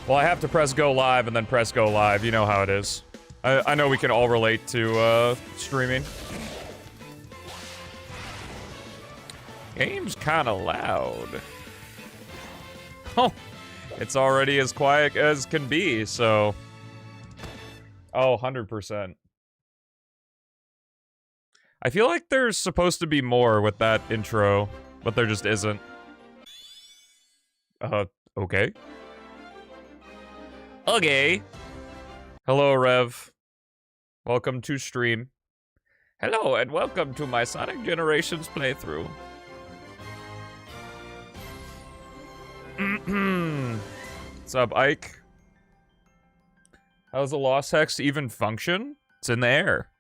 Well, I have to press go live and then press go live. You know how it is. I know we can all relate to streaming. Game's kind of loud. Oh, it's already as quiet as can be, so... Oh, 100%. I feel like there's supposed to be more with that intro, but there just isn't. Okay. Okay. Hello, Rev. Welcome to stream. Hello, and welcome to my Sonic Generations playthrough. What's up, Ike? How's the Lost Hex even function? It's in the air.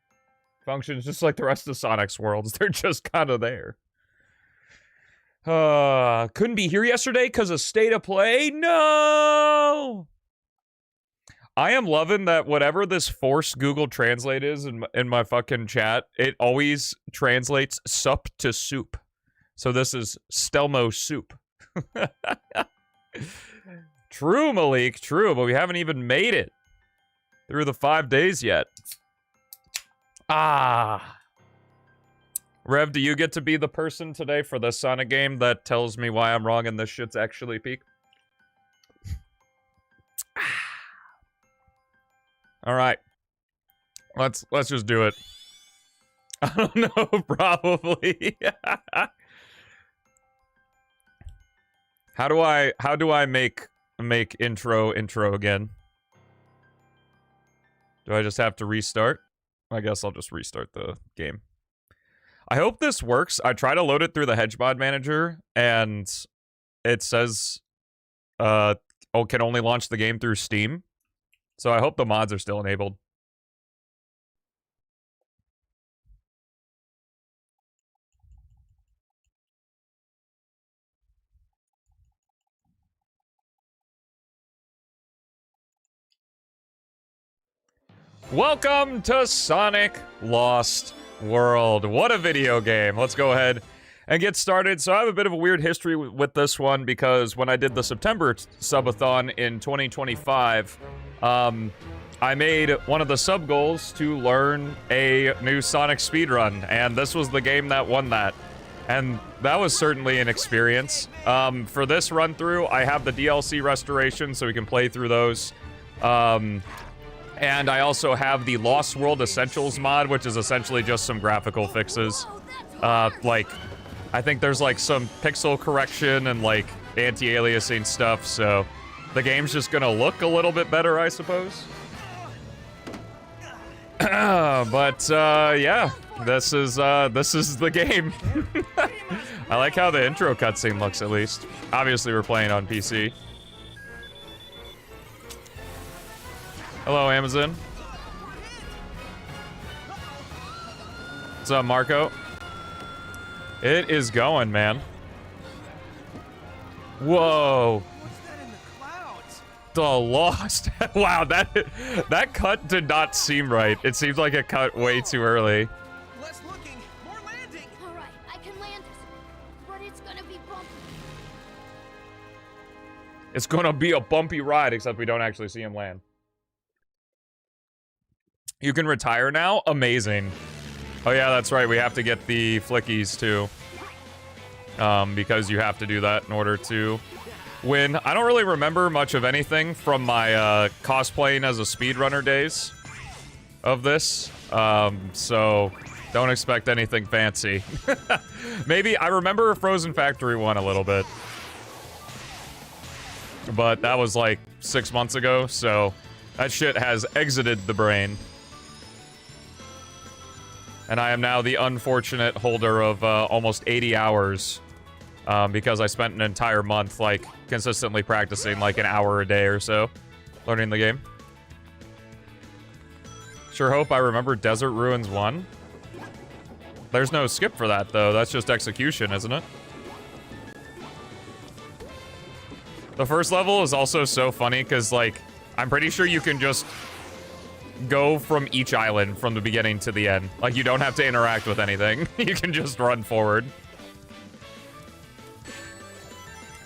Functions just like the rest of Sonic's worlds. They're just kind of there. Couldn't be here yesterday because of State of Play? No! I am loving that whatever this forced Google Translate is in my fucking chat, it always translates sup to soup. So this is Stelmo soup. True, Malik, true, but we haven't even made it through the 5 days yet. Ah. Rev, do you get to be the person today for the Sonic game that tells me why I'm wrong and this shit's actually peak? All right. Let's just do it. I don't know, probably. How do I make intro again? Do I just have to restart? I guess I'll just restart the game. I hope this works. I try to load it through the Hedgemod manager and it says can only launch the game through Steam. So I hope the mods are still enabled. Welcome to Sonic Lost World. What a video game. Let's go ahead and get started. So I have a bit of a weird history with this one because when I did the September subathon in 2025, I made one of the sub goals to learn a new Sonic speedrun, and this was the game that won that. And that was certainly an experience. For this run through, I have the DLC restoration so we can play through those. And I also have the Lost World Essentials mod, which is essentially just some graphical fixes. Like, I think there's like some pixel correction and like anti-aliasing stuff, so the game's just gonna look a little bit better, I suppose. Yeah, this is the game. I like how the intro cutscene looks, at least. Obviously, we're playing on PC. Hello, Amazon. What's up, Marco? It is going, man. Whoa. The Lost. Wow, that cut did not seem right. It seems like it cut way too early. Less looking, more landing. All right, I can land it, but it's gonna be bumpy. It's gonna be a bumpy ride, except we don't actually see him land. You can retire now? Amazing. Oh yeah, that's right. We have to get the flickies too. Because you have to do that in order to win. I don't really remember much of anything from my cosplaying as a speedrunner days of this. So don't expect anything fancy. Maybe I remember Frozen Factory 1 a little bit. But that was like 6 months ago, so that shit has exited the brain. And I am now the unfortunate holder of almost 80 hours because I spent an entire month, like, consistently practicing, like, an hour a day or so, learning the game. Sure hope I remember Desert Ruins 1. There's no skip for that, though. That's just execution, isn't it? The first level is also so funny because, like, I'm pretty sure you can just go from each island from the beginning to the end. Like, you don't have to interact with anything. You can just run forward.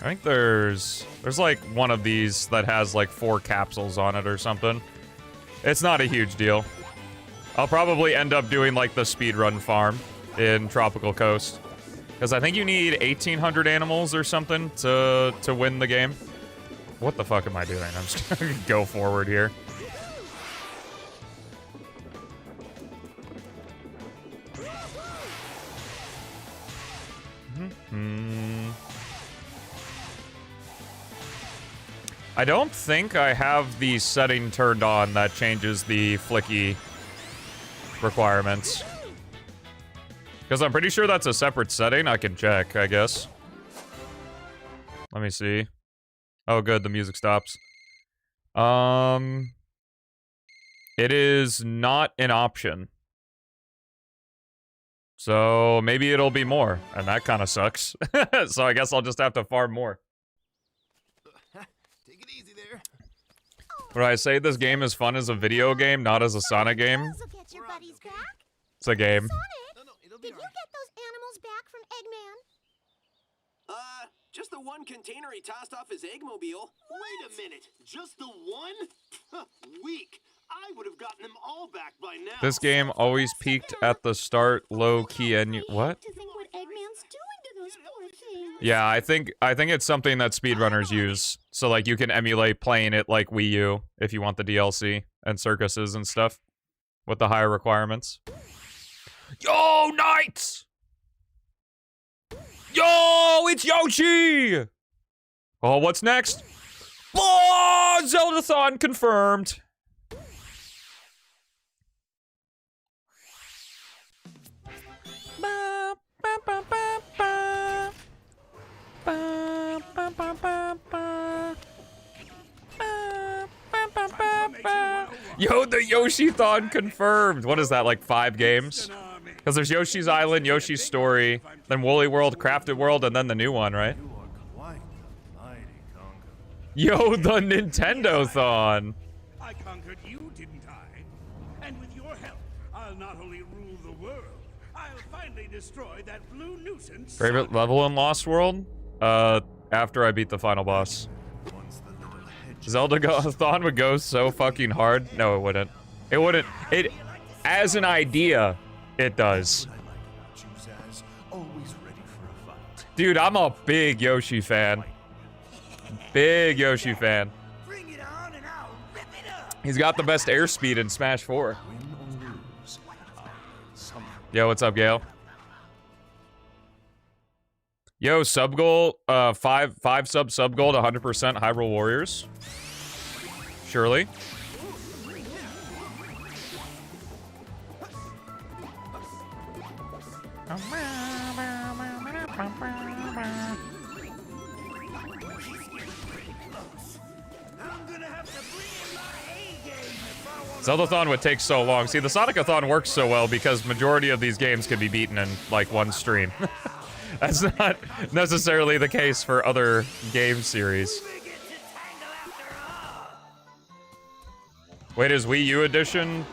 I think there's like one of these that has like 4 capsules on it or something. It's not a huge deal. I'll probably end up doing like the speedrun farm in Tropical Coast. Because I think you need 1,800 animals or something to win the game. What the fuck am I doing? I'm just gonna go forward here. I don't think I have the setting turned on that changes the flicky requirements. Because I'm pretty sure that's a separate setting. I can check, I guess. Let me see. Oh, good. The music stops. It is not an option. So maybe it'll be more. And that kind of sucks. So I guess I'll just have to farm more. Take it easy there. Would I say this game is fun as a video game, not as a Sonic game? Also get your buddies back. It's a game. Sonic, No, it'll be did you get those animals back from Eggman? Just the one container he tossed off his eggmobile. Wait a minute, just the one? Weak. I would have gotten them all back by now. This game always peaked at the start, low key, and what? To think what Eggman's doing to those poor things. Yeah, I think it's something that speedrunners use. So like you can emulate playing it like Wii U if you want the DLC and circuses and stuff with the higher requirements. Yo, Knights! Yo, it's Yoshi! Oh, what's next? Oh, Zelda-thon confirmed. Yo, the Yoshi-thon confirmed. What is that, like 5 games? Because there's Yoshi's Island, Yoshi's Story, then Woolly World, Crafted World, and then the new one, right? Yo, the Nintendo-thon. I conquered you, didn't I? And with your help, I'll not only rule the world, I'll finally destroy that blue nuisance. Favorite level in Lost World? After I beat the final boss. Zelda-thon would go so fucking hard. No, it wouldn't. It wouldn't. It, as an idea, it does. Dude, I'm a big Yoshi fan. Big Yoshi fan. He's got the best airspeed in Smash 4. Yo, what's up, Gale? Yo, sub goal, 5 sub goal to 100% Hyrule Warriors. Surely. Zelda-thon would take so long. See, the Sonic-A-Thon works so well because majority of these games can be beaten in, like, one stream. That's not necessarily the case for other game series. Wait, is Wii U Edition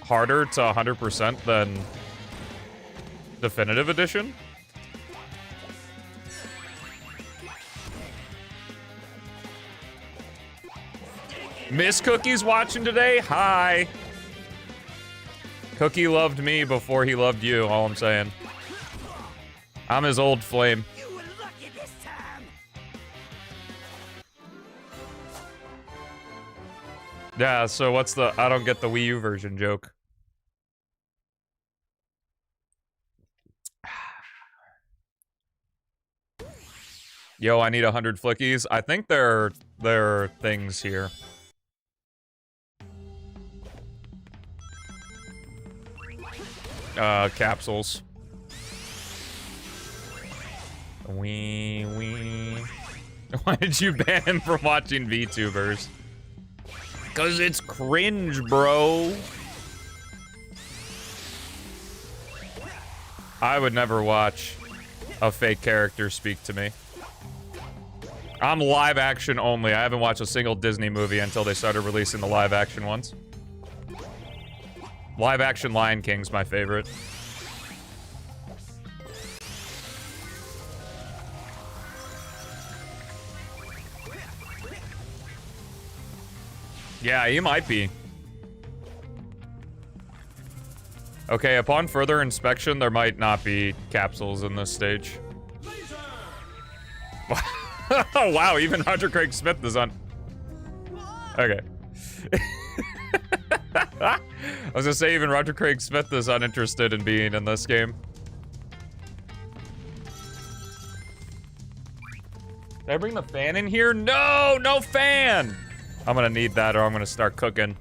harder to 100% than Definitive Edition? Miss Cookie's watching today? Hi. Cookie loved me before he loved you, all I'm saying. I'm his old flame. You were lucky this time. Yeah, so what's the I don't get the Wii U version joke? Yo, I need 100 flickies. I think there are things here. Capsules. Wee. Why did you ban him from watching VTubers? Cause it's cringe, bro. I would never watch a fake character speak to me. I'm live action only. I haven't watched a single Disney movie until they started releasing the live action ones. Live action Lion King's my favorite. Yeah, he might be. Okay, upon further inspection, there might not be capsules in this stage. Oh, wow, even Roger Craig Smith is on. Okay. I was gonna say, even Roger Craig Smith is uninterested in being in this game. Did I bring the fan in here? No, no fan! I'm gonna need that or I'm gonna start cooking.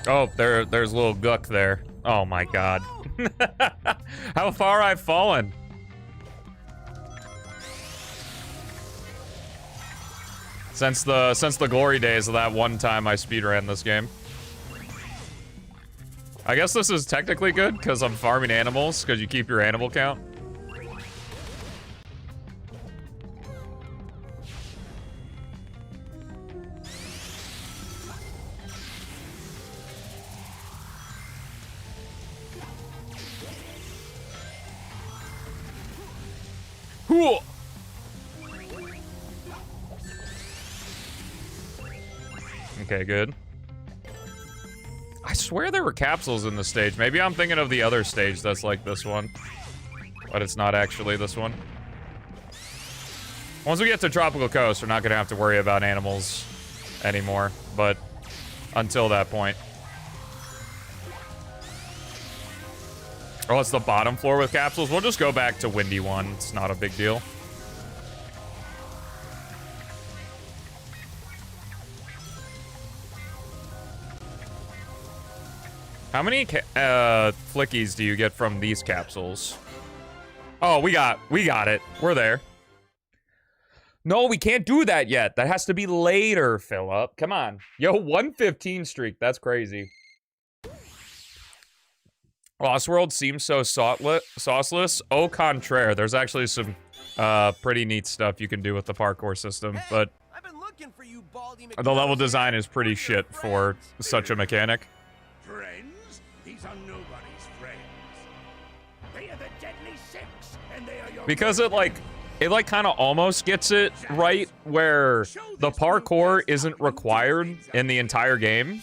Oh, there's a little guck there. Oh my god. How far I've fallen. Since the glory days of that one time I speedran this game. I guess this is technically good because I'm farming animals because you keep your animal count. Cool. Okay, good. I swear there were capsules in the stage. Maybe I'm thinking of the other stage that's like this one. But it's not actually this one. Once we get to Tropical Coast, we're not gonna have to worry about animals anymore. But until that point. Oh, it's the bottom floor with capsules. We'll just go back to Windy 1. It's not a big deal. How many flickies do you get from these capsules? Oh, we got it. We're there. No, we can't do that yet. That has to be later, Philip. Come on. Yo, 115 streak. That's crazy. Lost World seems so sauceless. Au contraire. There's actually some pretty neat stuff you can do with the parkour system, but I've been looking for you, Baldy the level design is pretty shit for such a mechanic. Friends? These are nobody's friends. They are the Deadly Six, and they are your Because it kind of almost gets it right where the parkour isn't required in the entire game.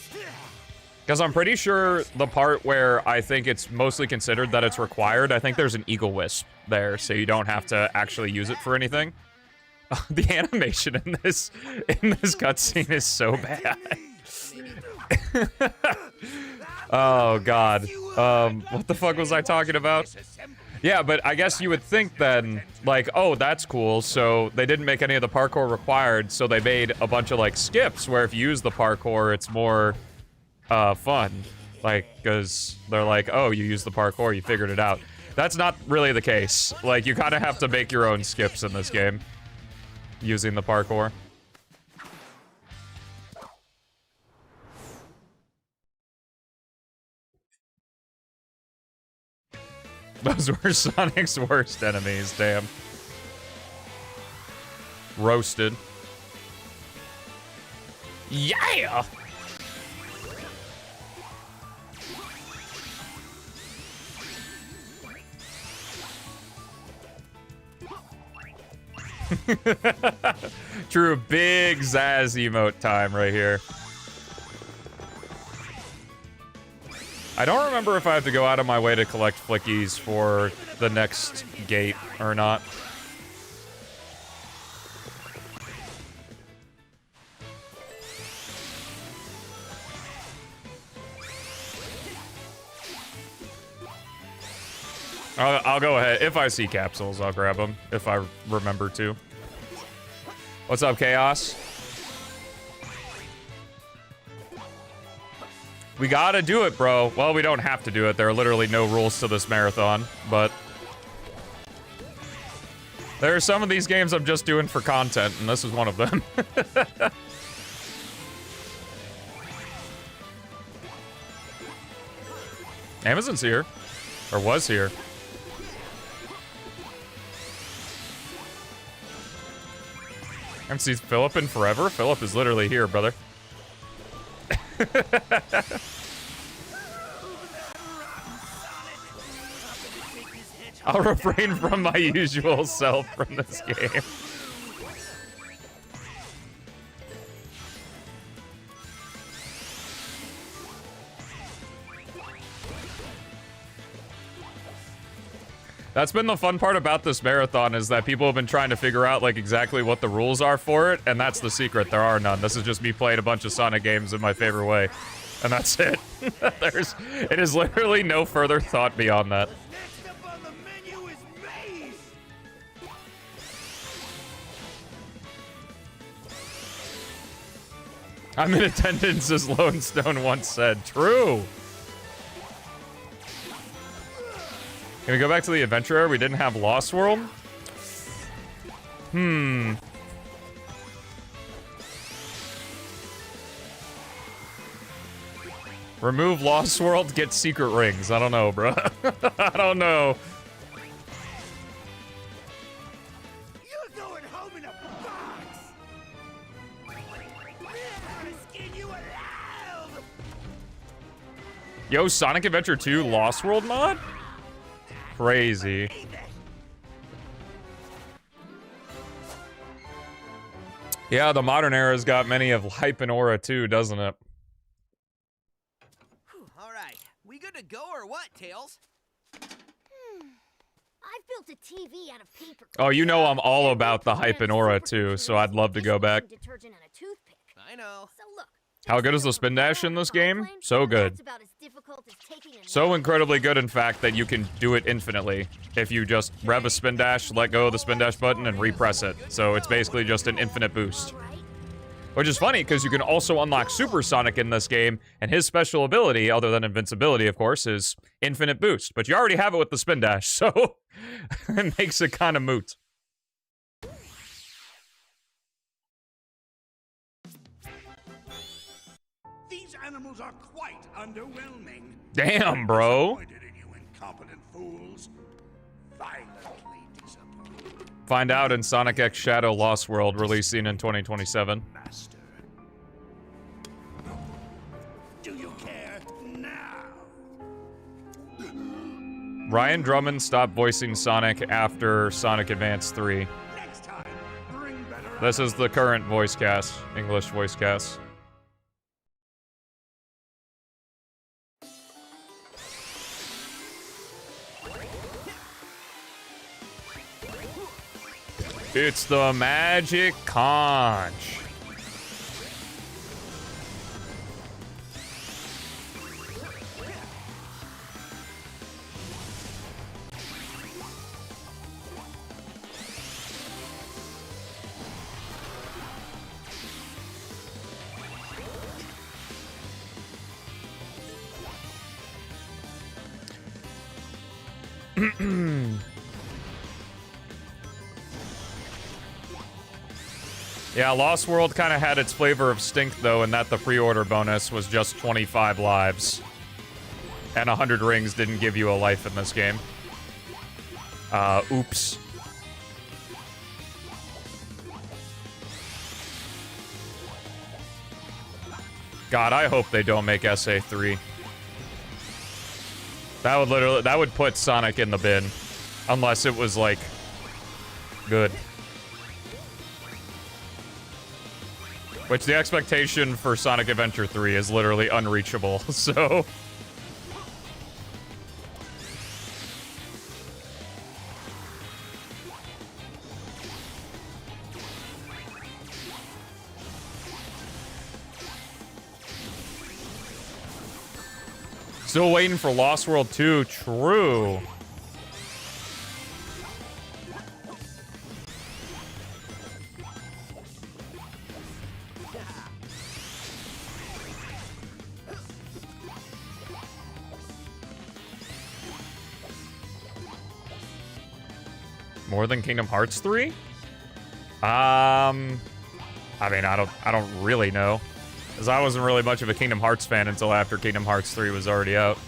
Because I'm pretty sure the part where I think it's mostly considered that it's required, I think there's an eagle wisp there, so you don't have to actually use it for anything. The animation in this cutscene is so bad. Oh god. What the fuck was I talking about? Yeah, but I guess you would think then, like, oh, that's cool, so they didn't make any of the parkour required, so they made a bunch of, like, skips, where if you use the parkour, it's more, fun. Like, because they're like, oh, you used the parkour, you figured it out. That's not really the case. Like, you kind of have to make your own skips in this game, using the parkour. Those were Sonic's worst enemies, damn. Roasted. Yeah! True, big Zaz emote time right here. I don't remember if I have to go out of my way to collect flickies for the next gate or not. I'll go ahead. If I see capsules, I'll grab them. If I remember to. What's up, Chaos? We gotta do it, bro. Well, we don't have to do it. There are literally no rules to this marathon, but there are some of these games I'm just doing for content, and this is one of them. Amazon's here. Or was here. haven't seen Philip in forever. Philip is literally here, brother. I'll refrain from my usual self from this game. That's been the fun part about this marathon, is that people have been trying to figure out, like, exactly what the rules are for it, and that's the secret. There are none. This is just me playing a bunch of Sonic games in my favorite way. And that's it. It is literally no further thought beyond that. Next up on the menu is maze. I'm in attendance, as Lone Stone once said. True. Can we go back to the adventure? We didn't have Lost World? Remove Lost World, get secret rings. I don't know, bro. I don't know. You're going home in a box. We're gonna skin you alive. Yo, Sonic Adventure 2 Lost World mod? Crazy. Yeah, the modern era's got many of hype and aura too, doesn't it? All right, we good to go or what, Tails? I've built a TV out of paper. Oh, you know I'm all about the hype and aura too, so I'd love to go back. Detergent and a toothpick. I know. So look. How good is the spin dash in this game? So good. That's about as difficult as taking a So incredibly good, in fact, that you can do it infinitely. If you just rev a spin dash, let go of the spin dash button, and repress it. So it's basically just an infinite boost. Which is funny, because you can also unlock Super Sonic in this game, and his special ability, other than invincibility, of course, is infinite boost. But you already have it with the spin dash, so it makes it kind of moot. These animals are quite underwhelming. Damn, bro. Disappointed in you incompetent fools. Violently disappointed. Find out in Sonic X Shadow Lost World, releasing in 2027. Master. Do you care now? Ryan Drummond stopped voicing Sonic after Sonic Advance 3. Next time, bring better. This is the current voice cast, English voice cast. It's the magic conch. Yeah, Lost World kind of had its flavor of stink, though, in that the pre-order bonus was just 25 lives. And 100 rings didn't give you a life in this game. Oops. God, I hope they don't make SA3. That would put Sonic in the bin. Unless it was, like, good. Which the expectation for Sonic Adventure 3 is literally unreachable, so... Still waiting for Lost World 2, true. More than Kingdom Hearts 3? I mean, I don't really know. Because I wasn't really much of a Kingdom Hearts fan until after Kingdom Hearts 3 was already out.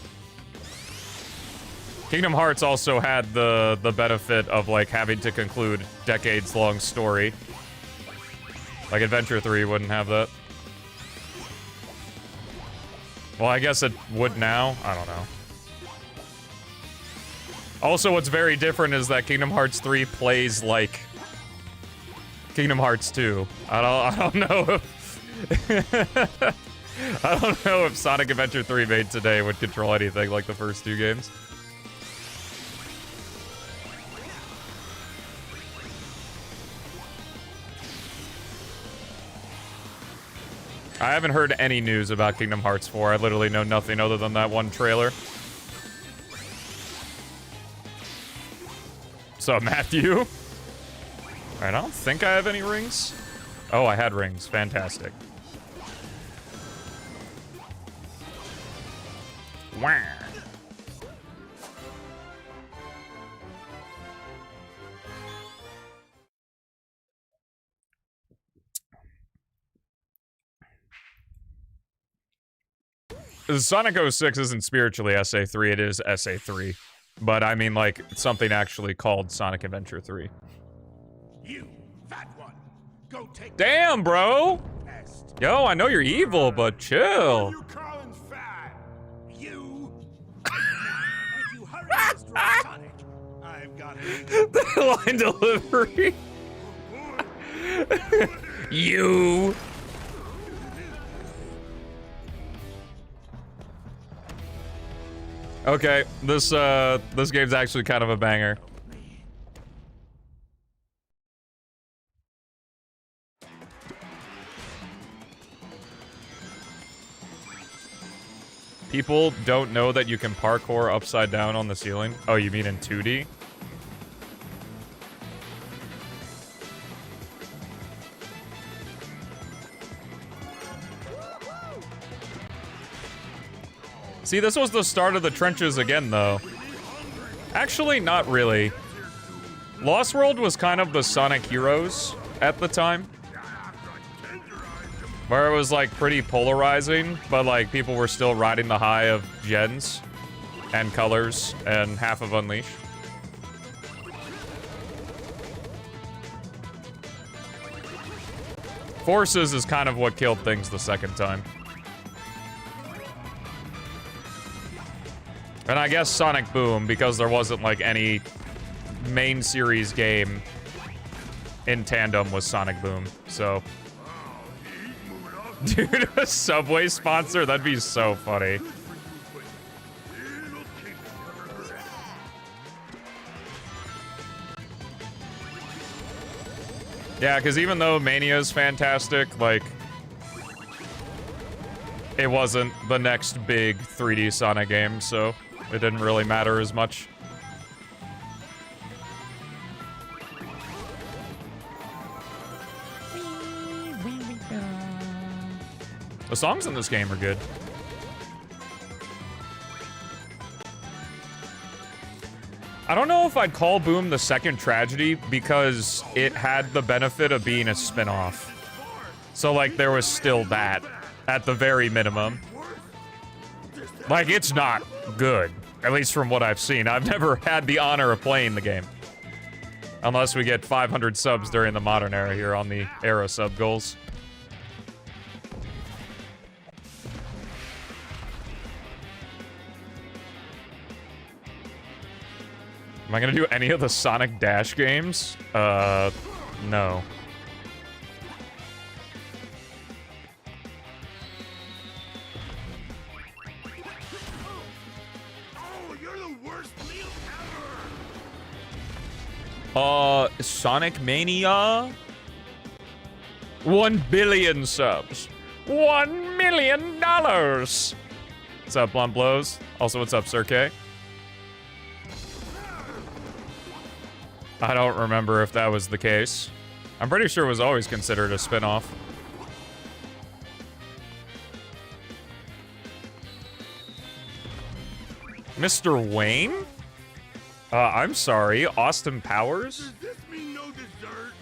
Kingdom Hearts also had the benefit of, like, having to conclude decades-long story. Like Adventure 3 wouldn't have that. Well, I guess it would now. I don't know. Also, what's very different is that Kingdom Hearts 3 plays like Kingdom Hearts 2. I don't know if I don't know if Sonic Adventure 3 made today would control anything like the first two games. I haven't heard any news about Kingdom Hearts 4. I literally know nothing other than that one trailer. So, Matthew? Alright, I don't think I have any rings. Oh, I had rings. Fantastic. Wah. Sonic 06 isn't spiritually SA3, it is SA3. But I mean, like, something actually called Sonic Adventure 3. You, fat one, go take. Damn, bro! Pest. Yo, I know you're evil, but chill. You calling fat? You. If you hurry and destroy Sonic, I've got it. The line delivery. You. Okay, this game's actually kind of a banger. People don't know that you can parkour upside down on the ceiling. Oh, you mean in 2D? See, this was the start of the trenches again, though. Actually, not really. Lost World was kind of the Sonic Heroes at the time. Where it was, like, pretty polarizing, but, like, people were still riding the high of gens and colors and half of Unleash. Forces is kind of what killed things the second time. And I guess Sonic Boom, because there wasn't, like, any main series game in tandem with Sonic Boom, so... Dude, a Subway sponsor? That'd be so funny. Yeah, because even though Mania's fantastic, like... it wasn't the next big 3D Sonic game, so... it didn't really matter as much. The songs in this game are good. I don't know if I'd call Boom the second tragedy because it had the benefit of being a spin-off. So, like, there was still that, at the very minimum. Like, it's not good, at least from what I've seen. I've never had the honor of playing the game. Unless we get 500 subs during the modern era here on the era sub goals. Am I gonna do any of the Sonic Dash games? No. Sonic Mania? 1 billion subs. $1 million! What's up, Blunt Blows? Also, what's up, Sir K? I don't remember if that was the case. I'm pretty sure it was always considered a spin-off. Mr. Wayne? I'm sorry, Austin Powers? Does this mean no dessert?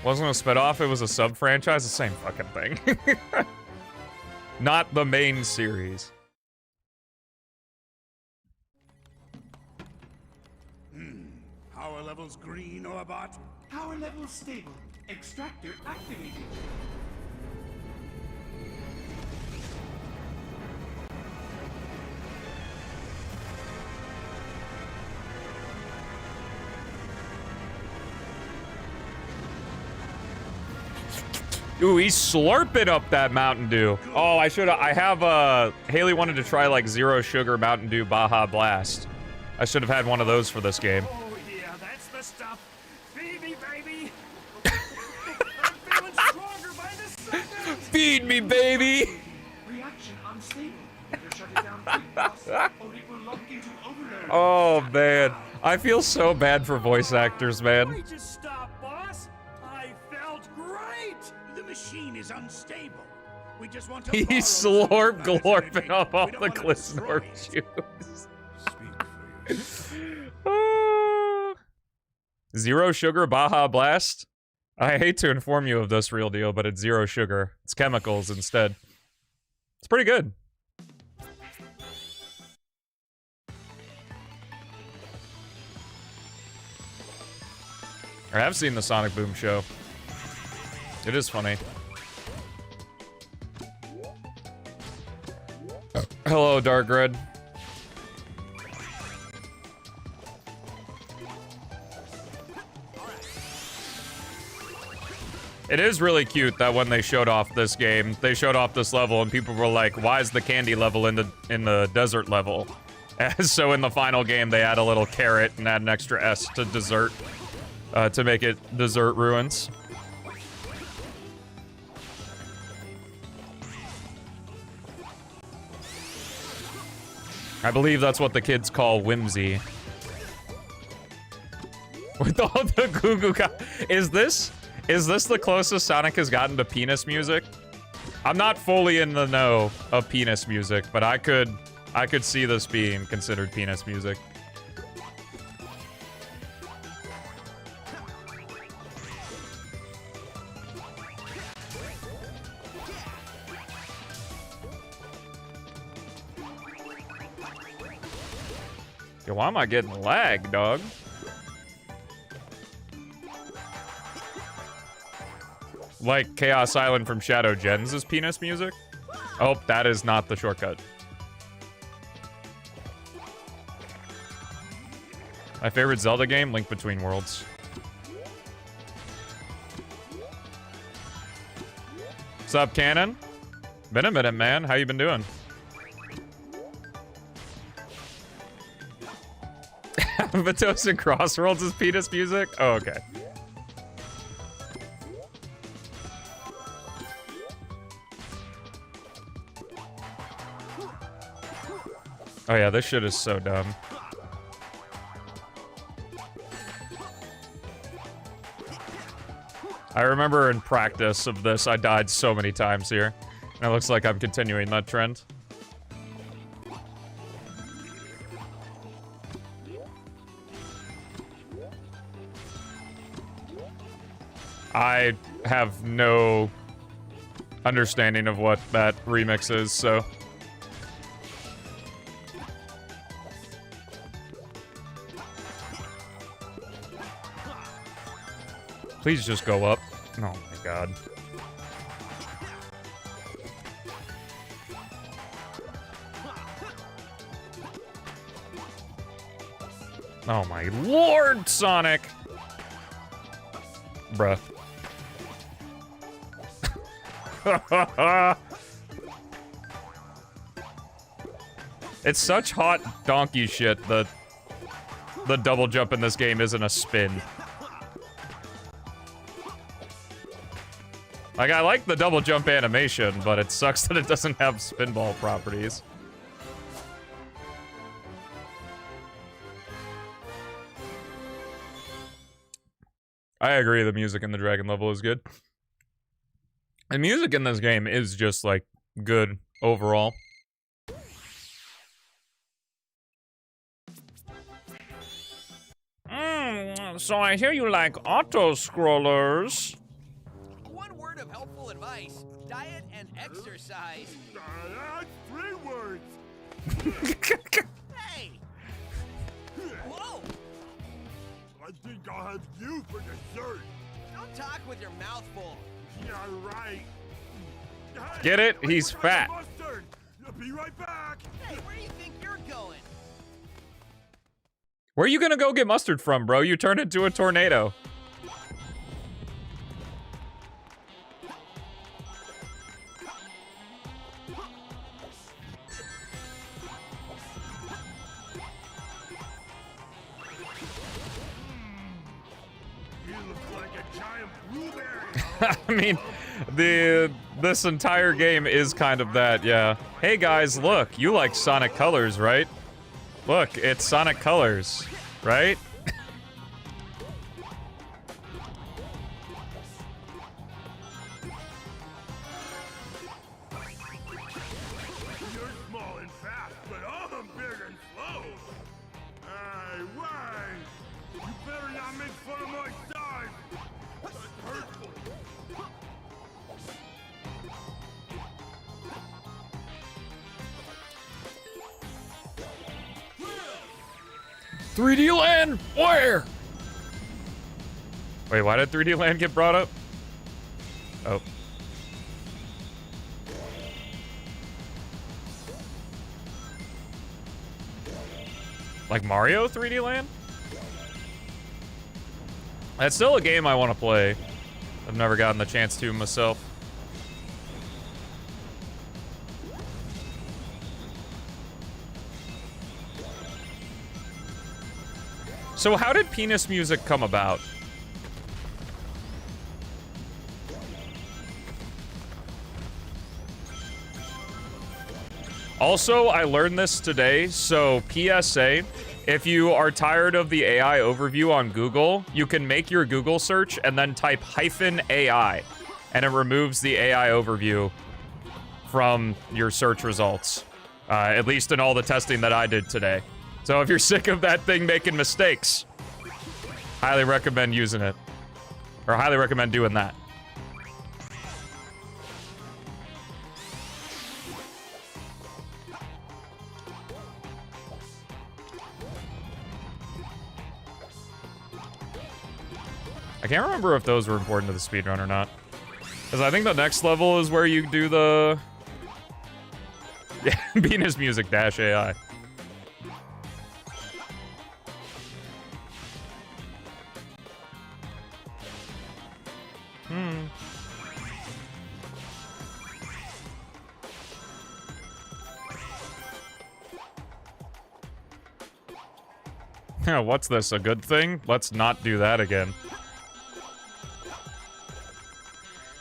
Wasn't a spin-off, it was a sub-franchise, the same fucking thing. Not the main series. Power levels green, Orbot? Power level stable. Extractor activated. Ooh, he's slurping up that Mountain Dew. Oh, I have, Haley wanted to try, like, zero sugar Mountain Dew Baja Blast. I should have had one of those for this game. Oh yeah, that's the stuff. Feed me, baby. I'm feeling stronger by the second. Feed me, baby! Reaction unstable. Better shut it down quick, boss, or it will lock into overload. Oh, man. I feel so bad for voice actors, man. Wait, just stop, boss. I felt great. The machine is unstable. We just want to. He's slorp glorping up all the Glisnor juice. Zero sugar Baja Blast? I hate to inform you of this, real deal, but it's zero sugar. It's chemicals instead. It's pretty good. I have seen the Sonic Boom show. It is funny. Hello, Dark Red. It is really cute that when they showed off this game, they showed off this level, and people were like, "Why is the candy level in the desert level?" And so in the final game, they add a little carrot and add an extra S to dessert, to make it Desert Ruins. I believe that's what the kids call whimsy. With all the goo goo is this the closest Sonic has gotten to penis music? I'm not fully in the know of penis music, but I could see this being considered penis music. Yo, why am I getting lag, dog? Like Chaos Island from Shadow Gens is penis music? Oh, that is not the shortcut. My favorite Zelda game, Link Between Worlds. What's up, Cannon? Been a minute, man. How you been doing? Vatos and Crossworlds is penis music? Oh, okay. Oh yeah, this shit is so dumb. I remember in practice of this, I died so many times here. And it looks like I'm continuing that trend. I have no understanding of what that remix is, so... Please just go up. Oh my god. Oh my lord, Sonic! Bruh. It's such hot donkey shit that the double jump in this game isn't a spin. Like, I like the double jump animation, but it sucks that it doesn't have spinball properties. I agree, the music in the dragon level is good. The music in this game is just, like, good overall. So I hear you like auto-scrollers. One word of helpful advice: diet and exercise. That's 3 words. Hey! Whoa! I think I'll have you for dessert. Don't talk with your mouth full. Yeah, right. Get it? Hey, He's I forgot fat. the mustard. Be right back. Hey, where do you think you're going? Where are you gonna go get mustard from, bro? You turned into a tornado. You look like a giant blueberry. I mean, this entire game is kind of that, yeah. Hey guys, look, you like Sonic Colors, right? Look, it's Sonic Colors, right? You're small and fast, but I'm big and slow. Hey, Wayne! You better not make fun of my size. That's hurtful. 3D Land, where? Wait, why did 3D Land get brought up? Oh. Like Mario 3D Land? That's still a game I want to play. I've never gotten the chance to myself. So how did penis music come about? Also, I learned this today, so PSA, if you are tired of the AI overview on Google, you can make your Google search and then type -AI, and it removes the AI overview from your search results. At least in all the testing that I did today. So if you're sick of that thing making mistakes, highly recommend using it. Or highly recommend doing that. I can't remember if those were important to the speedrun or not. Because I think the next level is where you do the... Yeah, Venus Music dash AI. What's this, a good thing? Let's not do that again.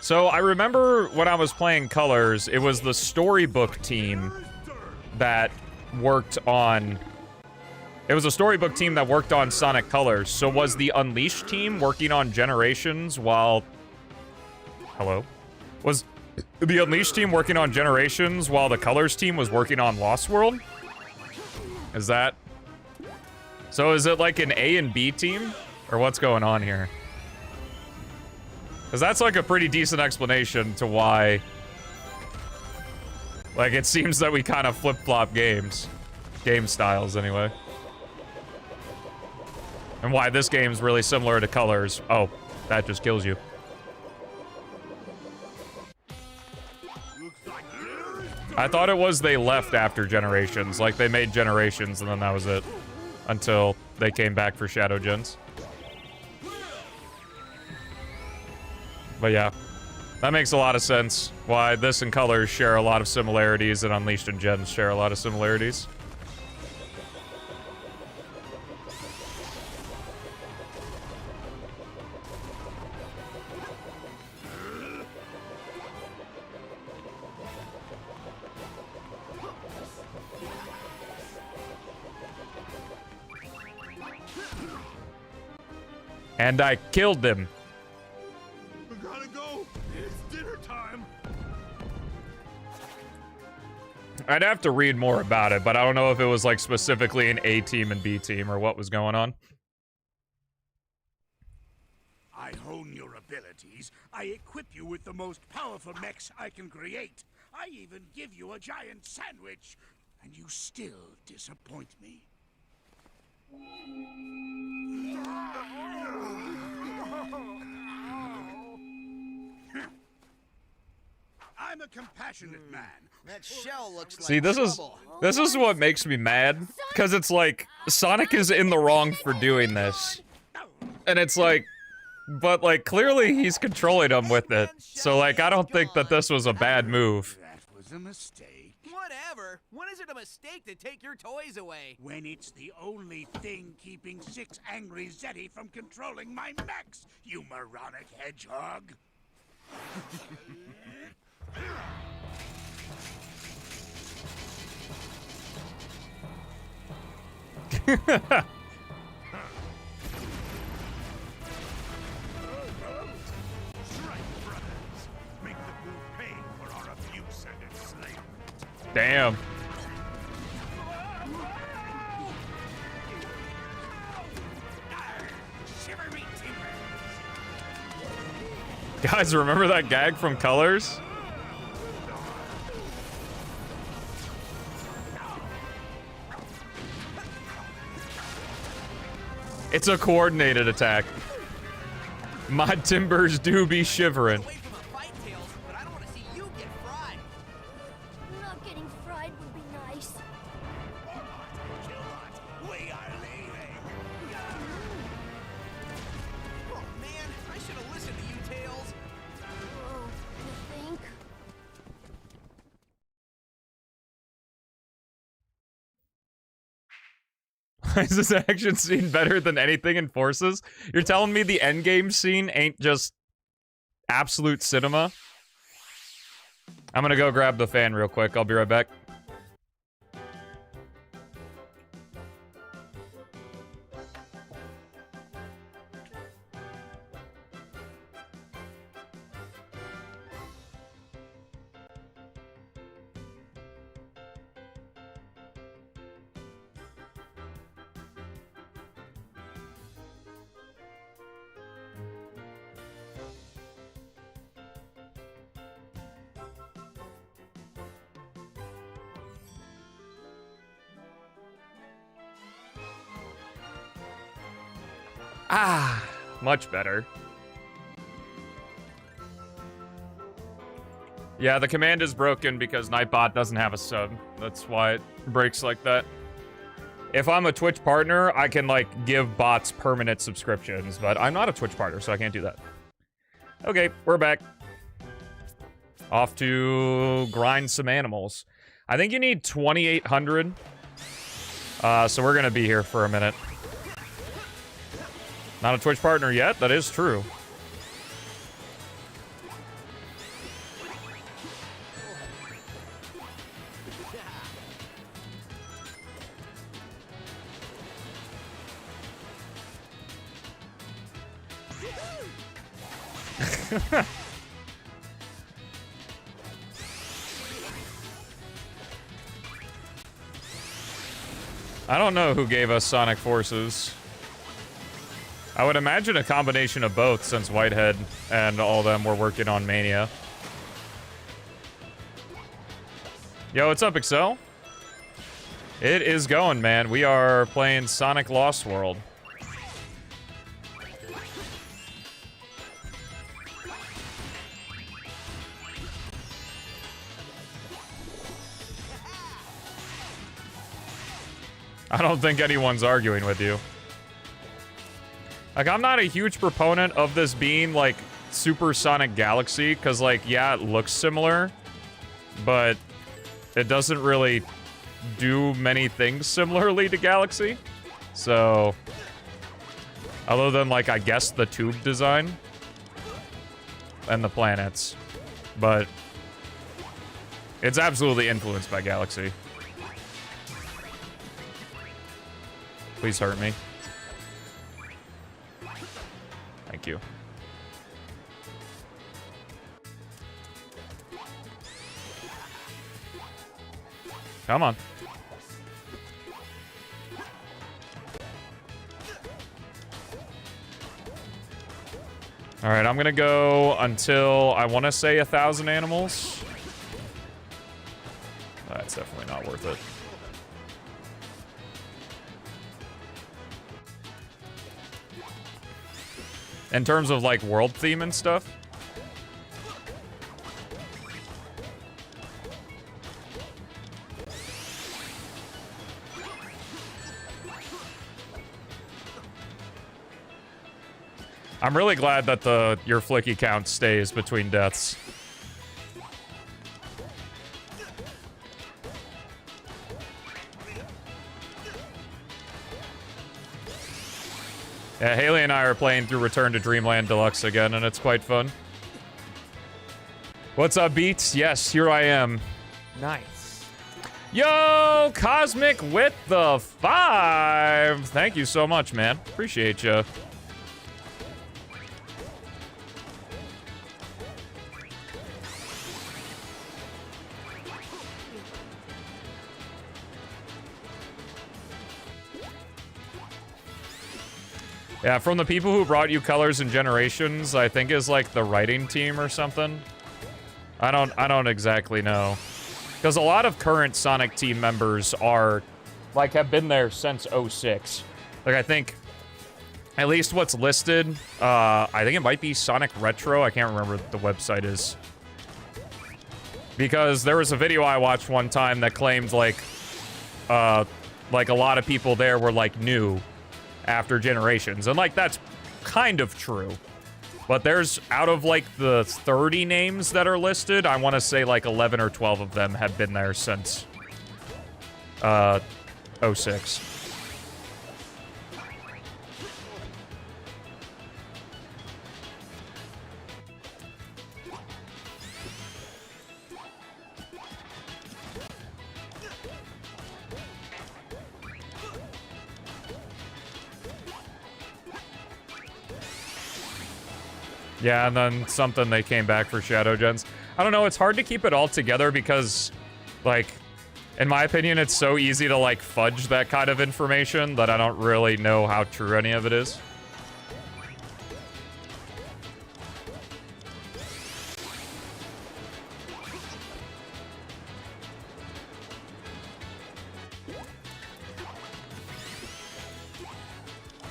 So I remember when I was playing Colors, it was the storybook team that worked on... It was a storybook team that worked on Sonic Colors. So was the Unleashed team working on Generations while... Hello? Was the Unleashed team working on Generations while the Colors team was working on Lost World? Is that... So is it like an A and B team? Or what's going on here? Because that's like a pretty decent explanation to why... Like, it seems that we kind of flip-flop games. Game styles, anyway. And why this game's really similar to Colors. Oh, that just kills you. I thought it was they left after Generations. Like, they made Generations and then that was it. Until they came back for Shadow Gens. But yeah, that makes a lot of sense. Why this and Colors share a lot of similarities and Unleashed and Gens share a lot of similarities. And I killed them. We gotta go. It's dinner time. I'd have to read more about it, but I don't know if it was like specifically an A team and B team or what was going on. I hone your abilities. I equip you with the most powerful mechs I can create. I even give you a giant sandwich. And you still disappoint me. I'm a compassionate man. That shell looks like See, this trouble. is what makes me mad, because it's like Sonic is in the wrong for doing this, and it's like, but like clearly he's controlling him with it. So like I don't think that this was a bad move. That was a mistake. Whatever. When is it a mistake to take your toys away? When it's the only thing keeping 6 angry Zeti from controlling my mechs, you moronic hedgehog. Damn. Guys, remember that gag from Colors? It's a coordinated attack. My timbers do be shivering. Away from a fight, Tails, but I don't want to see you get fried. Not getting fried would be nice. We are leaving. Oh man, I should have listened to you, Tails. Oh, you think? Is this action scene better than anything in Forces? You're telling me the endgame scene ain't just absolute cinema? I'm gonna go grab the fan real quick. I'll be right back. Ah, much better. Yeah, the command is broken because Nightbot doesn't have a sub. That's why it breaks like that. If I'm a Twitch partner, I can, like, give bots permanent subscriptions, but I'm not a Twitch partner, so I can't do that. Okay, we're back. Off to grind some animals. I think you need 2,800. So we're gonna be here for a minute. Not a Twitch partner yet, that is true. I don't know who gave us Sonic Forces. I would imagine a combination of both, since Whitehead and all them were working on Mania. Yo, what's up, Excel? It is going, man. We are playing Sonic Lost World. I don't think anyone's arguing with you. Like, I'm not a huge proponent of this being, like, Super Sonic Galaxy, because, like, yeah, it looks similar, but it doesn't really do many things similarly to Galaxy. So, other than, like, I guess the tube design and the planets, but it's absolutely influenced by Galaxy. Please hurt me. Thank you. Come on. All right, I'm gonna go until I want to say 1,000 animals. That's definitely not worth it. In terms of, like, world theme and stuff. I'm really glad that your flicky count stays between deaths. Yeah, Haley and I are playing through Return to Dreamland Deluxe again, and it's quite fun. What's up, Beats? Yes, here I am. Nice. Yo, Cosmic with the 5. Thank you so much, man. Appreciate you. Yeah, from the people who brought you Colors and Generations, I think is like the writing team or something. I don't exactly know. Because a lot of current Sonic team members are, like, have been there since 06. Like, I think, at least what's listed, I think it might be Sonic Retro. I can't remember what the website is. Because there was a video I watched one time that claimed, like a lot of people there were, like, new after Generations. And, like, that's kind of true. But there's, out of, like, the 30 names that are listed, I want to say, like, 11 or 12 of them have been there since, 06. Yeah, and then something they came back for Shadow Gens. I don't know, it's hard to keep it all together because, like, in my opinion, it's so easy to, like, fudge that kind of information that I don't really know how true any of it is.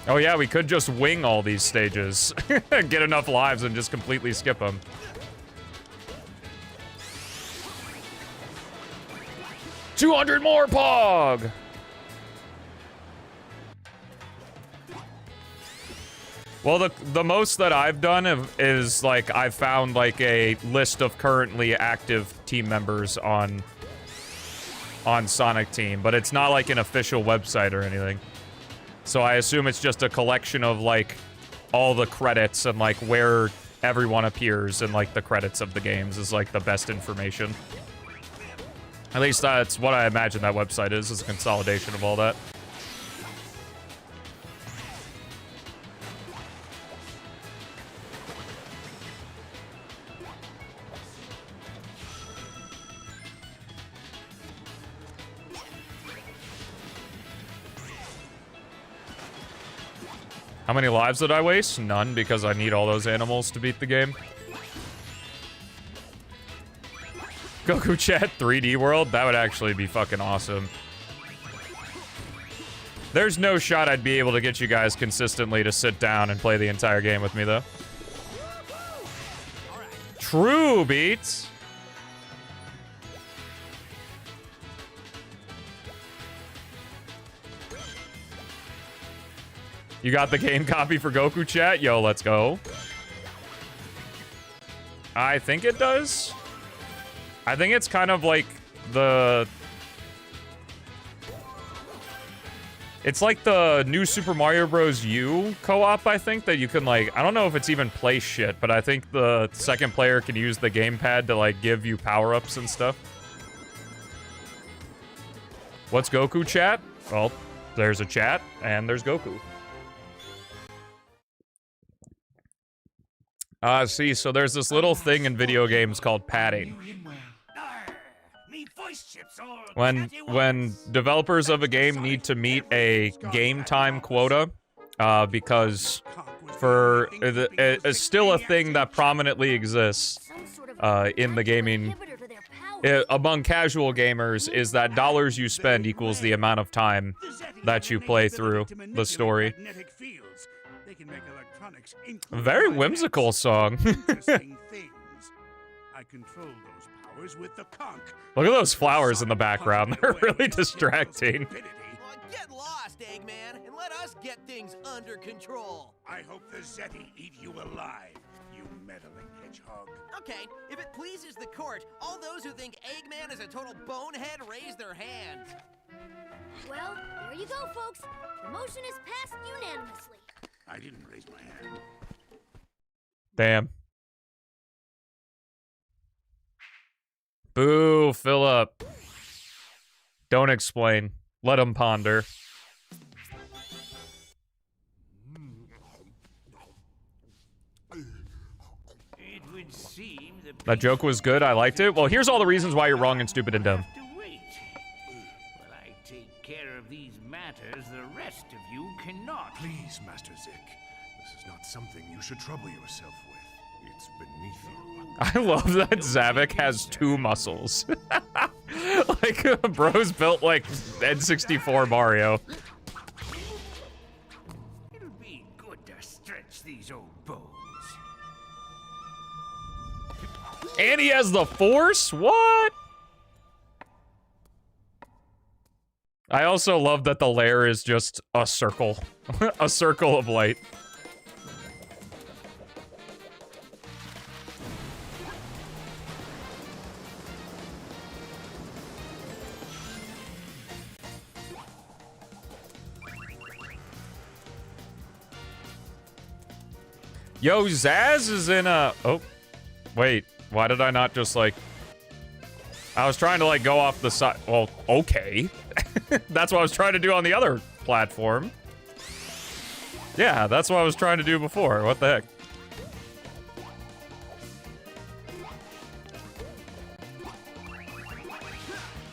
Oh yeah, we could just wing all these stages. Get enough lives and just completely skip them. $200 more, Pog! Well, the most that I've done is, like, I've found, like, a list of currently active team members on Sonic Team, but it's not, like, an official website or anything. So I assume it's just a collection of, like, all the credits and, like, where everyone appears in, like, the credits of the games is, like, the best information. At least that's what I imagine that website is a consolidation of all that. How many lives did I waste? None, because I need all those animals to beat the game. Goku Chat 3D World? That would actually be fucking awesome. There's no shot I'd be able to get you guys consistently to sit down and play the entire game with me, though. True, Beats. You got the game copy for Goku Chat? Yo, let's go. I think it does. I think it's kind of like the... It's like the new Super Mario Bros. U co-op, I think, that you can, like... I don't know if it's even play shit, but I think the second player can use the gamepad to, like, give you power-ups and stuff. What's Goku Chat? Well, there's a chat, and there's Goku. See, so there's this little thing in video games called padding. When developers of a game need to meet a game time quota, because it's still a thing that prominently exists in the gaming among casual gamers, is that dollars you spend equals the amount of time that you play through the story. Very whimsical song. Look at those flowers in the background. They're really distracting. Get lost, Eggman, and let us get things under control. I hope the Zeti eat you alive, you meddling hedgehog. Okay, if it pleases the court, all those who think Eggman is a total bonehead raise their hands. Well, there you go, folks. The motion is passed unanimously. I didn't raise my hand. Damn. Boo, Philip. Don't explain. Let him ponder. It would seem That joke was good. I liked it. Well, here's all the reasons why you're wrong and stupid and dumb. have to wait. While I take care of these matters, the rest of you cannot. Please, Master Zik. This is not something you should trouble yourself with. It's beneath you. I love that Zavik has 2 muscles. Like, bro's built like N64 Mario. It'll be good to stretch these old bones. And he has the Force? What? I also love that the lair is just a circle. A circle of light. Yo, Zaz is in a... Oh, wait. Why did I not just, like... I was trying to, like, go off the side... Well, okay. That's what I was trying to do on the other platform. Yeah, that's what I was trying to do before. What the heck?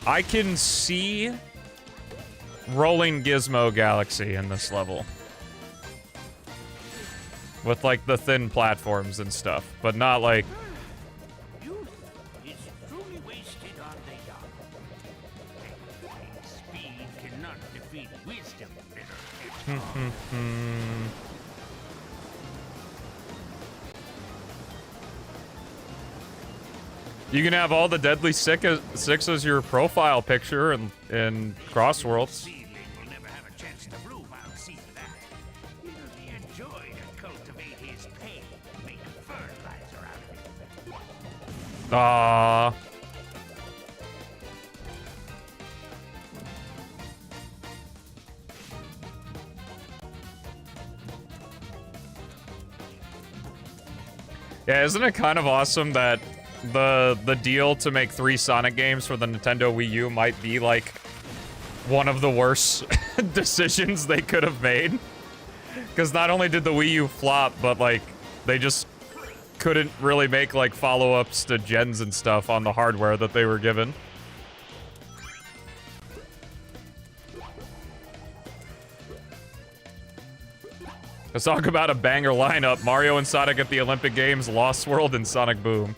I can see Rolling Gizmo Galaxy in this level. With, like, the thin platforms and stuff. But not, like... Youth is truly wasted on the young. Speed cannot defeat wisdom, little hedgehog. You can have all the Deadly Six as your profile picture in Crossworlds. Seedling will never have a chance to bloom, I'll see to that. It'll be a joy to cultivate his pain, make fertilizer out of it. Aww. Yeah, isn't it kind of awesome that the deal to make 3 Sonic games for the Nintendo Wii U might be like one of the worst decisions they could have made? Because not only did the Wii U flop, but like they just couldn't really make like follow-ups to gens and stuff on the hardware that they were given. Let's talk about a banger lineup. Mario and Sonic at the Olympic Games, Lost World, and Sonic Boom.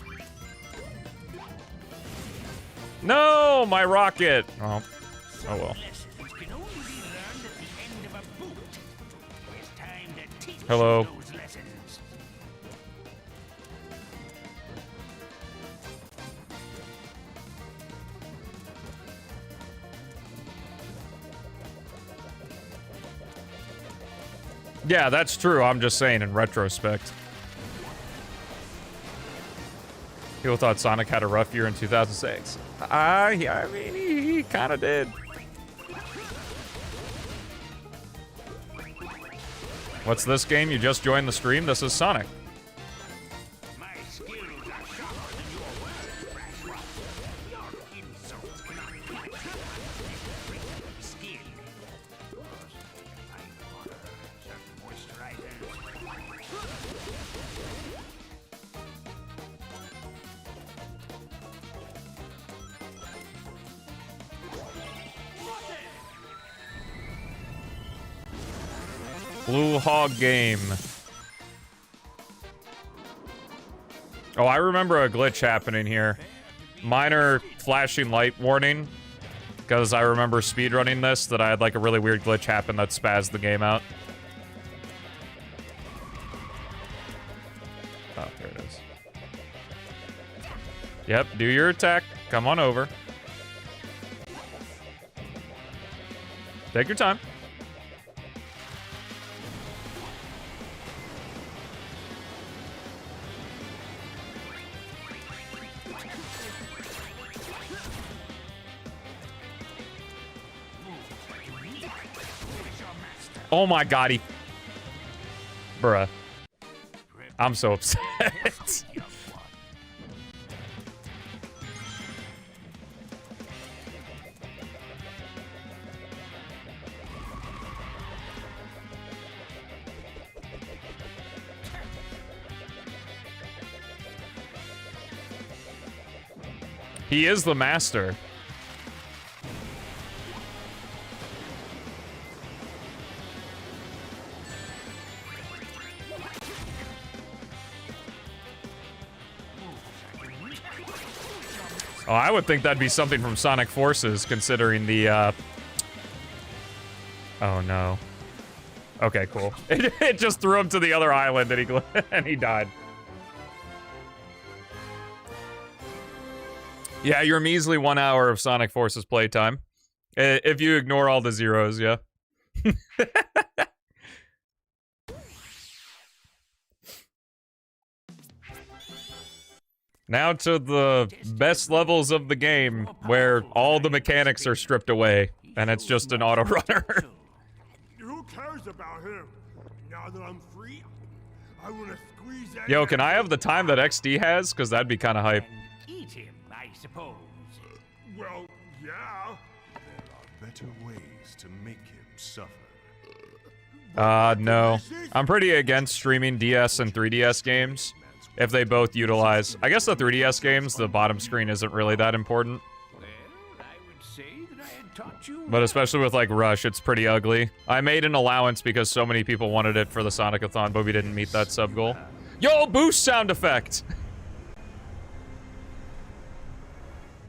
No, my rocket! Oh, oh well. Lessons can only be learned at the end of a boot. It's time to teach Hello. those lessons. Yeah, that's true. I'm just saying in retrospect. People thought Sonic had a rough year in 2006. Yeah, I mean, he kind of did. What's this game? You just joined the stream? This is Sonic. My skills are sharper than your words, brash rock. Your insults cannot penetrate my skin. I water certain moisturizers. Blue Hog game. Oh, I remember a glitch happening here. Minor flashing light warning. Because I remember speedrunning this, that I had like a really weird glitch happen that spazzed the game out. Oh, here it is. Yep, do your attack. Come on over. Take your time. Oh my god, he... Bruh. I'm so upset. He is the master. Oh, I would think that'd be something from Sonic Forces, considering the, Oh, no. Okay, cool. It just threw him to the other island, and and he died. Yeah, your measly 1 hour of Sonic Forces playtime. If you ignore all the zeros, yeah. Now to the best levels of the game, where all the mechanics are stripped away, and it's just an auto runner. Who cares about him? Now that I'm free, I want to squeeze that. Yo, can I have the time that XD has? Because that'd be kind of hype. Eat him, I suppose. Well, yeah. There are better ways to make him suffer. No. I'm pretty against streaming DS and 3DS games. If they both utilize... I guess the 3DS games, the bottom screen isn't really that important. Well, I would say that I had taught you. But especially with, like, Rush, it's pretty ugly. I made an allowance because so many people wanted it for the Sonic-A-Thon, but we didn't meet that sub-goal. Yo, boost sound effect!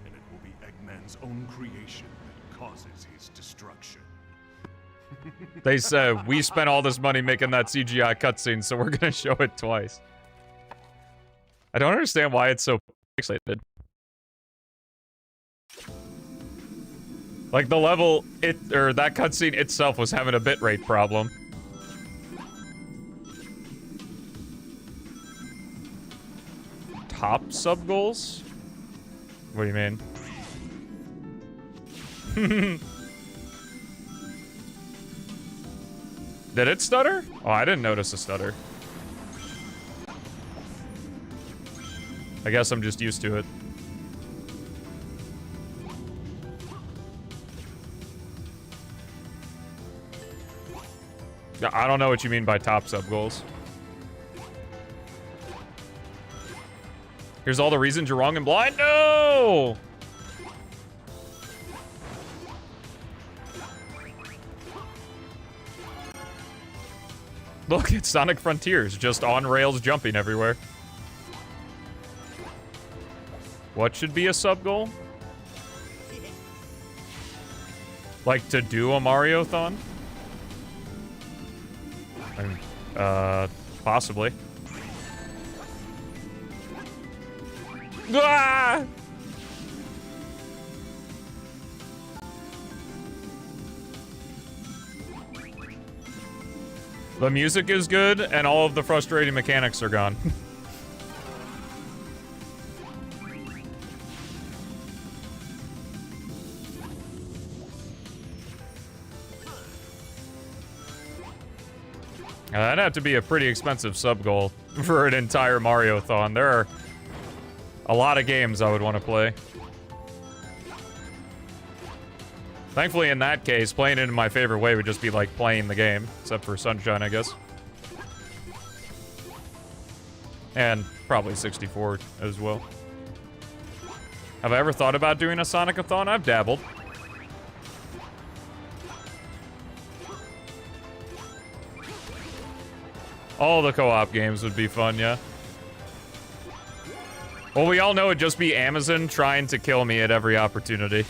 And it will be Eggman's own creation that causes his destruction. They said, we spent all this money making that CGI cutscene, so we're gonna show it twice. I don't understand why it's so pixelated. Like, the level, that cutscene itself was having a bitrate problem. Top sub-goals? What do you mean? Did it stutter? Oh, I didn't notice a stutter. I guess I'm just used to it. I don't know what you mean by top sub goals. Here's all the reasons you're wrong and blind. No! Look, it's Sonic Frontiers, just on rails jumping everywhere. What should be a sub-goal? Like, to do a Mario-thon? Possibly. Ah! The music is good, and all of the frustrating mechanics are gone. That'd have to be a pretty expensive sub-goal for an entire Mario-thon. There are a lot of games I would want to play. Thankfully, in that case, playing it in my favorite way would just be like playing the game. Except for Sunshine, I guess. And probably 64 as well. Have I ever thought about doing a Sonic-A-Thon? I've dabbled. All the co-op games would be fun, yeah. Well, we all know it'd just be Amazon trying to kill me at every opportunity.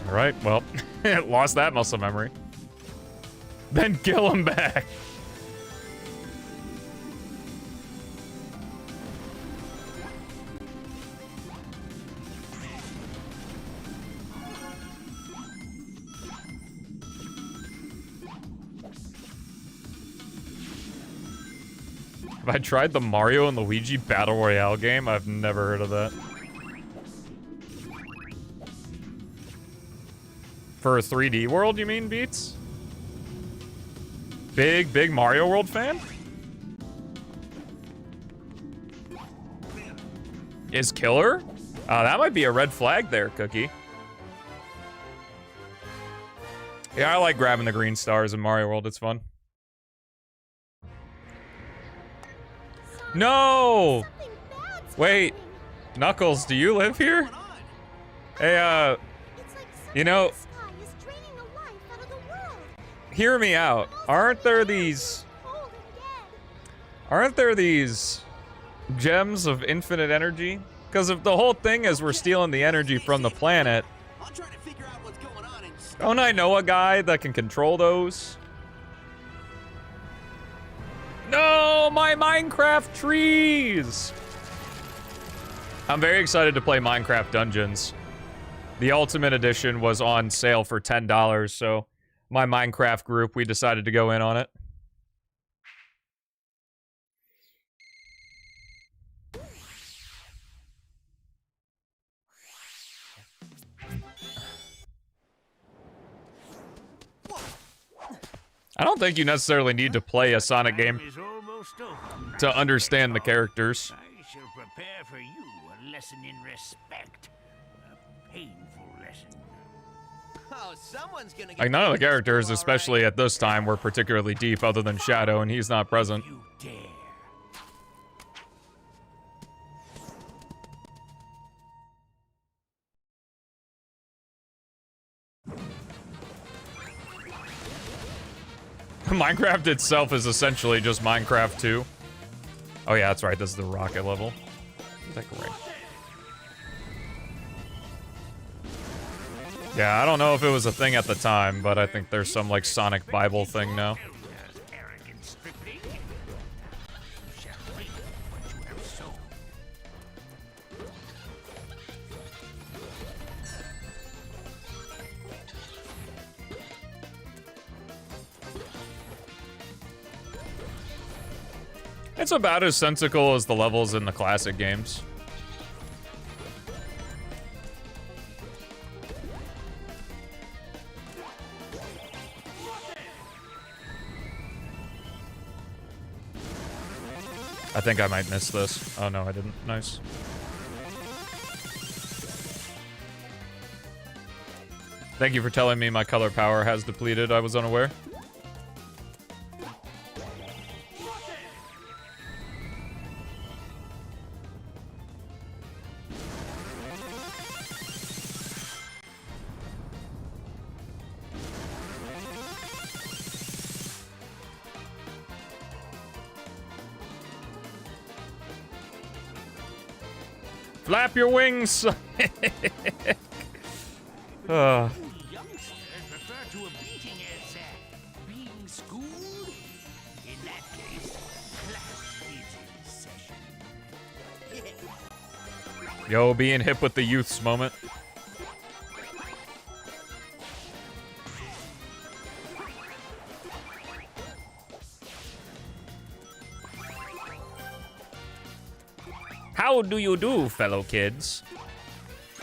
Alright, well, lost that muscle memory. Then kill him back. Have I tried the Mario and Luigi Battle Royale game? I've never heard of that. For a 3D world, you mean, Beats? Big Mario World fan? Is killer? That might be a red flag there, Cookie. Yeah, I like grabbing the green stars in Mario World. It's fun. No! Wait, Knuckles, do you live here? Hey, you know, hear me out. Aren't there these gems of infinite energy? Because if the whole thing is we're stealing the energy from the planet, don't I know a guy that can control those? No, my Minecraft trees! I'm very excited to play Minecraft Dungeons. The Ultimate Edition was on sale for $10, so my Minecraft group, we decided to go in on it. I don't think you necessarily need to play a Sonic game to understand the characters. I shall prepare for you a lesson in respect. A painful lesson. Oh, someone's gonna get Like, none of the characters, all especially right. at this time, were particularly deep other than Shadow, and he's not present. You dare. Minecraft itself is essentially just Minecraft 2. Oh yeah, that's right, this is the rocket level. Decorate. Yeah, I don't know if it was a thing at the time, but I think there's some, like, Sonic Bible thing now. Arrogant stripling. You shall reap what you have sown. It's about as sensical as the levels in the classic games. I think I might miss this. Oh no, I didn't. Nice. Thank you for telling me my color power has depleted. I was unaware. Flap your wings! Youngsters refer to a beating as being schooled. In that case, class is in session. Yo, being hip with the youths moment. How do you do, fellow kids?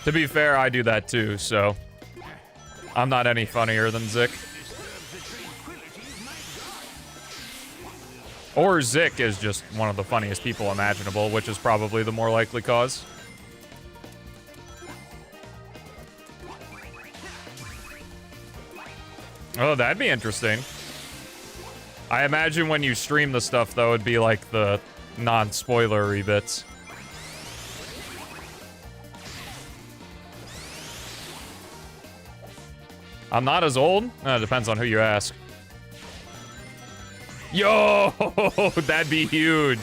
To be fair, I do that too, so I'm not any funnier than Zik. Or Zik is just one of the funniest people imaginable, which is probably the more likely cause. Oh, that'd be interesting. I imagine when you stream the stuff, though, it'd be like the non-spoilery bits. I'm not as old? It depends on who you ask. Yo, that'd be huge.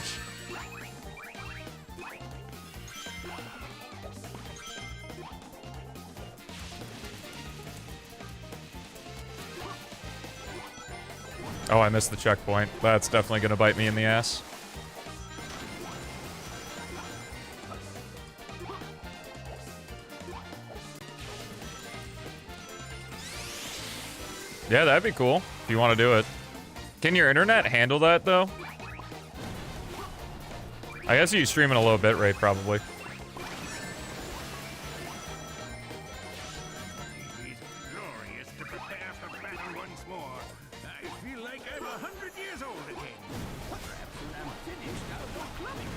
Oh, I missed the checkpoint. That's definitely gonna bite me in the ass. Yeah, that'd be cool if you want to do it. Can your internet handle that, though? I guess he's streaming a low bit rate, probably. It is glorious to prepare for battle once more. I feel like I'm 100 years old again. Perhaps when I'm finished, I'll go clubbing.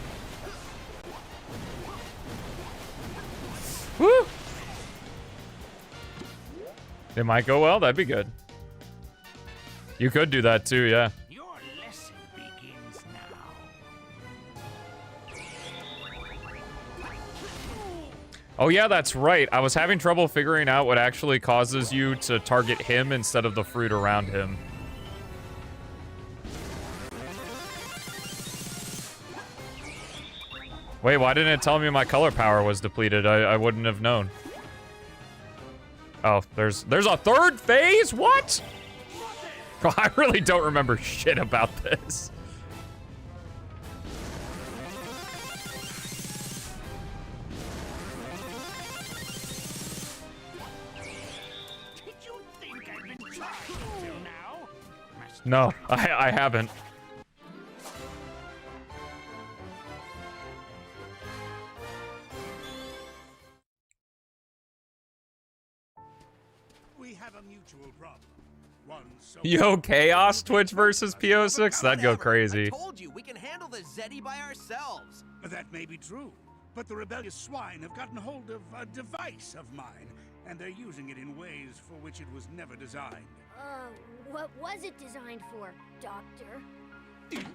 Woo! It might go well. That'd be good. You could do that too, yeah. Your lesson begins now. Oh yeah, that's right. I was having trouble figuring out what actually causes you to target him instead of the fruit around him. Wait, why didn't it tell me my color power was depleted? I wouldn't have known. Oh, there's a third phase? What? Oh, I really don't remember shit about this. Did you think I've been trying until now? No, I haven't. We have a mutual problem. One so Yo, Chaos Twitch versus PO6? That'd go Whatever. I crazy. told you, we can handle the Zeddy by ourselves. That may be true, but the rebellious swine have gotten hold of a device of mine, and they're using it in ways for which it was never designed. What was it designed for, Doctor? It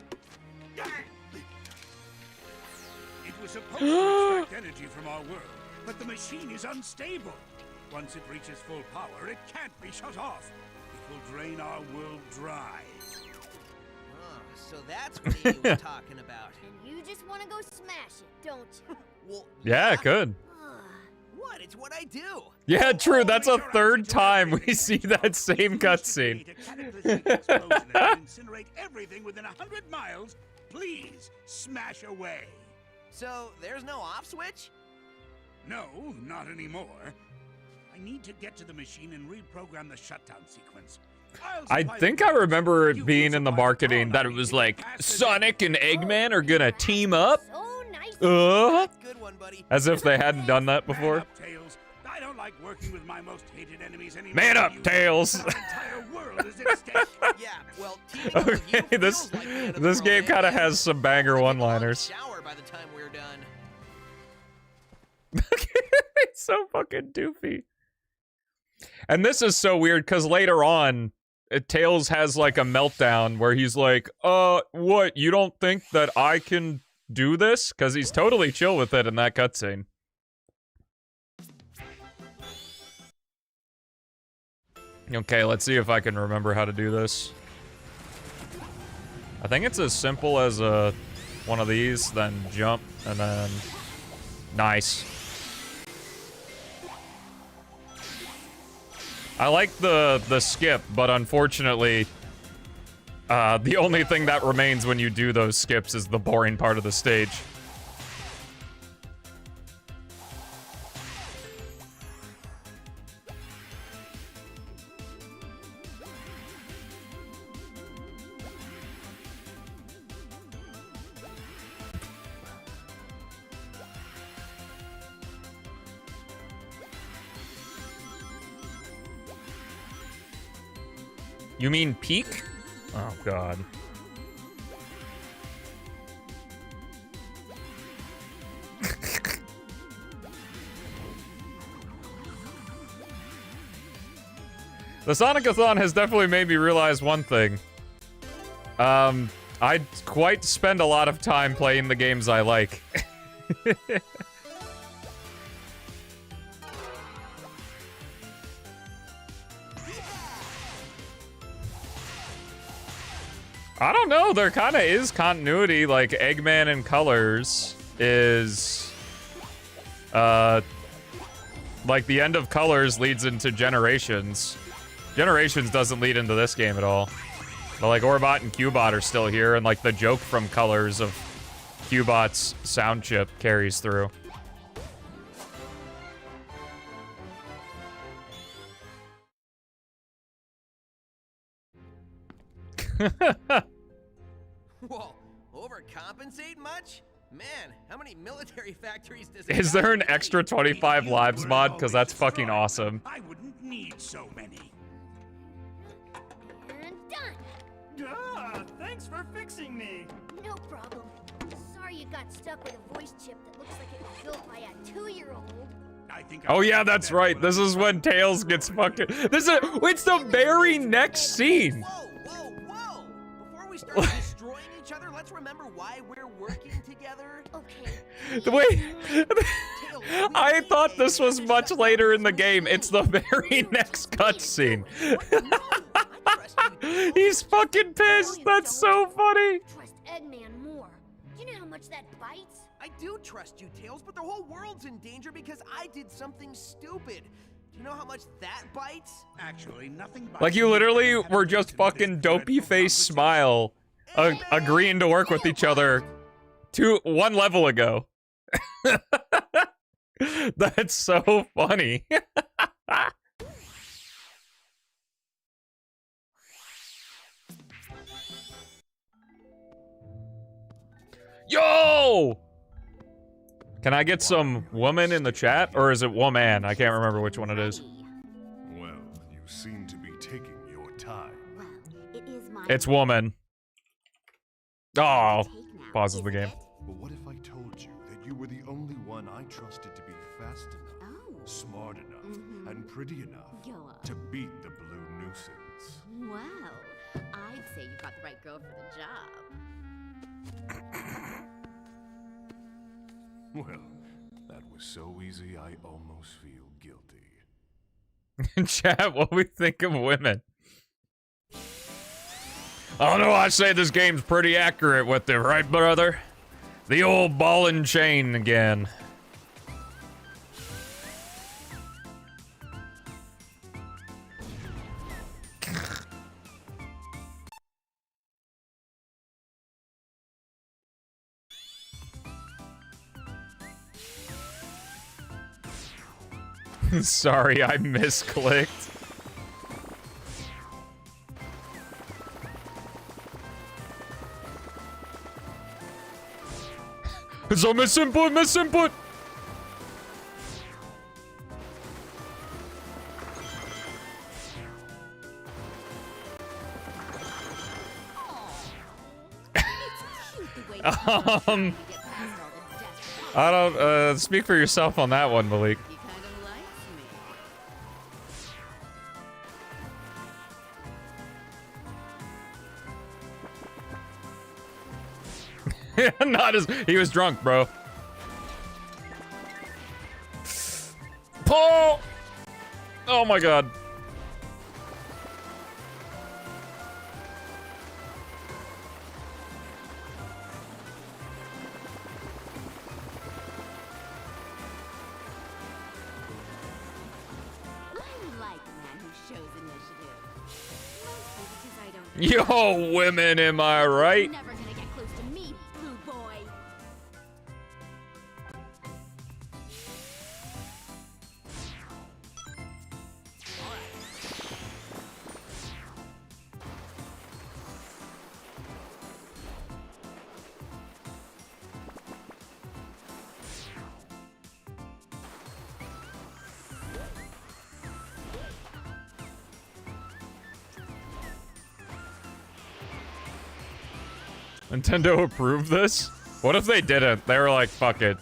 was supposed to extract energy from our world, but the machine is unstable. Once it reaches full power, it can't be shut off. It will drain our world dry. Oh, so that's what he was talking about. And you just want to go smash it, don't you? Well, Yeah, it could. What? It's what I do. Yeah, true. That's a third time we see that same cutscene. A cataclysmic explosion that can incinerate everything within 100 miles. Please smash away. So there's no off switch? No, not anymore. I need to get to the machine and reprogram the shutdown sequence. I think I remember it being in the marketing that it was like Sonic and Eggman are gonna team up. So nice. Good one, buddy. As if they hadn't done that before. Man up, Tails. I don't like working with my most hated enemies anymore. Man up, You- Tails. Our entire world is at stake. Yeah, well, teaming up with you Okay, this feels like the end of the this world, game kind of man. has some banger I think I'll one-liners. shower by the time we're done. It's so fucking doofy. And this is so weird because later on, Tails has like a meltdown where he's like, what? You don't think that I can do this? Because he's totally chill with it in that cutscene. Okay, let's see if I can remember how to do this. I think it's as simple as one of these, then jump, and then... Nice. I like the skip, but unfortunately, the only thing that remains when you do those skips is the boring part of the stage. You mean peak? Oh, God. The Sonic-A-Thon has definitely made me realize one thing. I quite spend a lot of time playing the games I like. I don't know, there kind of is continuity, like Eggman in Colors is, like the end of Colors leads into Generations. Generations doesn't lead into this game at all. But like Orbot and Cubot are still here, and like the joke from Colors of Cubot's sound chip carries through. Whoa, overcompensate much? Man, how many military factories does Is there an extra 25 If lives you mod? would Because that's always fucking destroy awesome. them, I wouldn't need so many. And done. Thanks for fixing me. No problem. Sorry you got stuck with a voice chip that looks like it was built by a 2-year-old. I think Oh yeah, that's right. This is when Tails gets fucking. It's the very next scene. Whoa, whoa, whoa! Before we start destroying each other, let's remember why we're working together. Okay. Wait. I thought this was much later in the game. It's the very next cutscene. He's fucking pissed. That's so funny. Trust Eggman more. Do you know how much that bites? I do trust you, Tails, but the whole world's in danger because I did something stupid. Do you know how much that bites? Actually, nothing. Like you literally were just fucking dopey face smile, agreeing to work with each other, one level ago. That's so funny. Yo! Can I get some woman in the chat? Or is it woman? I can't remember which one it is. Well, you seem to be taking your time. Well, it is my It's woman. Oh, pauses the game. But what if I told you that you were the only one I trusted to be fast enough, smart enough, and pretty enough to beat the blue nuisance? Well, I'd say you got the right girl for the job. Well, that was so easy I almost feel guilty. Chat, what we think of women? I don't know, I say this game's pretty accurate with it, right, brother? The old ball and chain again. Sorry, I misclicked. It's a misinput! I don't, speak for yourself on that one, Malik. He kind of likes me. Not as he was drunk, bro. Paul! Oh my god. I like a man who shows initiative. Mostly because I don't. Yo, women, am I right? Never gonna get close to me, blue boy. Nintendo approved this? What if they didn't? They were like, fuck it.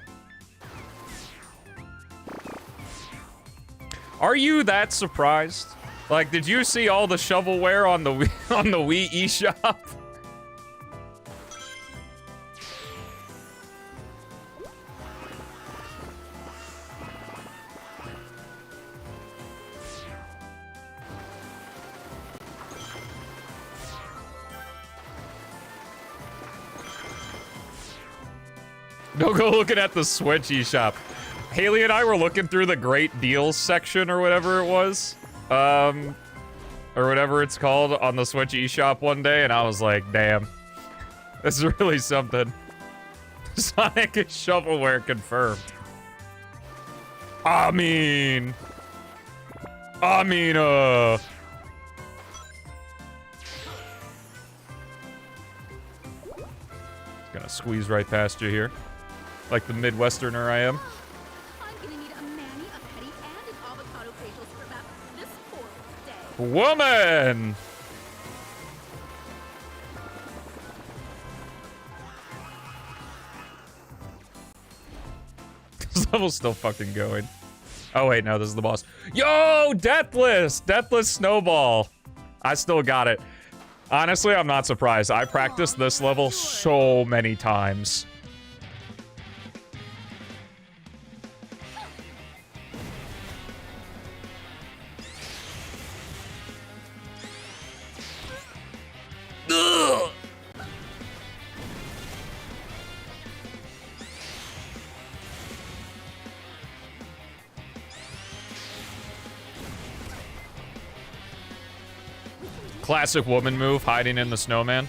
Are you that surprised? Like, did you see all the shovelware on the on the Wii eShop? No, go looking at the Switch eShop. Haley and I were looking through the great deals section or whatever it was. Or whatever it's called on the Switch eShop one day, and I was like, damn. This is really something. Sonic is shovelware confirmed. I mean, Gonna squeeze right past you here. like the Midwesterner I am. I'm gonna need a mani, a pedi, and an avocado facial scrub after this horrible day. Woman! This level's still fucking going. Oh wait, no, this is the boss. Yo, Deathless! Deathless Snowball. I still got it. Honestly, I'm not surprised. I practiced this level so many times. Ugh. Classic woman move, hiding in the snowman.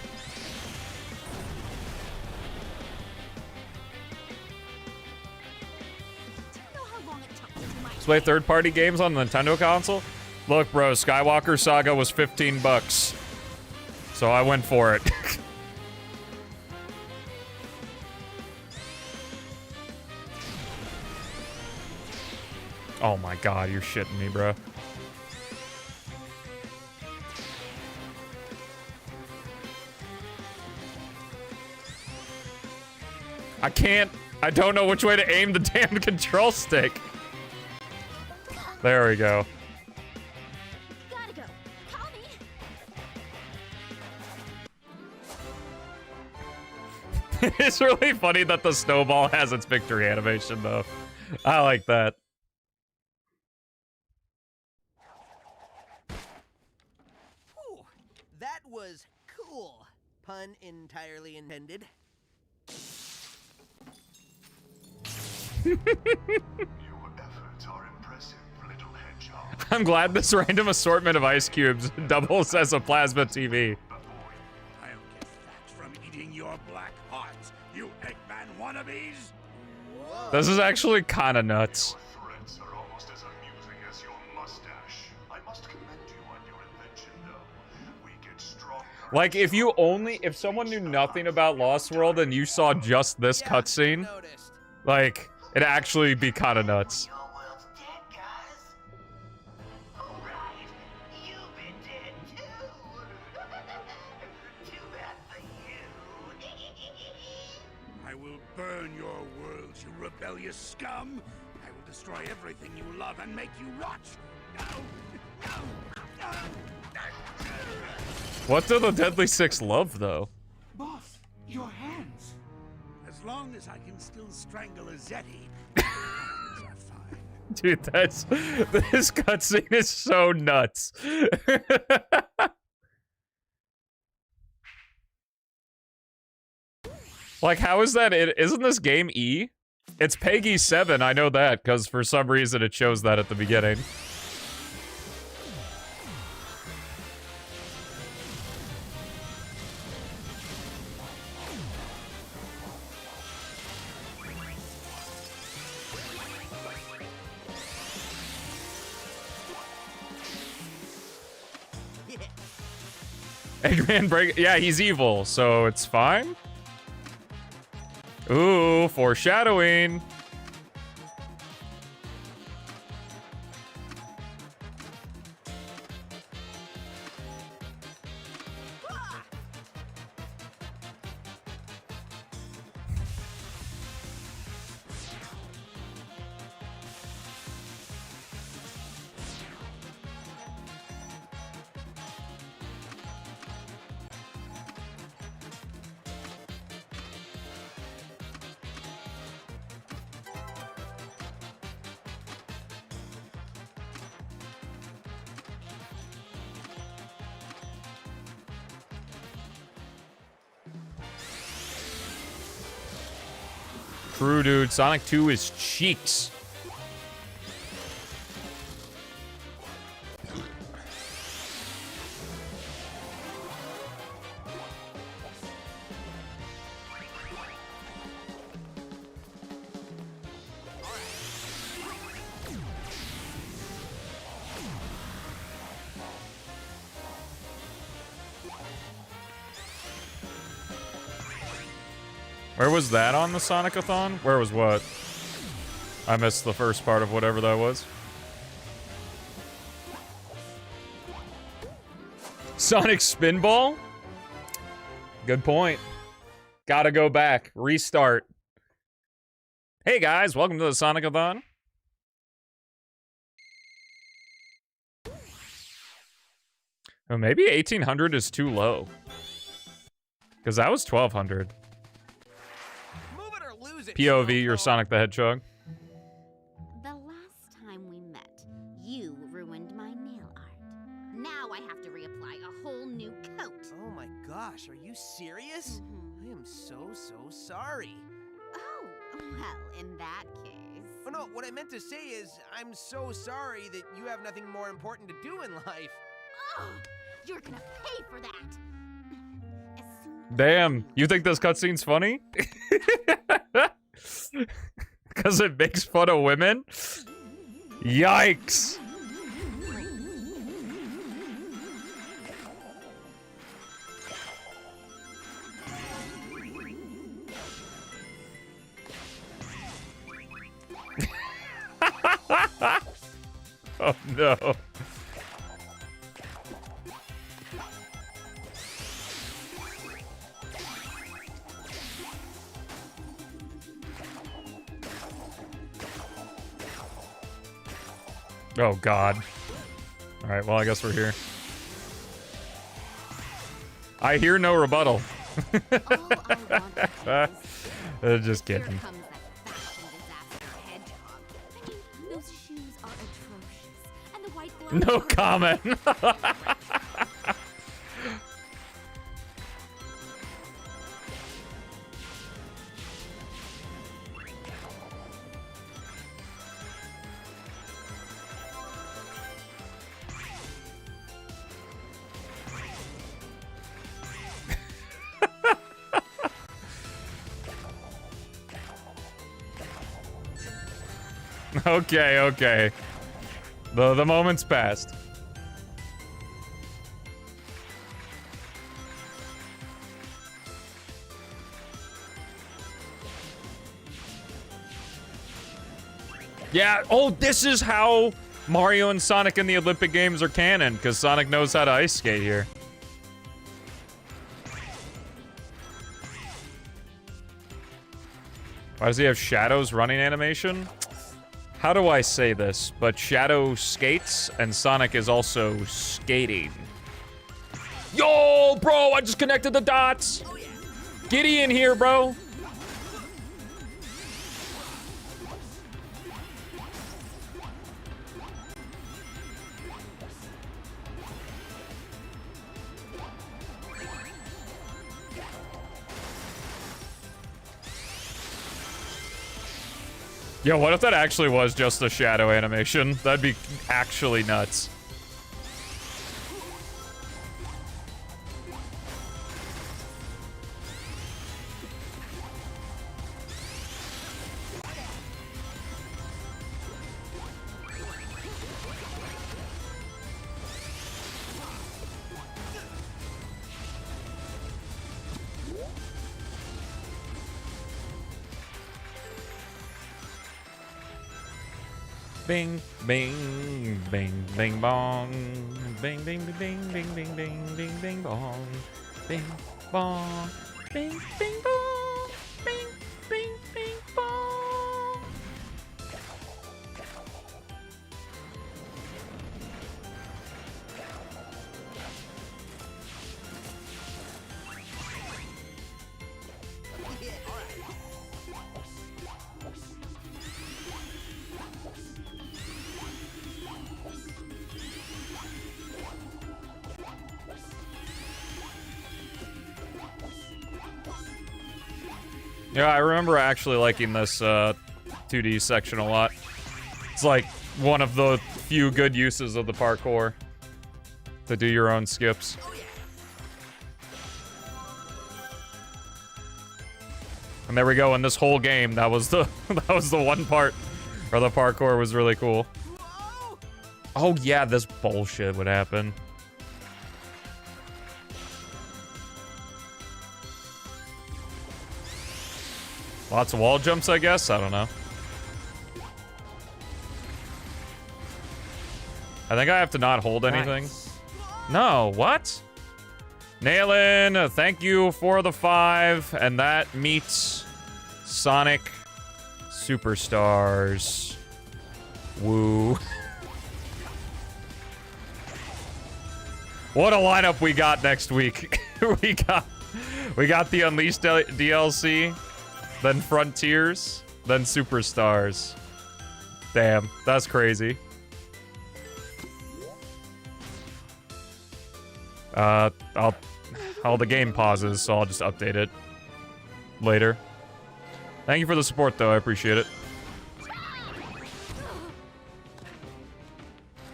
Let's play third-party games on the Nintendo console? Look, bro, Skywalker Saga was 15 bucks. So I went for it. Oh my god, you're shitting me, bro. I don't know which way to aim the damn control stick. There we go. Gotta go. Call me. It's really funny that the snowball has its victory animation, though. I like that. Whew, that was cool. Pun entirely intended. Your efforts are impressive, little hedgehog. I'm glad this random assortment of ice cubes doubles as a plasma TV. I'll get that from eating your black hearts, you Eggman wannabes! This is actually kind of nuts. Your threats are almost as amusing as your mustache. I must commend you on your invention, though. We get stronger. Like, if someone knew nothing about Lost World and you saw just this cutscene, Noticed. like, it'd actually be kind of nuts. Your world's dead, guys. Alright, you've been dead too. Too bad for you. I will burn your world, you rebellious scum! I will destroy everything you love and make you rot! No! No! No! What do the Deadly Six love, though? Boss, your hands. As long as I can still strangle a Zeti, hands are fine. Dude, this cutscene is so nuts. Like, how is that? Isn't this game E? It's Peggy 7, I know that, because for some reason it shows that at the beginning. Eggman break. Yeah, he's evil, so it's fine. Ooh, foreshadowing. True, dude. Sonic 2 is cheeks. Where was that on the Sonic-A-Thon? Where was what? I missed the first part of whatever that was. Sonic Spinball? Good point. Gotta go back. Restart. Hey guys, welcome to the Sonic-A-Thon. Oh, maybe 1800 is too low. Because that was 1200. Move it or lose it. POV, you're Sonic the Hedgehog. The last time we met, you ruined my nail art. Now I have to reapply a whole new coat. Oh my gosh, are you serious? I am so sorry. Oh, well, in that case... Oh no, what I meant to say is, I'm so sorry that you have nothing more important to do in life. Oh, you're gonna pay for that! Damn, you think this cutscene's funny? Because it makes fun of women? Yikes! Oh no. Oh god. Alright, well I guess we're here. I hear no rebuttal. Just kidding. No comment. Okay, okay. The moment's passed. Yeah, oh, this is how Mario and Sonic in the Olympic Games are canon, because Sonic knows how to ice skate here. Why does he have Shadow's running animation? How do I say this? But Shadow skates, and Sonic is also skating. Yo, bro, I just connected the dots. Giddy in here, bro. Yo, what if that actually was just a shadow animation? That'd be actually nuts. Bing, bing, bing, bing, bong. Bing, bing, bing, bing, bing, bing, bing, bing, bong. Bing, bong. Bing, bing, bong. Bing, bing, bing, bong. Yeah, I remember actually liking this 2D section a lot. It's like one of the few good uses of the parkour to do your own skips. And there we go. In this whole game, that was the one part where the parkour was really cool. Oh yeah, this bullshit would happen. Lots of wall jumps, I guess? I don't know. I think I have to not hold anything. Nice. No, what? Nailin, thank you for the 5. And that meets Sonic Superstars. Woo. What a lineup we got next week. we got the Unleashed DLC, then Frontiers, then Superstars. Damn, that's crazy. The game pauses, so I'll just update it later. Thank you for the support, though. I appreciate it.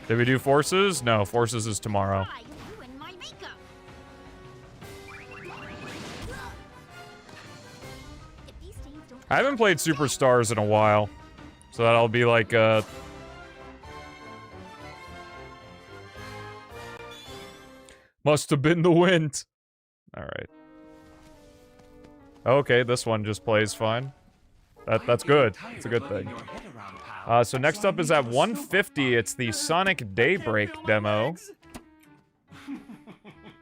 Did we do Forces? No, Forces is tomorrow. I haven't played Superstars in a while, so that'll be like, must have been the wind. Alright. Okay, this one just plays fine. That's good. It's a good thing. So next up is at 150, it's the Sonic Daybreak demo.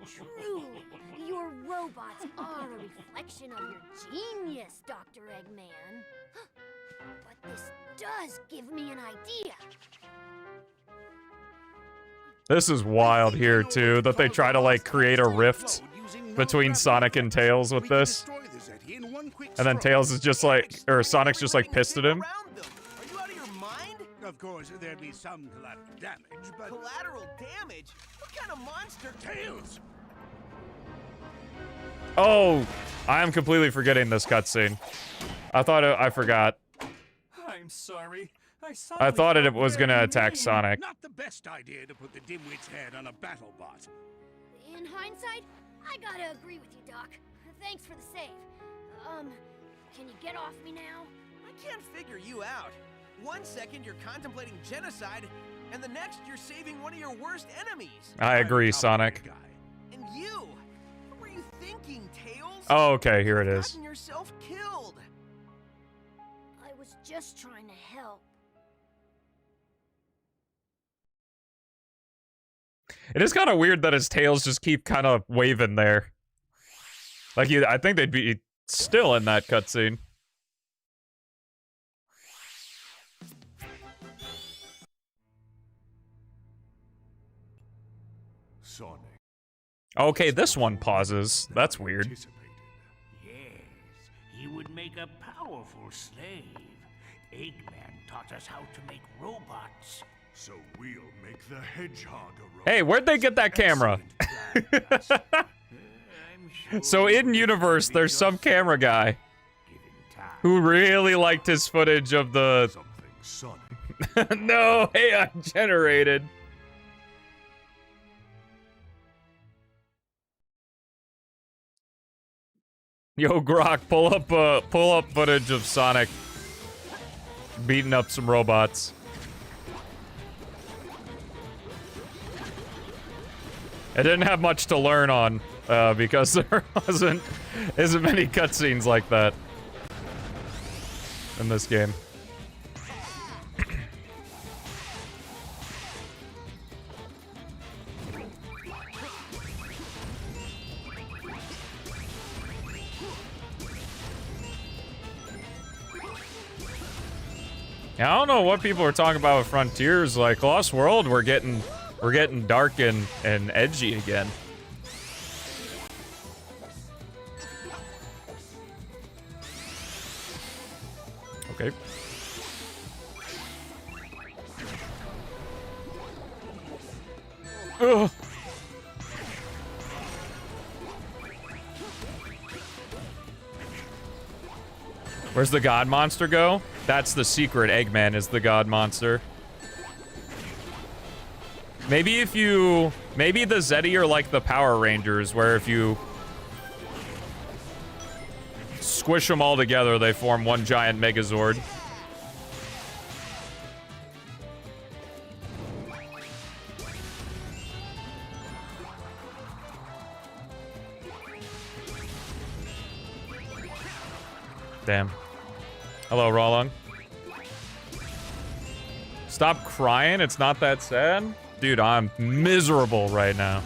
True, your robots are a reflection of your genius, Dr. Eggman. But this does give me an idea. This is wild here, too, that they try to, like, create a rift between Sonic and Tails with this. And then Tails is just like, or Sonic's just like pissed at him. Are you out of your mind? Of course, there'd be some collateral damage, but... Collateral damage? What kind of monster? Tails! Oh, I am completely forgetting this cutscene. I forgot. I'm sorry. I thought it was gonna attack Sonic. Not the best idea to put the dimwit's head on a battle bot. In hindsight, I gotta agree with you, Doc. Thanks for the save. Can you get off me now? I can't figure you out. 1 second you're contemplating genocide, and the next you're saving one of your worst enemies. I agree, Sonic. And you? What were you thinking, Tails? Oh, okay, here it is. Gotten yourself killed. I was just trying to help. It is kind of weird that his tails just keep kind of waving there. Like, I think they'd be still in that cutscene. Sonic. Okay, this one pauses. That's weird. Yes, he would make a powerful slave. Eggman taught us how to make robots. So we'll make the hedgehog a robot. Hey, where'd they get that camera? So in universe, there's some camera guy who really liked his footage of the... Sonic. No, hey, I generated. Yo, Grok, pull up footage of Sonic beating up some robots. It didn't have much to learn on, because there isn't many cutscenes like that in this game. Yeah, I don't know what people are talking about with Frontiers. Like Lost World, we're getting dark and edgy again. Okay. Ugh. Where's the god monster go? That's the secret. Eggman is the god monster. Maybe maybe the Zeti are like the Power Rangers, where if you squish them all together, they form one giant Megazord. Damn. Hello, Rawlung. Stop crying, it's not that sad. Dude, I'm miserable right now.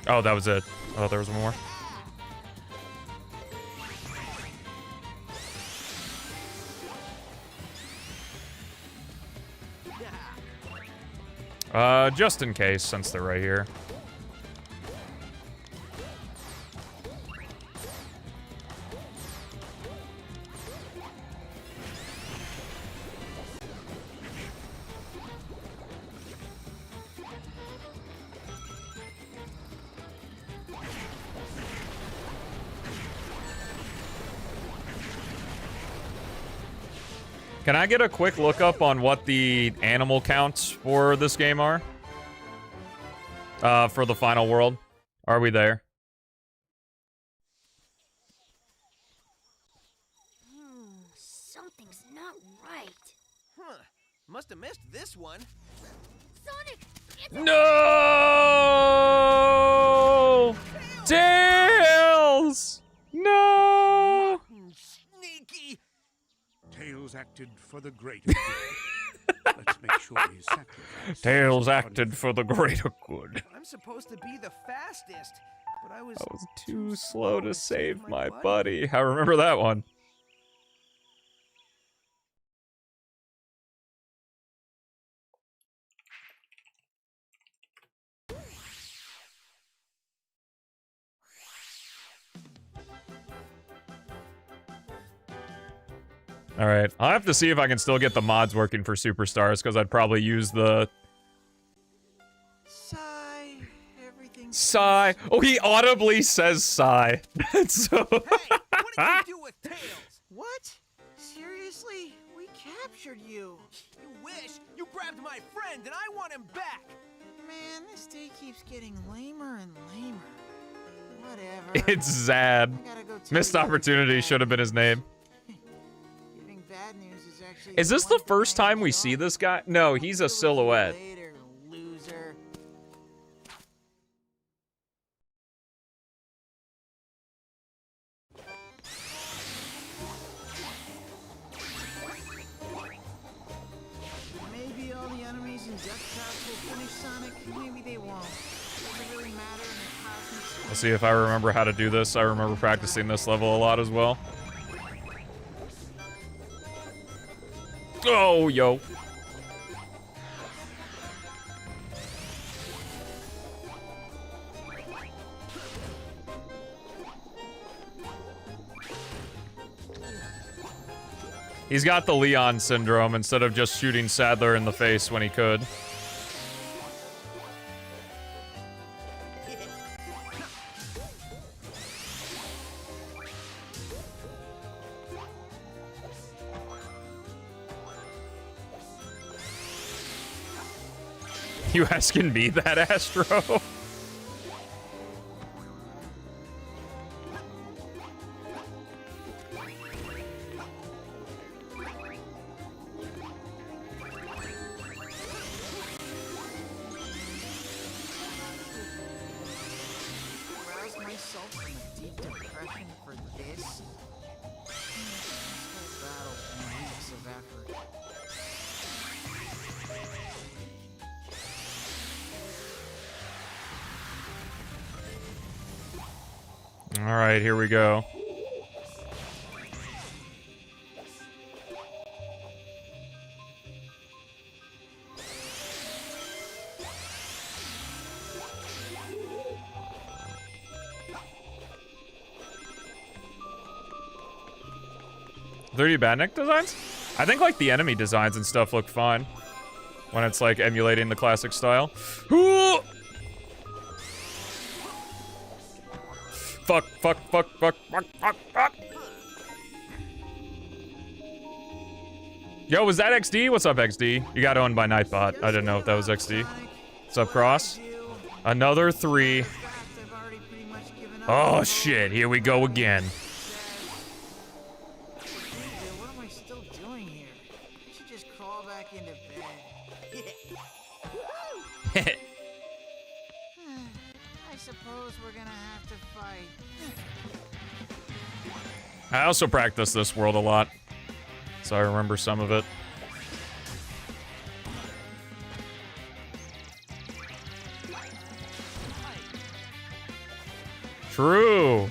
Oh, that was it. Oh, there was one more. Just in case, since they're right here. Can I get a quick look up on what the animal counts for this game are? For the final world? Are we there? Something's not right. Huh. Must have missed this one. Sonic! No! Tails! No! Sneaky! Tails acted for the greater good. Let's make sure his sacrifice. Tails acted for the greater good. I'm supposed to be the fastest, but I was too slow to save my buddy. I remember that one. Alright, I'll have to see if I can still get the mods working for Superstars, because I'd probably use the... Sigh, everything... Sigh. Oh, he audibly says sigh. That's so... Hey, what did you do with Tails? What? Seriously? We captured you. You wish. You grabbed my friend, and I want him back. Man, this day keeps getting lamer and lamer. Whatever. It's Zad. Missed opportunity should have been his name. Bad news is actually Is this the first time we see this guy? No, he's a silhouette. Later, loser. Maybe all the enemies in Death Traps will finish Sonic. Maybe they won't. Does it really matter in the cosmic... Let's see if I remember how to do this. I remember practicing this level a lot as well. Oh, yo. He's got the Leon syndrome instead of just shooting Sadler in the face when he could. You asking me that, Astro? Rouse myself from a deep depression for this? This whole battle's been weeks of effort. All right, here we go. Badnik designs? I think like the enemy designs and stuff look fine when it's like emulating the classic style. Ooh! Fuck. Yo, was that XD? What's up, XD? You got owned by Nightbot. I didn't know if that was XD. What's up, Cross? Another 3. Oh, shit. Here we go again. What am I still doing here? I should just crawl back into bed. I suppose we're gonna have to fight. I also practice this world a lot, so I remember some of it. True.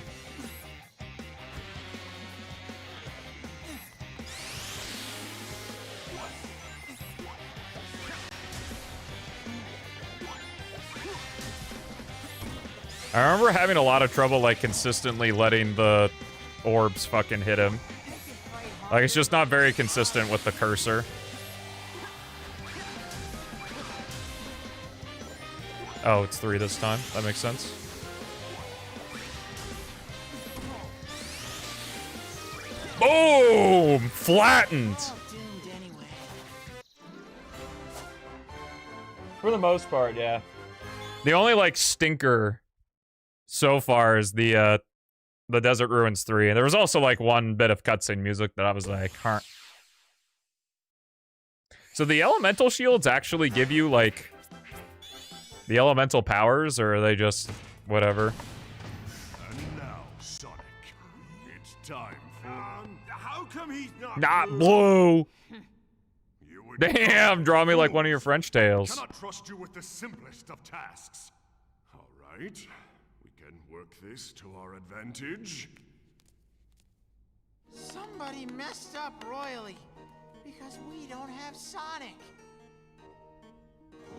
I remember having a lot of trouble, like, consistently letting the orbs fucking hit him. Like, it's just not very consistent with the cursor. Oh, it's 3 this time. That makes sense. Boom! Flattened! For the most part, yeah. The only, like, stinker so far is the Desert Ruins 3. And there was also, like, one bit of cutscene music that I was like, huh. So the elemental shields actually give you, like, the elemental powers, or are they just whatever? And now, Sonic, it's time for... How come he's Not blue! You would Damn, draw me like one of your French tales. cannot trust you with the simplest of tasks. All right, we can work this to our advantage. Somebody messed up royally because we don't have Sonic.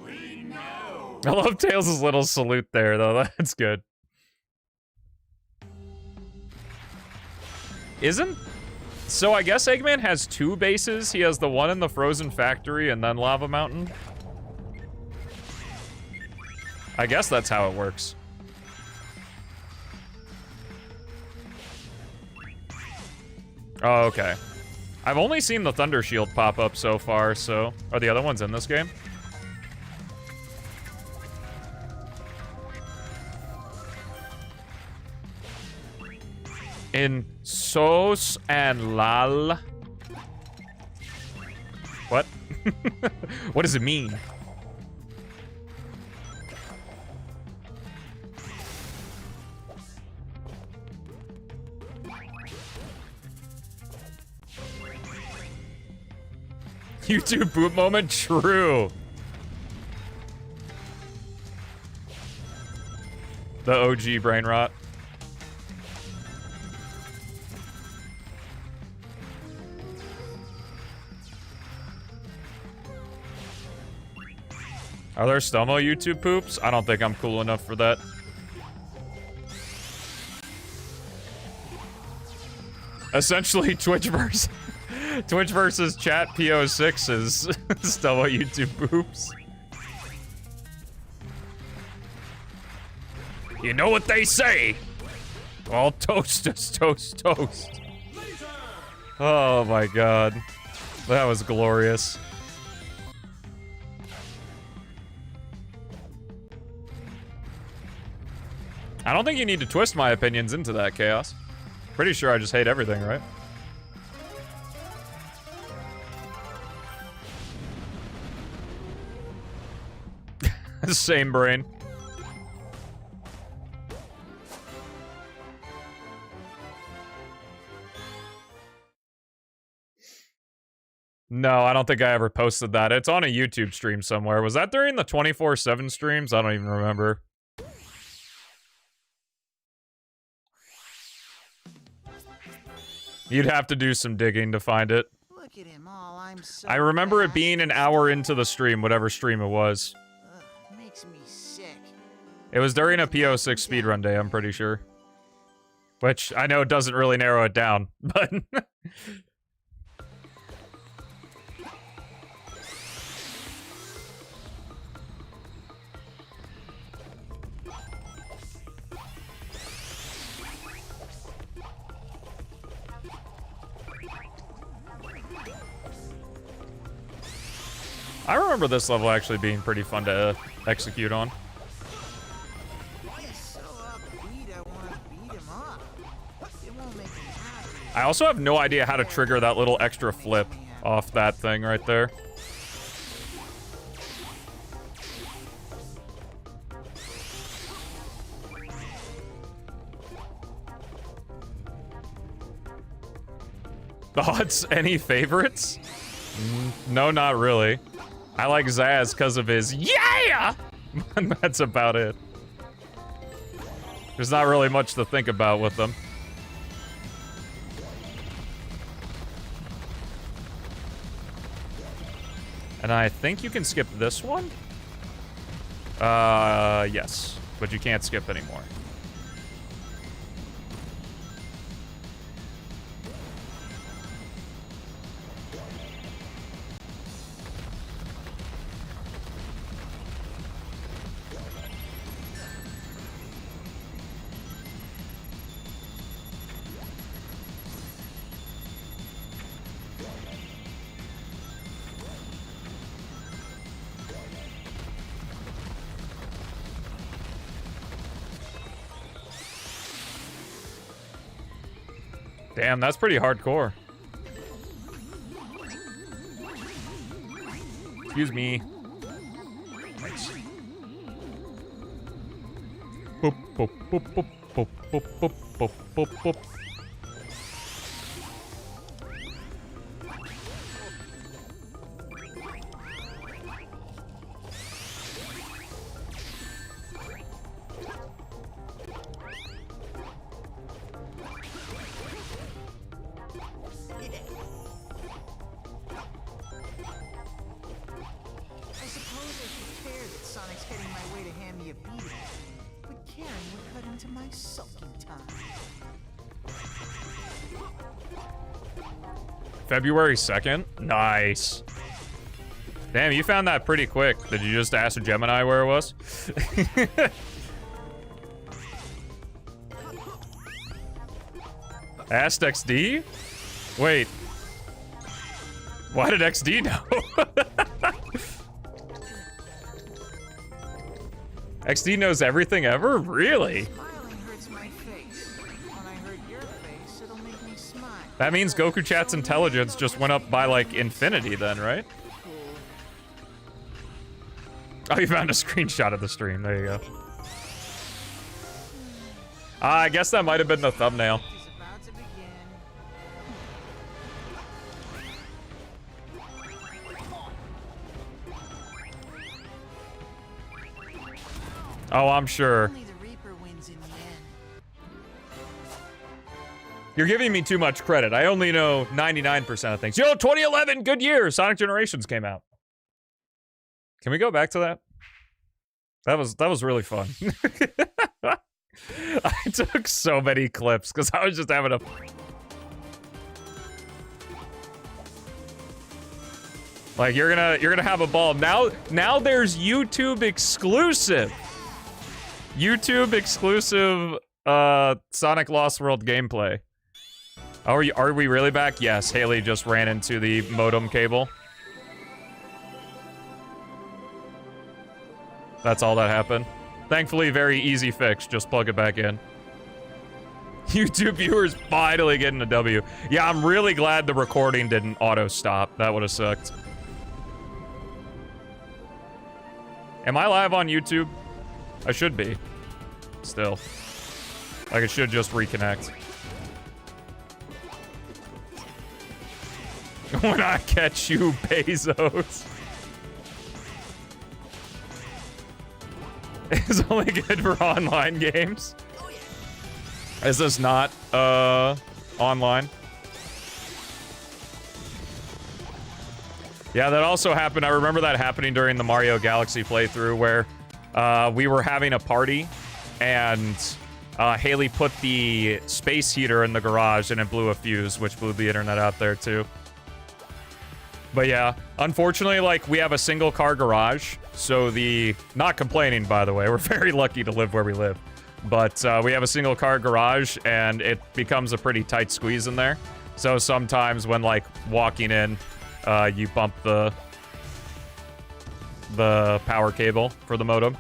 We know. I love Tails' little salute there, though. That's good. So I guess Eggman has 2 bases. He has the one in the Frozen Factory and then Lava Mountain. I guess that's how it works. Oh, okay. I've only seen the Thunder Shield pop up so far, so... Are the other ones in this game? In Sos and Lal. What? What does it mean? YouTube boot moment? True. The OG brain rot. Are there Stelmo YouTube poops? I don't think I'm cool enough for that. Essentially, Twitch versus chat PO6 is Stelmo YouTube poops. You know what they say? All toast is toast toast. Oh my god. That was glorious. I don't think you need to twist my opinions into that, Chaos. Pretty sure I just hate everything, right? Same brain. No, I don't think I ever posted that. It's on a YouTube stream somewhere. Was that during the 24/7 streams? I don't even remember. You'd have to do some digging to find it. Look at him all, I'm so I remember it fast. being an hour into the stream, whatever stream it was. Makes me sick. It was during a PO6 speedrun day, I'm pretty sure. Which, I know doesn't really narrow it down, but... I remember this level actually being pretty fun to execute on. He's so upbeat, I want to beat him up. It won't make him happy. I also have no idea how to trigger that little extra flip off that thing right there. Thoughts? Any favorites? No, not really. I like Zaz because of his yeah! And that's about it. There's not really much to think about with them. And I think you can skip this one? Yes. But you can't skip anymore. Damn, that's pretty hardcore. Excuse me. Nice. Boop, boop, boop, boop, boop, boop, boop, boop, boop, boop. February 2nd? Nice. Damn, you found that pretty quick. Did you just ask Gemini where it was? Asked XD? Wait. Why did XD know? XD knows everything ever? Really? That means Goku Chat's intelligence just went up by, like, infinity then, right? Oh, you found a screenshot of the stream. There you go. I guess that might have been the thumbnail. Oh, I'm sure. You're giving me too much credit. I only know 99% of things. Yo, 2011, good year. Sonic Generations came out. Can we go back to that? That was really fun. I took so many clips because I was just having a... Like, you're gonna have a ball. Now there's YouTube exclusive. YouTube exclusive Sonic Lost World gameplay. Are we really back? Yes, Haley just ran into the modem cable. That's all that happened. Thankfully, very easy fix. Just plug it back in. YouTube viewers finally getting a W. Yeah, I'm really glad the recording didn't auto-stop. That would have sucked. Am I live on YouTube? I should be. Still. Like, it should just reconnect. When I catch you, Bezos. It's only good for online games. Is this not, online? Yeah, that also happened. I remember that happening during the Mario Galaxy playthrough where, we were having a party and, Haley put the space heater in the garage and it blew a fuse, which blew the internet out there too. But yeah, unfortunately, like, we have a single car garage, so not complaining, by the way, we're very lucky to live where we live. But, we have a single car garage, and it becomes a pretty tight squeeze in there. So sometimes when, like, walking in, you bump the power cable for the modem.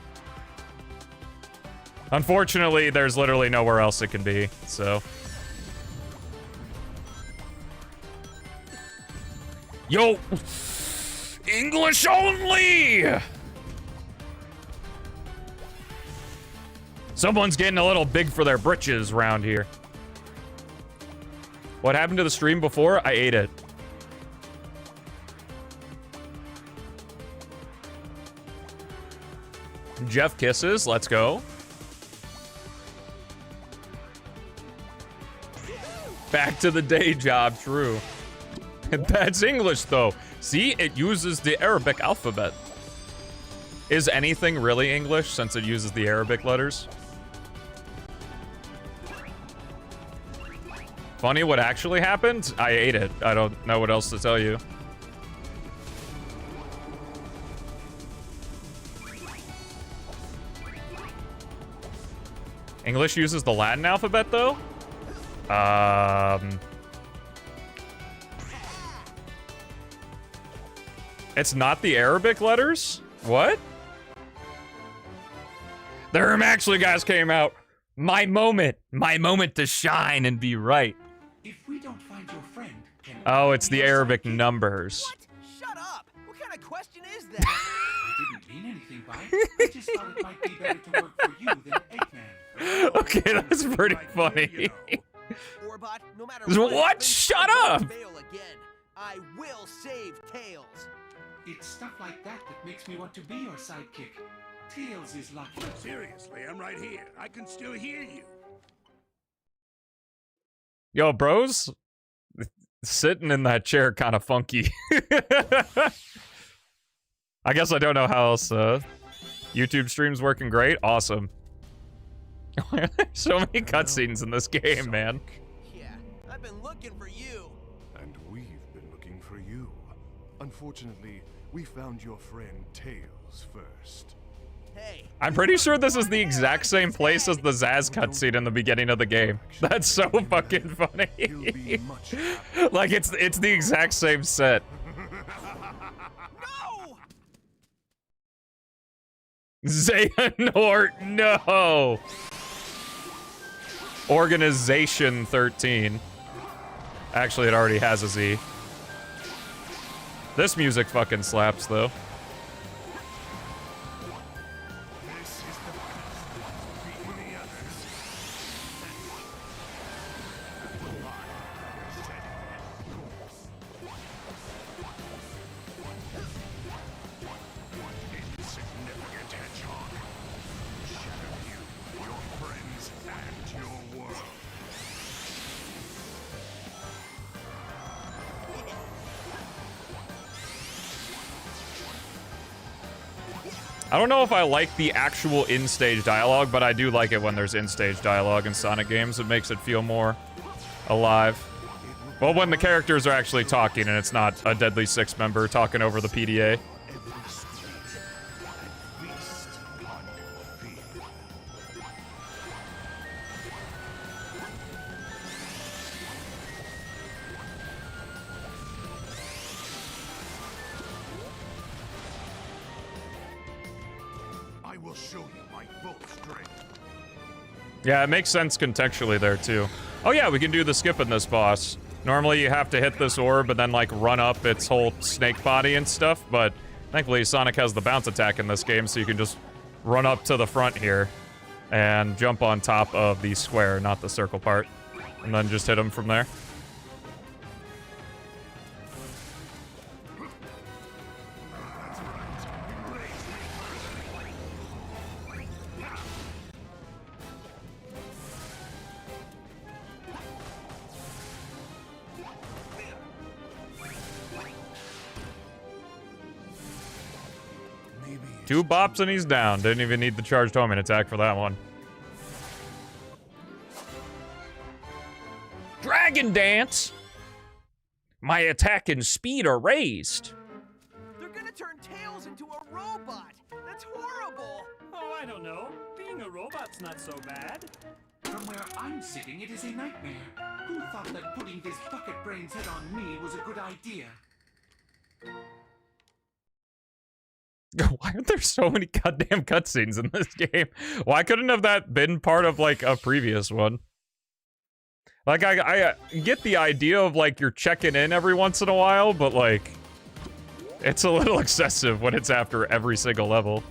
Unfortunately, there's literally nowhere else it can be, so... Yo! English only! Someone's getting a little big for their britches around here. What happened to the stream before? I ate it. Jeff kisses. Let's go. Back to the day job. True. That's English, though. See, it uses the Arabic alphabet. Is anything really English since it uses the Arabic letters? Funny what actually happened? I ate it. I don't know what else to tell you. English uses the Latin alphabet, though? It's not the Arabic letters? What? The actually guys came out. My moment to shine and be right. If we don't find your friend, Oh, it's the Arabic numbers. What? Shut up! What kind of question is that? I didn't mean anything by it. I just thought it might be better to work for you than Eggman. Okay, that's pretty funny. Orbot, no matter What? Shut up! Fail again. I will save Tails. It's stuff like that that makes me want to be your sidekick. Tails is lucky. Seriously, I'm right here. I can still hear you. Yo, bros, sitting in that chair kind of funky. I guess I don't know how else. YouTube stream's working great. Awesome. So many cutscenes in this game, man. Yeah, I've been looking for you. And we've been looking for you. Unfortunately, we found your friend Tails first. Hey, I'm pretty sure this is the exact same place as the Zaz cutscene in the beginning of the game. That's so fucking funny. Like it's the exact same set. no! Xehanort, no. Organization 13. Actually, it already has a Z. This music fucking slaps, though. I don't know if I like the actual in-stage dialogue, but I do like it when there's in-stage dialogue in Sonic games. It makes it feel more alive. Well, when the characters are actually talking and it's not a Deadly Six member talking over the PDA. Yeah, it makes sense contextually there, too. Oh yeah, we can do the skip in this boss. Normally you have to hit this orb and then, like, run up its whole snake body and stuff, but thankfully Sonic has the bounce attack in this game, so you can just run up to the front here and jump on top of the square, not the circle part, and then just hit him from there. Two bops and he's down. Didn't even need the charged homing attack for that one. Dragon Dance! My attack and speed are raised. They're gonna turn Tails into a robot. That's horrible. Oh, I don't know. Being a robot's not so bad. From where I'm sitting, it is a nightmare. Who thought that putting this bucket brain's head on me was a good idea? Why aren't there so many goddamn cutscenes in this game? Why couldn't have that been part of, like, a previous one? Like, I get the idea of, like, you're checking in every once in a while, but, like, it's a little excessive when it's after every single level.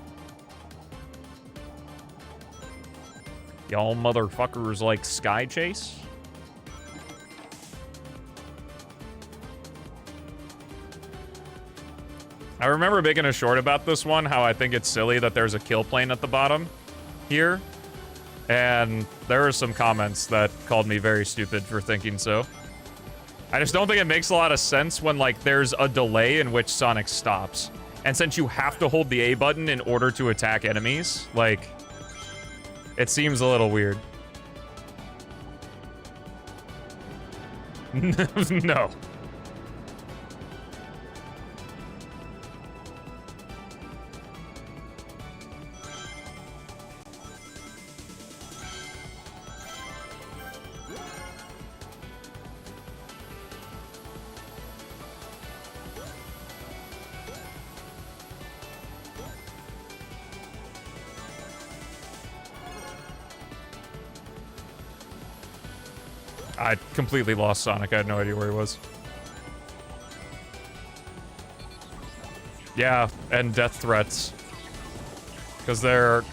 Y'all motherfuckers like Sky Chase? I remember making a short about this one, how I think it's silly that there's a kill plane at the bottom here. And there were some comments that called me very stupid for thinking so. I just don't think it makes a lot of sense when, like, there's a delay in which Sonic stops. And since you have to hold the A button in order to attack enemies, like, it seems a little weird. No. I completely lost Sonic. I had no idea where he was. Yeah, and death threats. Because they're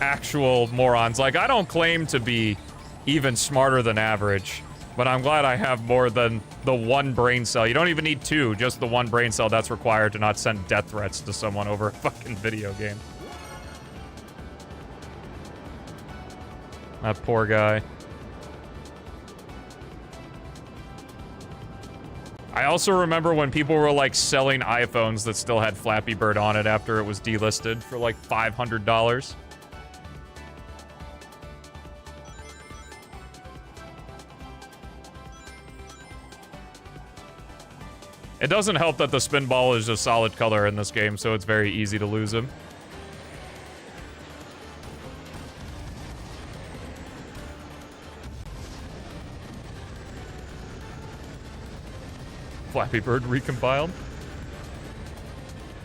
actual morons. Like, I don't claim to be even smarter than average, but I'm glad I have more than the one brain cell. You don't even need two, just the one brain cell that's required to not send death threats to someone over a fucking video game. That poor guy. I also remember when people were, like, selling iPhones that still had Flappy Bird on it after it was delisted for, like, $500. It doesn't help that the spin ball is a solid color in this game, so it's very easy to lose him. Flappy Bird recompiled.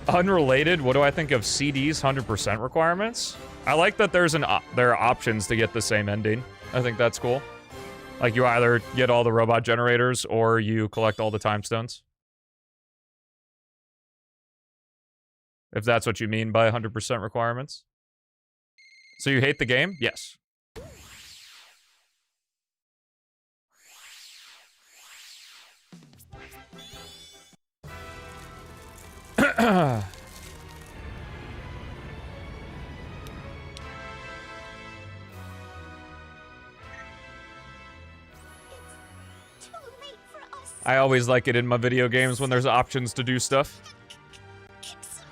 Unrelated, what do I think of CD's 100% requirements? I like that there are options to get the same ending. I think that's cool. Like, you either get all the robot generators or you collect all the time stones. If that's what you mean by 100% requirements. So you hate the game? Yes. I always like it in my video games when there's options to do stuff.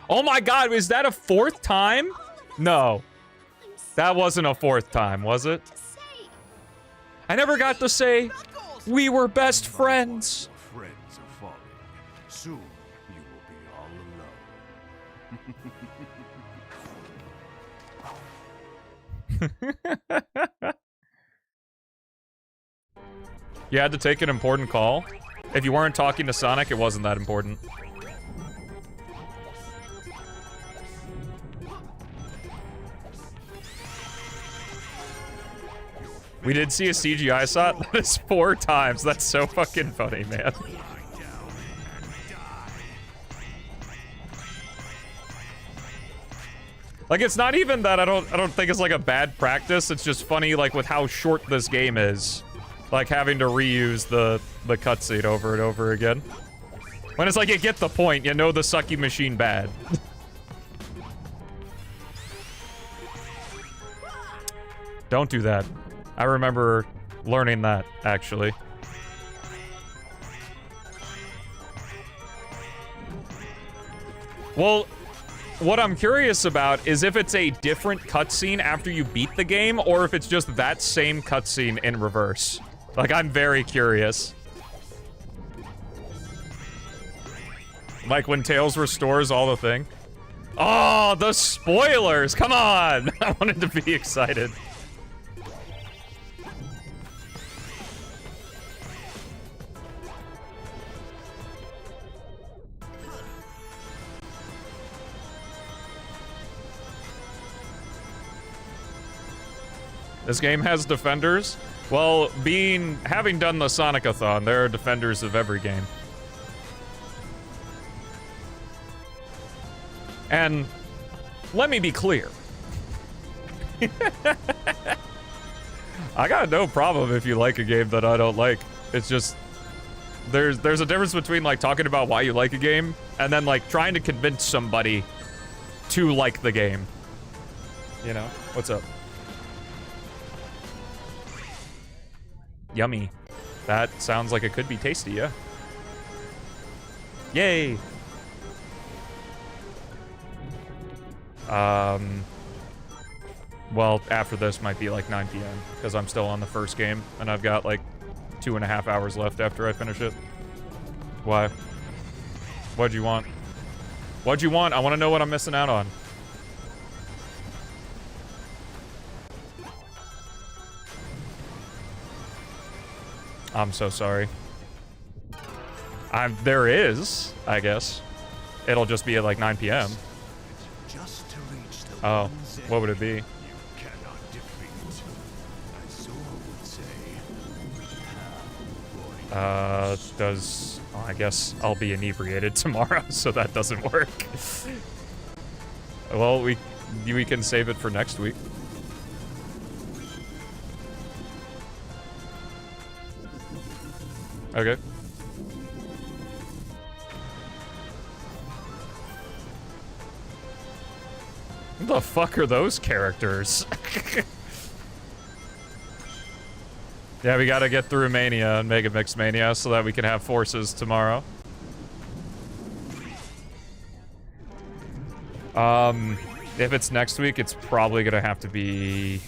Oh my god, is that a fourth time? No. That wasn't a fourth time, was it? I never got to say we were best friends. Friends are falling. Soon you will be all alone. You had to take an important call. If you weren't talking to Sonic, it wasn't that important. We did see a CGI shot. That is 4 times. That's so fucking funny, man. Like, it's not even that I don't think it's like a bad practice. It's just funny, like, with how short this game is. Like, having to reuse the cutscene over and over again. When it's like, you get the point, you know the sucky machine bad. Don't do that. I remember learning that, actually. Well, what I'm curious about is if it's a different cutscene after you beat the game, or if it's just that same cutscene in reverse. Like, I'm very curious. Like when Tails restores all the thing. Oh, the spoilers! Come on! I wanted to be excited. This game has defenders. Well, having done the Sonic-A-Thon, there are defenders of every game. And let me be clear. I got no problem if you like a game that I don't like. It's just there's a difference between, like, talking about why you like a game and then, like, trying to convince somebody to like the game. You know? What's up? Yummy. That sounds like it could be tasty, yeah. Yay! Well, after this might be like 9 p.m. because I'm still on the first game, and I've got like 2.5 hours left after I finish it. Why? What'd you want? What'd you want? I want to know what I'm missing out on. I'm so sorry. There is, I guess. It'll just be at like 9 p.m. Just to reach the Oh, what would it be? you cannot defeat. As Zora would say, Oh, I guess I'll be inebriated tomorrow, so that doesn't work. Well, we can save it for next week. Okay. What the fuck are those characters? Yeah, we gotta get through Mania and Mega Mix Mania so that we can have forces tomorrow. If it's next week, it's probably gonna have to be...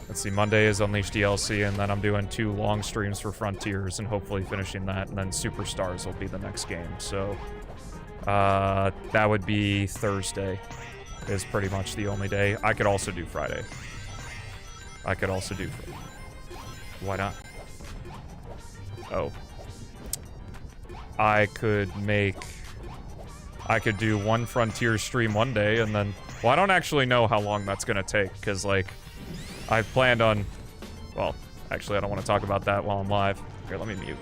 Let's see, Monday is Unleashed DLC, and then I'm doing 2 long streams for Frontiers and hopefully finishing that, and then Superstars will be the next game, so... that would be Thursday, is pretty much the only day. I could also do Friday. I could also do... Why not? Oh. I could do 1 Frontier stream one day, and then... Well, I don't actually know how long that's gonna take, because, like... I planned on... Well, actually, I don't want to talk about that while I'm live. Here, let me mute.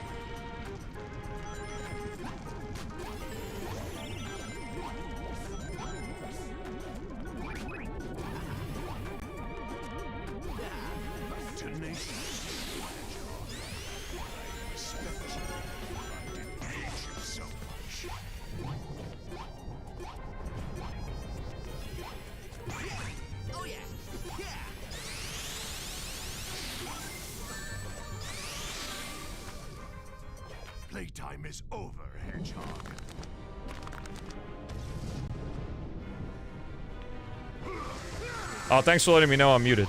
Playtime is over, Hedgehog. Oh, thanks for letting me know I'm muted.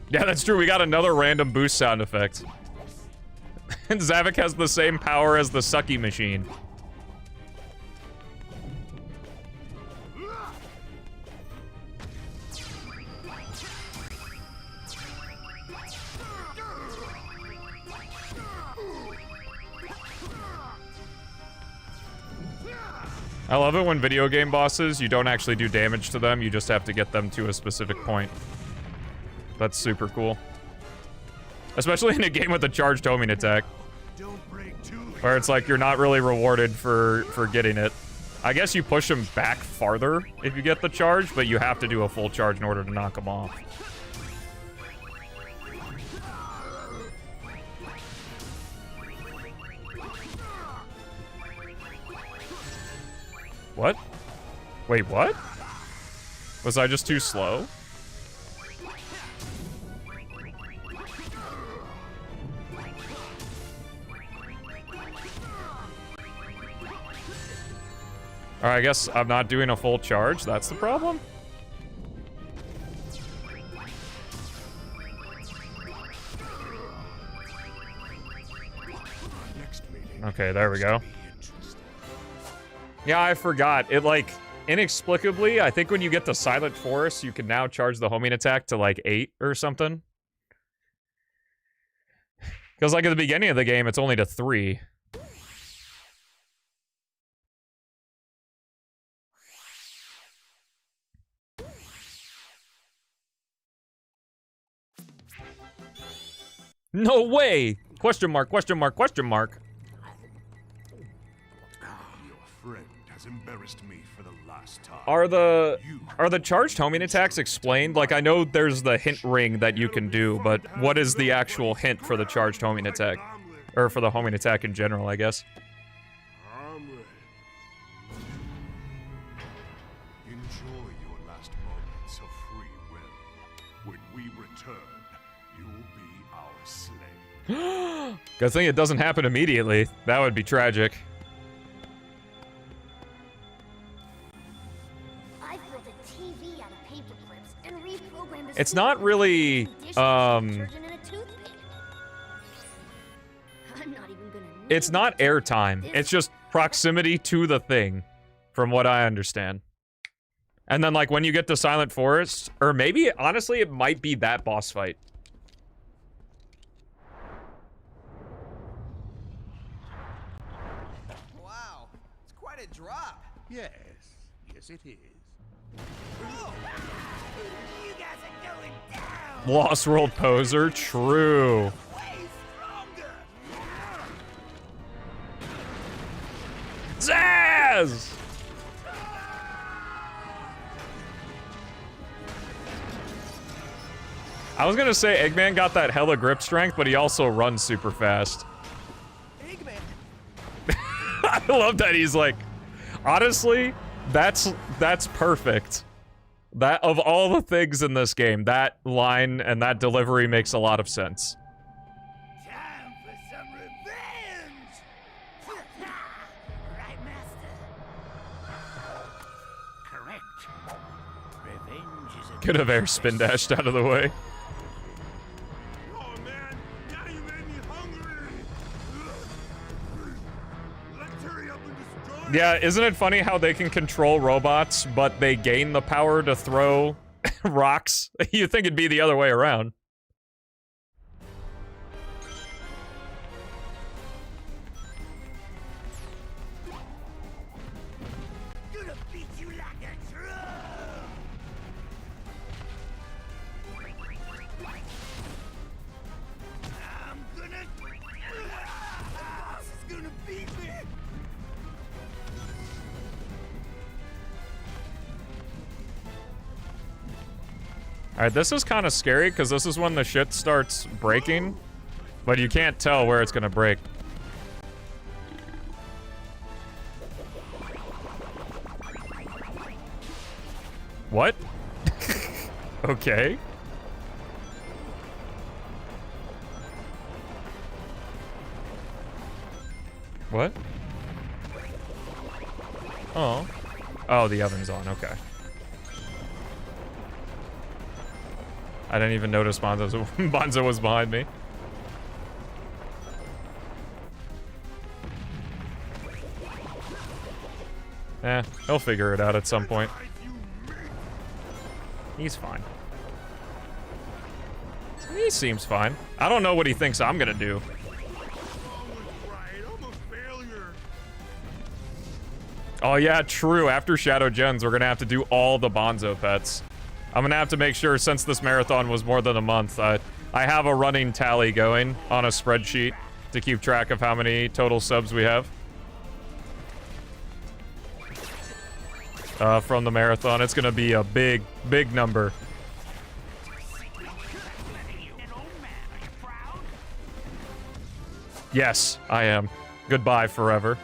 Yeah, that's true. We got another random boost sound effect. And Zavik has the same power as the sucky machine. I love it when video game bosses, you don't actually do damage to them, you just have to get them to a specific point. That's super cool. Especially in a game with a charged homing attack. Where it's like you're not really rewarded for getting it. I guess you push them back farther if you get the charge, but you have to do a full charge in order to knock them off. What? Wait, what? Was I just too slow? Alright, I guess I'm not doing a full charge. That's the problem? Okay, there we go. Yeah, I forgot. It, like, inexplicably, I think when you get to Silent Forest, you can now charge the homing attack to, like, 8 or something. Because, like, at the beginning of the game, it's only to 3. No way! Question mark, question mark, question mark. Your friend has embarrassed me for the last time. Are the charged homing attacks explained? Like, I know there's the hint ring that you can do, but what is the actual hint for the charged homing attack? Or for the homing attack in general, I guess. Enjoy your last moments of free will. When we return, you'll be our slave. Good thing it doesn't happen immediately. That would be tragic. I built a TV out of paper clips and reprogrammed It's not really, it's not airtime. It's just proximity to the thing, from what I understand. And then, like, when you get to Silent Forest, or maybe, honestly, it might be that boss fight. Wow, it's quite a drop. Yes, yes it is. You guys are going down! Lost World Poser, true. Way stronger! Zazz! I was gonna say Eggman got that hella grip strength, but he also runs super fast. Eggman. I love that he's like, honestly, that's perfect. That, of all the things in this game, that line and that delivery makes a lot of sense. Time for some revenge! Right, Master? Correct. Revenge is a Could have air spin dashed out of the way. Oh man, now you made me hungry. Let's hurry up and destroy. Yeah, isn't it funny how they can control robots, but they gain the power to throw rocks? You'd think it'd be the other way around. Gonna beat you like a drum! I'm gonna... The boss is gonna beat me! Alright, this is kind of scary, because this is when the shit starts breaking, but you can't tell where it's gonna break. What? Okay. What? Oh. Oh, the oven's on, okay. I didn't even notice Bonzo was behind me. Eh, he'll figure it out at some point. He's fine. He seems fine. I don't know what he thinks I'm gonna do. Oh yeah, true. After Shadow Gens, we're gonna have to do all the Bonzo pets. I'm gonna have to make sure, since this marathon was more than a month, I have a running tally going on a spreadsheet to keep track of how many total subs we have. From the marathon. It's gonna be a big, big number. Yes, I am. Goodbye forever.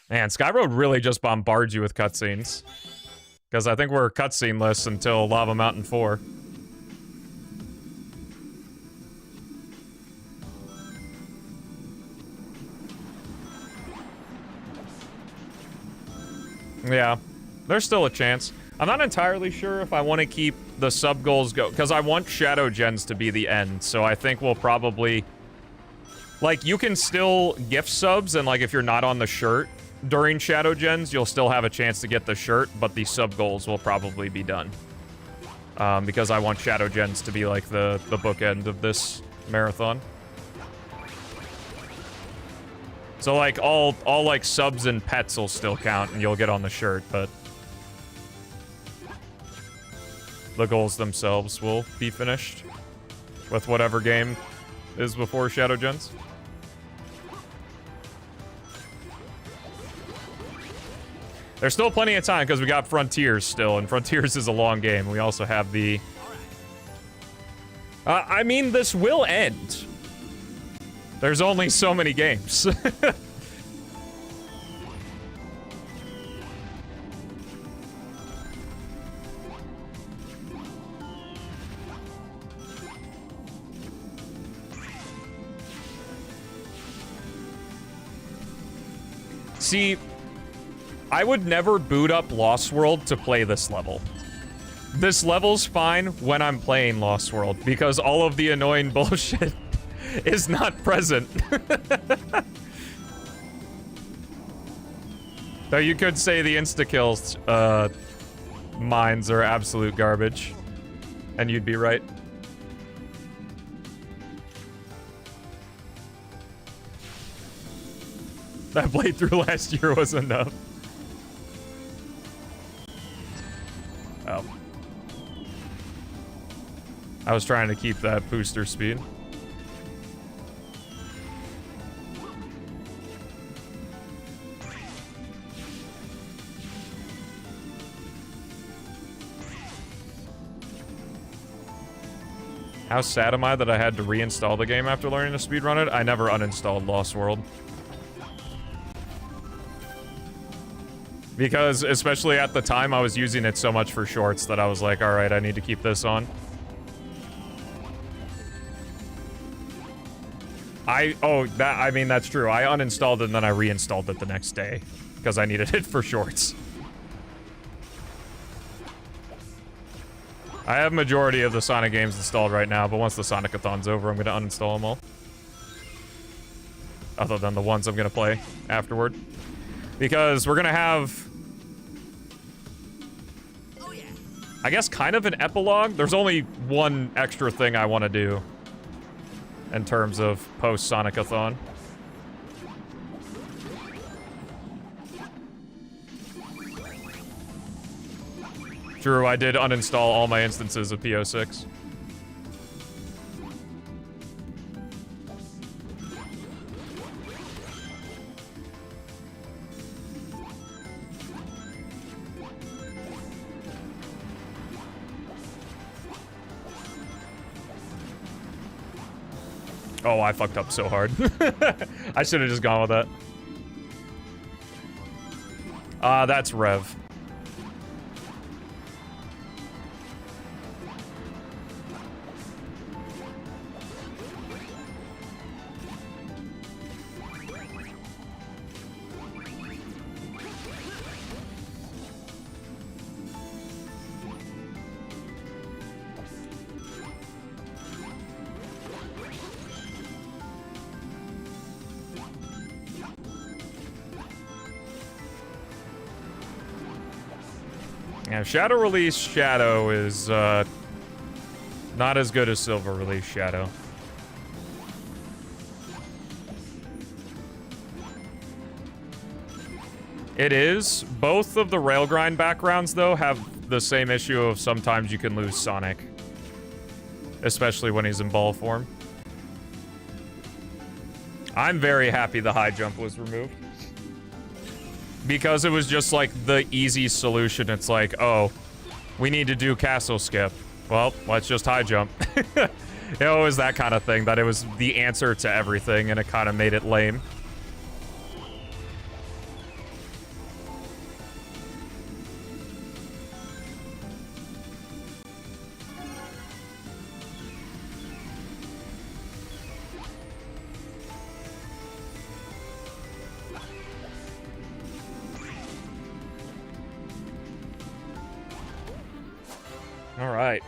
Man, Skyroad really just bombards you with cutscenes. Because I think we're cutscene-less until Lava Mountain 4. Yeah, there's still a chance. I'm not entirely sure if I want to keep the sub-goals go, because I want Shadow Gens to be the end, so I think we'll probably... Like, you can still gift subs, and like, if you're not on the shirt during Shadow Gens, you'll still have a chance to get the shirt, but the sub-goals will probably be done. Because I want Shadow Gens to be like the bookend of this marathon. So like, all like subs and pets will still count, and you'll get on the shirt, but the goals themselves will be finished. with whatever game is before Shadow Gens. There's still plenty of time because we got Frontiers still, and Frontiers is a long game. We also have the... I mean, this will end. There's only so many games. See, I would never boot up Lost World to play this level. This level's fine when I'm playing Lost World, because all of the annoying bullshit is not present. Though you could say the insta-kills mines are absolute garbage. And you'd be right. That playthrough last year was enough. Oh. I was trying to keep that booster speed. How sad am I that I had to reinstall the game after learning to speedrun it? I never uninstalled Lost World. Because, especially at the time, I was using it so much for shorts that I was like, alright, I need to keep this on. I mean, that's true. I uninstalled it and then I reinstalled it the next day. Because I needed it for shorts. I have majority of the Sonic games installed right now, but once the Sonic-A-Thon's over, I'm going to uninstall them all. Other than the ones I'm going to play afterward. Because we're going to have... I guess kind of an epilogue. There's only one extra thing I want to do in terms of post-Sonic-A-Thon. True, I did uninstall all my instances of PO6. Oh, I fucked up so hard. I should have just gone with that. That's Rev. Yeah, Shadow Release Shadow is, not as good as Silver Release Shadow. It is. Both of the Railgrind backgrounds, though, have the same issue of sometimes you can lose Sonic. Especially when he's in ball form. I'm very happy the high jump was removed. Because it was just like the easy solution. It's like, oh, we need to do castle skip. Well, let's just high jump. It was that kind of thing, that it was the answer to everything, and it kind of made it lame. All right.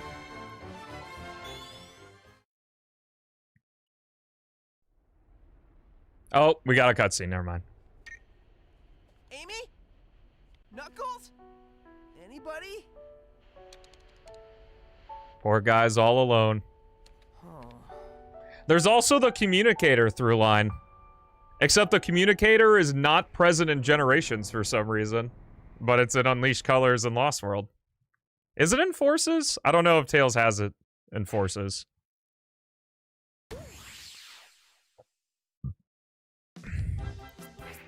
Oh, we got a cutscene. Never mind. Amy? Knuckles? Anybody? Poor guy's all alone. There's also the communicator through line. Except the communicator is not present in Generations for some reason. But it's in Unleashed Colors and Lost World. Is it in Forces? I don't know if Tails has it in Forces.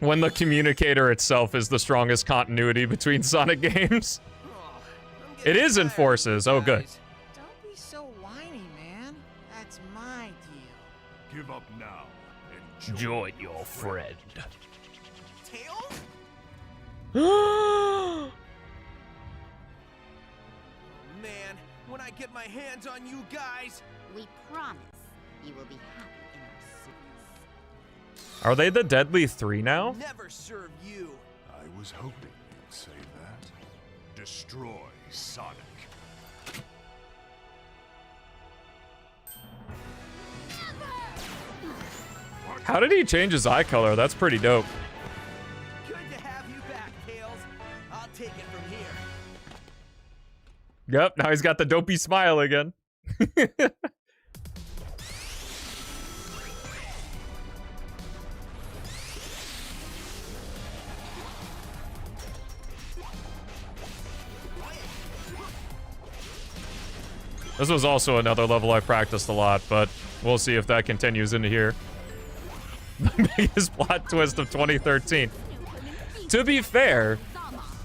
When the communicator itself is the strongest continuity between Sonic games. It is in Forces. Oh, good. Don't be so whiny, man. That's my deal. Give up now and Join your friend. Tails? Man, when I get my hands on you guys, We promise you will be happy in our service. Are they the Deadly Three now? never serve you. I was hoping you'd say that. Destroy Sonic. How did he change his eye color? That's pretty dope. Good to have you back, Tails. I'll take it from here. Yep, now he's got the dopey smile again. This was also another level I practiced a lot, but we'll see if that continues into here. The biggest plot twist of 2013. To be fair,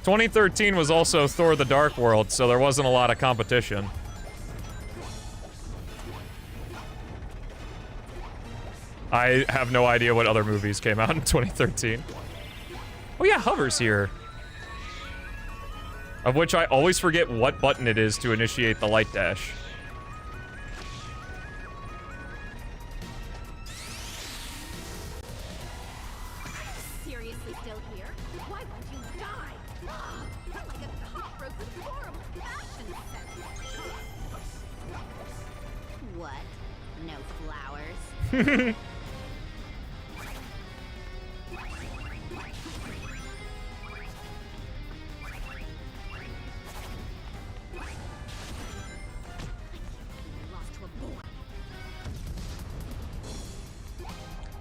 2013 was also Thor: The Dark World, so there wasn't a lot of competition. I have no idea what other movies came out in 2013. Oh yeah, Hover's here. Of which I always forget what button it is to initiate the light dash. Seriously still here? Why won't you die? Like a cockroach with horrible fashion sense. What? No flowers?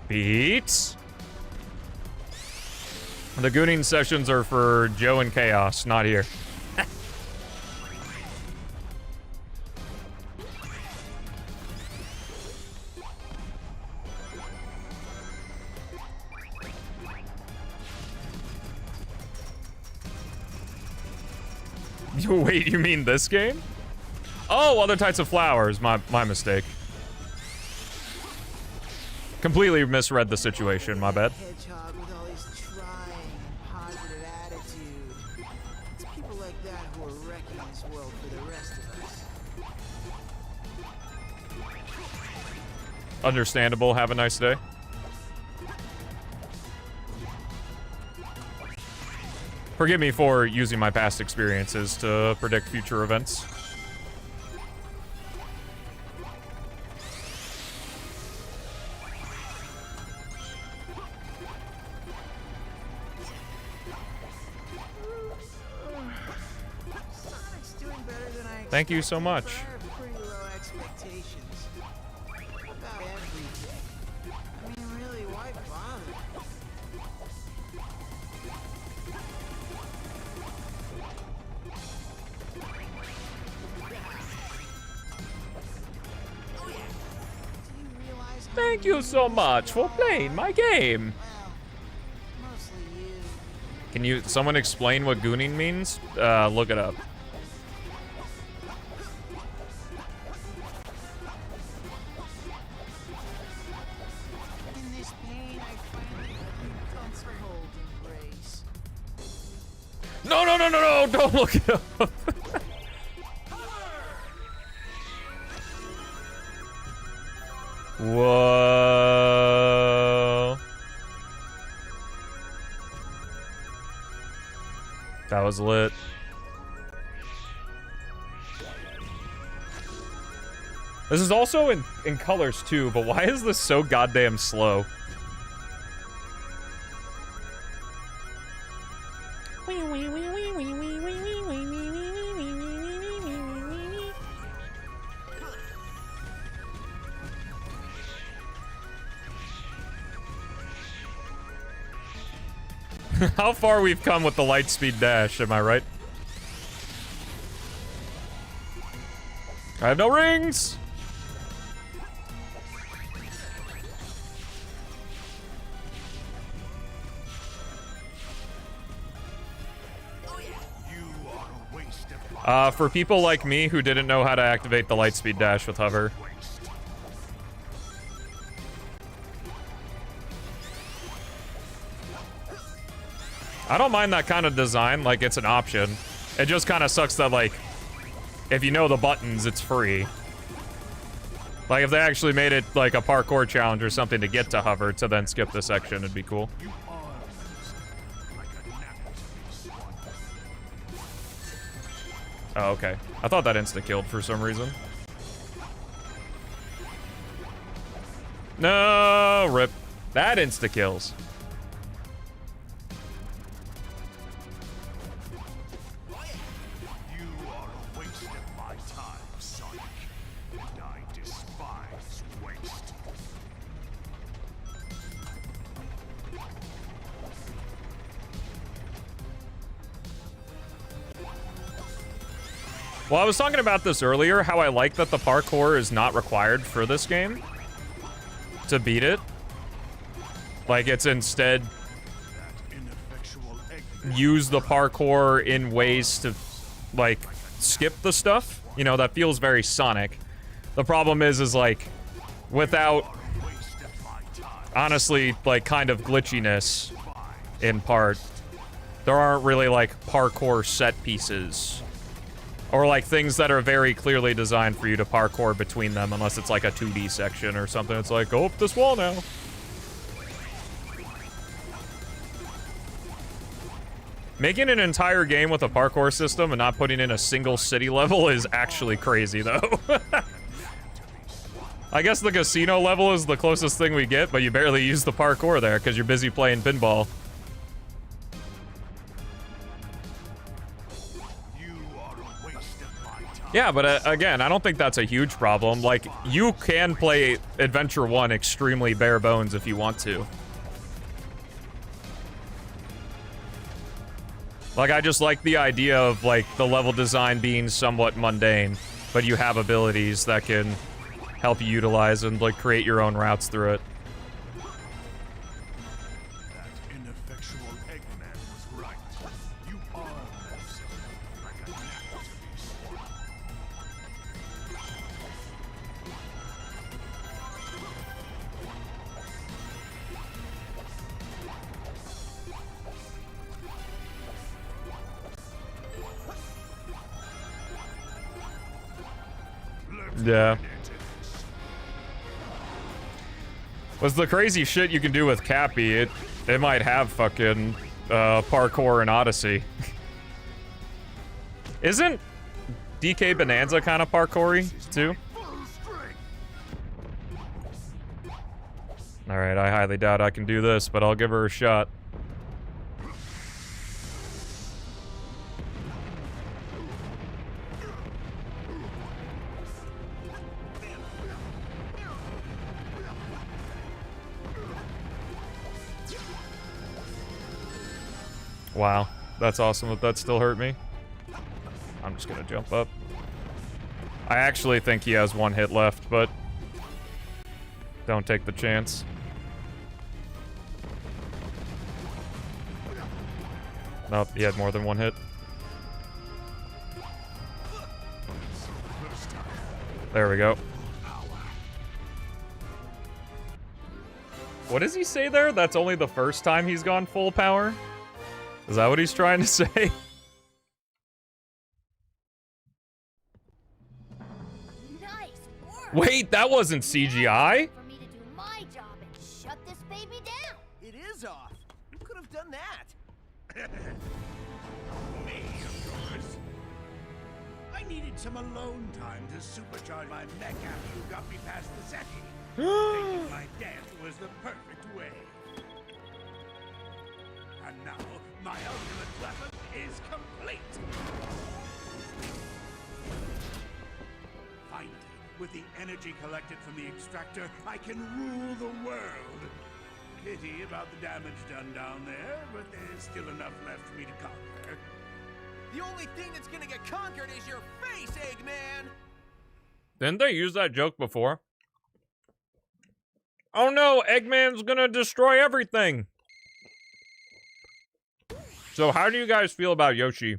Beats. The gooning sessions are for Joe and Chaos, not here. Wait, you mean this game? Oh, other types of flowers. My mistake. Completely misread the situation, my bad. Hedgehog with all his trying and positive attitude. It's people like that who are wrecking this world for the rest of us. Understandable. Have a nice day. Forgive me for using my past experiences to predict future events. Sonic's doing better than I Thank you so much. expected, but I have pretty low expectations. About everything. I mean, really, why bother? Do you realize how Thank you so much for playing my game. Well, mostly you. Can you, someone explain what gooning means? Look it up. In this pain, I finally comfortable embrace. No, no, no, no, no, don't look it up. Whoa. That was lit. This is also in colors too, but why is this so goddamn slow? How far we've come with the Lightspeed dash, am I right? I have no rings! For people like me who didn't know how to activate the lightspeed dash with hover. I don't mind that kind of design, like it's an option. It just kind of sucks that, like, if you know the buttons, it's free. Like, if they actually made it like a parkour challenge or something to get to hover to then skip the section, it'd be cool. Oh, okay. I thought that insta-killed for some reason. No, rip. That insta-kills. You are a waste of my time, Sonic. And I despise waste. Well, I was talking about this earlier, how I like that the parkour is not required for this game to beat it. Like, it's instead use the parkour in ways to, like, skip the stuff. You know, that feels very Sonic. The problem is like, without, honestly, like, kind of glitchiness in part, there aren't really, like, parkour set pieces. Or, like, things that are very clearly designed for you to parkour between them, unless it's, like, a 2D section or something. It's like, go up this wall now. Making an entire game with a parkour system and not putting in a single city level is actually crazy, though. I guess the casino level is the closest thing we get, but you barely use the parkour there because you're busy playing pinball. Yeah, but again, I don't think that's a huge problem. Like, you can play Adventure 1 extremely bare bones if you want to. Like, I just like the idea of, like, the level design being somewhat mundane, but you have abilities that can help you utilize and, like, create your own routes through it. That ineffectual Eggman was right. You are like a gnat to be swallowed. Yeah. What's the crazy shit you can do with Cappy? It might have fucking parkour in Odyssey. Isn't DK Bonanza kind of parkoury too? Alright, I highly doubt I can do this, but I'll give her a shot. Wow, that's awesome that that still hurt me. I'm just gonna jump up. I actually think he has one hit left, but don't take the chance. Nope, he had more than one hit. There we go. What does he say there? That's only the first time he's gone full power? Is that what he's trying to say? Nice work. Wait, that wasn't CGI? For me to do my job and shut this baby down. It is off. Who could have done that? Me, of course. I needed some alone time to supercharge my mech after you got me past the SETI. Thinking my death was the perfect way. And now, my ultimate weapon is complete! Finally, with the energy collected from the extractor, I can rule the world. Pity about the damage done down there, but there's still enough left for me to conquer. The only thing that's gonna get conquered is your face, Eggman! Didn't they use that joke before? Oh no, Eggman's gonna destroy everything! So how do you guys feel about Yoshi?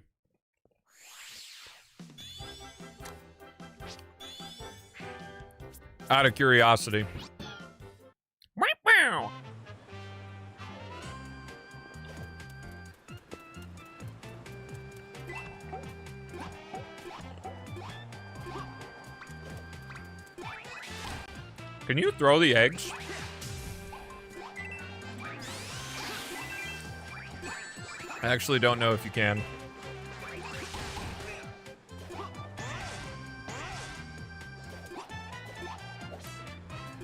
Out of curiosity. Wow. Can you throw the eggs? I actually don't know if you can.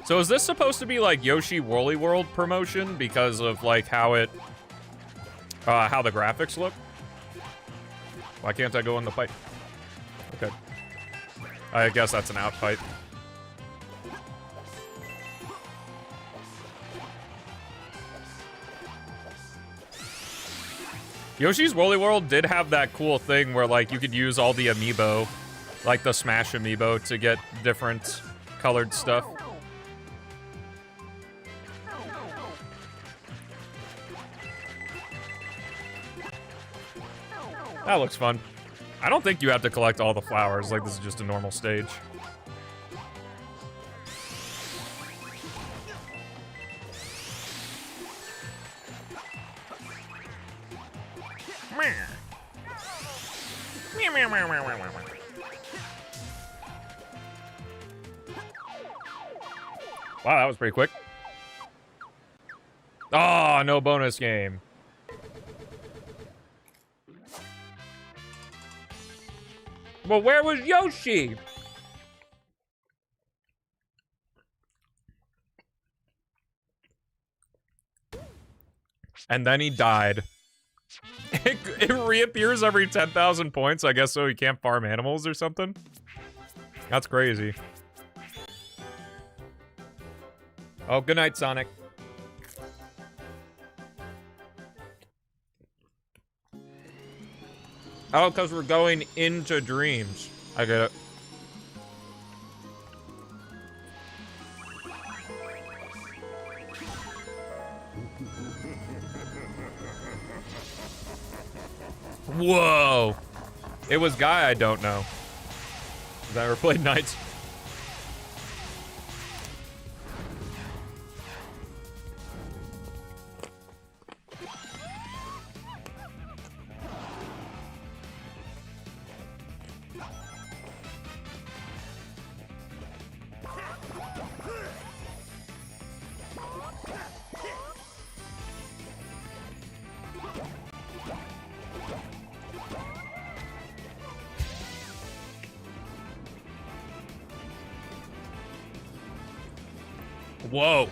So is this supposed to be like Yoshi Woolly World promotion because of like how it, how the graphics look? Why can't I go in the fight? Okay. I guess that's an out fight. Yoshi's Woolly World did have that cool thing where like you could use all the amiibo, like the Smash amiibo, to get different colored stuff. That looks fun. I don't think you have to collect all the flowers, like this is just a normal stage. Wow, that was pretty quick. Oh, no bonus game. Well, where was Yoshi? And then he died. It reappears every 10,000 points, I guess, so he can't farm animals or something. That's crazy. Oh, good night, Sonic. Oh, because we're going into dreams. I get it. Whoa. It was Guy I don't know. I've never played Knights. Whoa.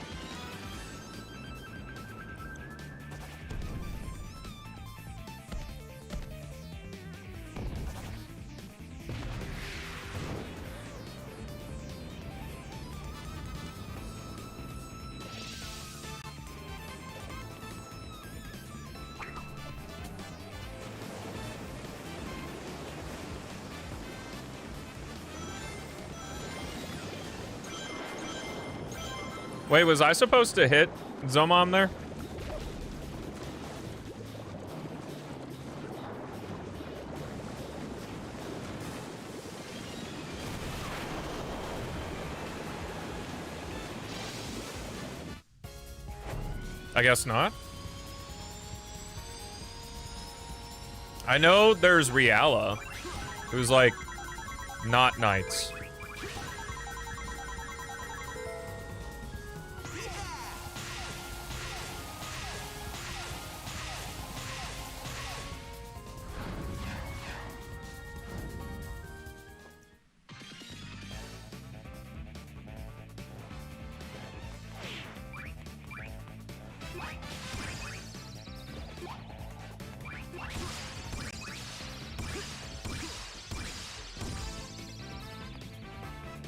Wait, was I supposed to hit Zomom there? I guess not. I know there's Riala, who's like not Knights.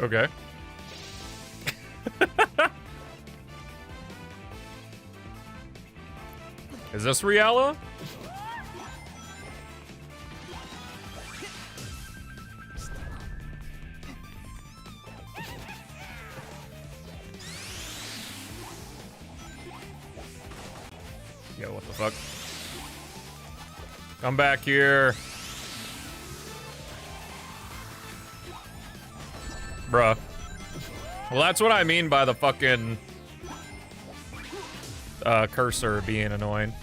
Okay. Is this Riala? Yo, what the fuck? Come back here. Bruh. Well, that's what I mean by the fucking cursor being annoying.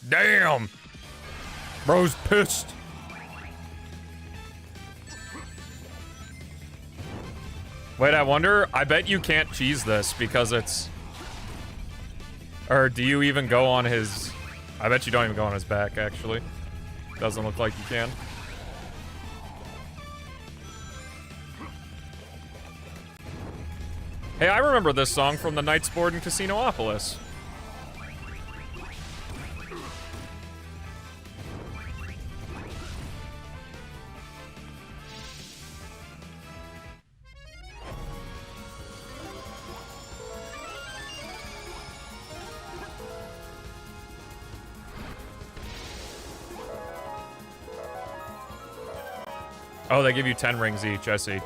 Damn! Bro's pissed. Wait, I wonder, I bet you can't cheese this because it's... Or do you even go on his... I bet you don't even go on his back, actually. Doesn't look like you can. Hey, I remember this song from the Night's Board in Casinopolis. Oh, they give you 10 rings each, I see.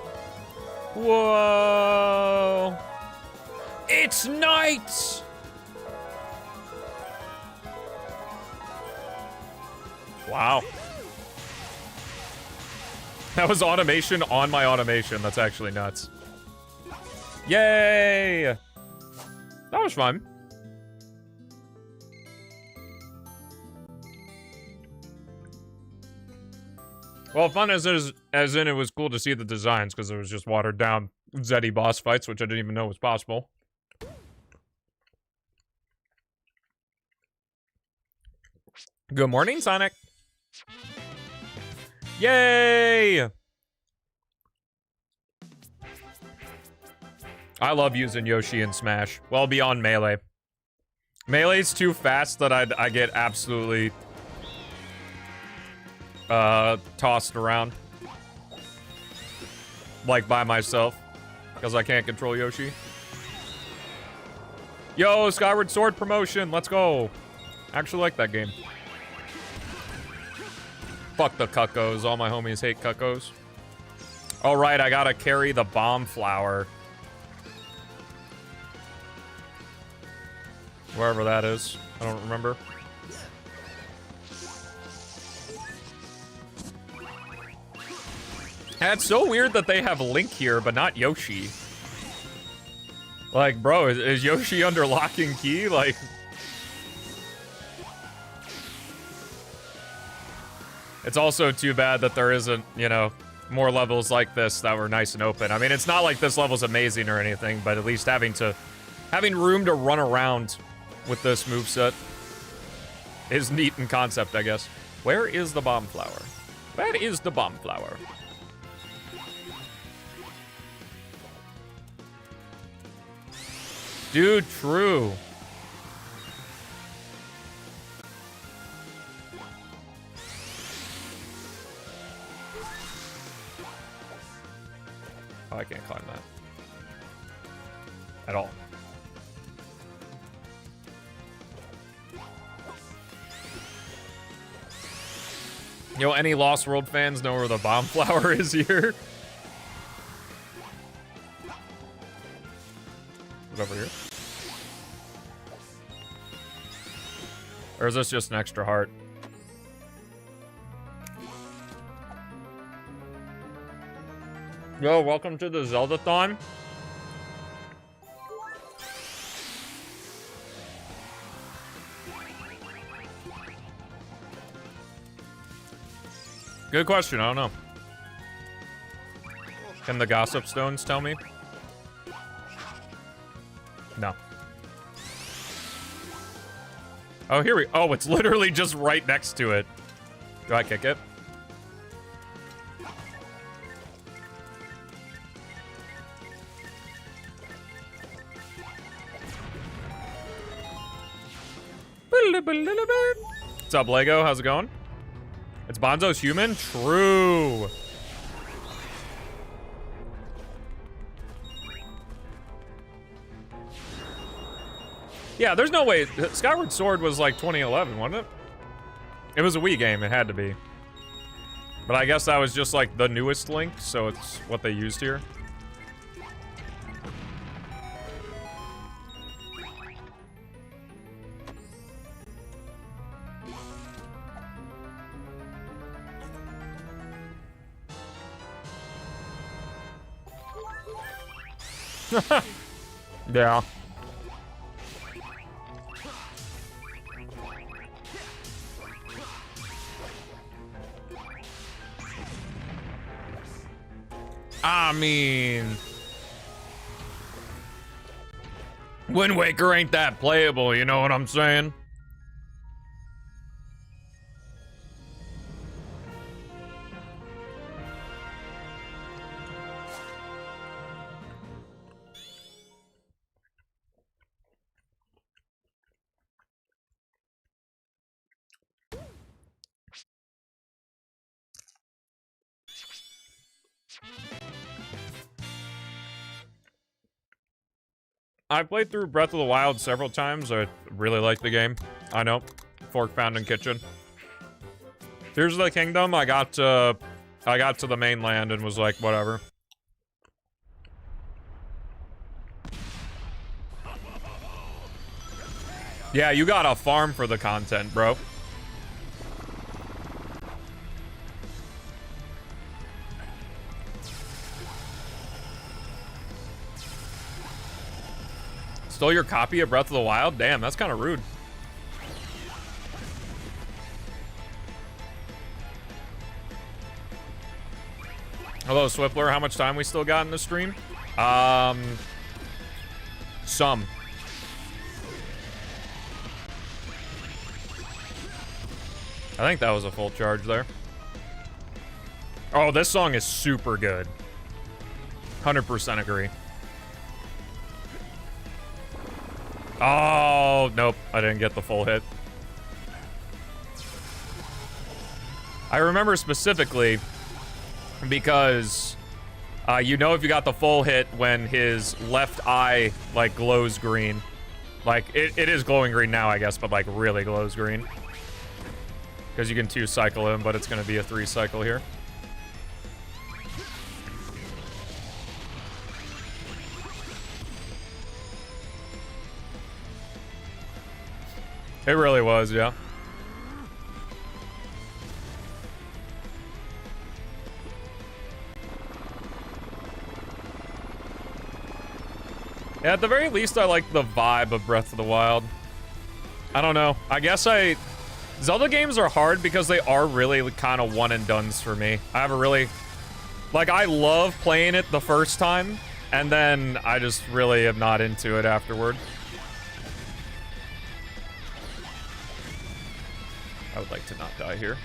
Whoa! It's night! Wow. That was automation on my automation. That's actually nuts. Yay! That was fun. Well, fun as in it was cool to see the designs, because it was just watered down Zeddy boss fights, which I didn't even know was possible. Good morning, Sonic. Yay! I love using Yoshi in Smash. Well, beyond Melee. Melee's too fast that I get absolutely... tossed around. Like, by myself. Because I can't control Yoshi. Yo, Skyward Sword promotion! Let's go! I actually like that game. Fuck the cuckos. All my homies hate cuckos. Alright, I gotta carry the bomb flower. Wherever that is. I don't remember. And it's so weird that they have Link here, but not Yoshi. Like, bro, is Yoshi under lock and key? Like... It's also too bad that there isn't, you know, more levels like this that were nice and open. I mean, it's not like this level's amazing or anything, but at least having room to run around with this moveset is neat in concept, I guess. Where is the bomb flower? Where is the bomb flower? Dude, true. Oh, I can't climb that. At all. Yo, any Lost World fans know where the bomb flower is here? Is it over here? Or is this just an extra heart? Yo, welcome to the Zelda-thon. Good question, I don't know. Can the gossip stones tell me? No. Oh, here we... Oh, it's literally just right next to it. Do I kick it? What's up, Lego? How's it going? It's Bonzo's human? True. Yeah, there's no way. Skyward Sword was like 2011, wasn't it? It was a Wii game. It had to be. But I guess that was just like the newest Link, so it's what they used here. Yeah. I mean, Wind Waker ain't that playable, you know what I'm saying? I played through Breath of the Wild several times. I really like the game. I know. Fork Fountain Kitchen. Tears of the Kingdom, I got to the mainland and was like, whatever. Yeah, you gotta farm for the content, bro. Stole your copy of Breath of the Wild? Damn, that's kind of rude. Hello, Swiftler. How much time we still got in the stream? Some. I think that was a full charge there. Oh, this song is super good. 100% agree. Oh, nope. I didn't get the full hit. I remember specifically because you know if you got the full hit when his left eye, like, glows green. Like, it is glowing green now, I guess, but, like, really glows green. Because you can 2-cycle him, but it's going to be a 3-cycle here. It really was, yeah. Yeah, at the very least, I like the vibe of Breath of the Wild. I don't know. I guess Zelda games are hard because they are really kind of one-and-dones for me. I have a really... Like, I love playing it the first time, and then I just really am not into it afterward. I would like to not die here.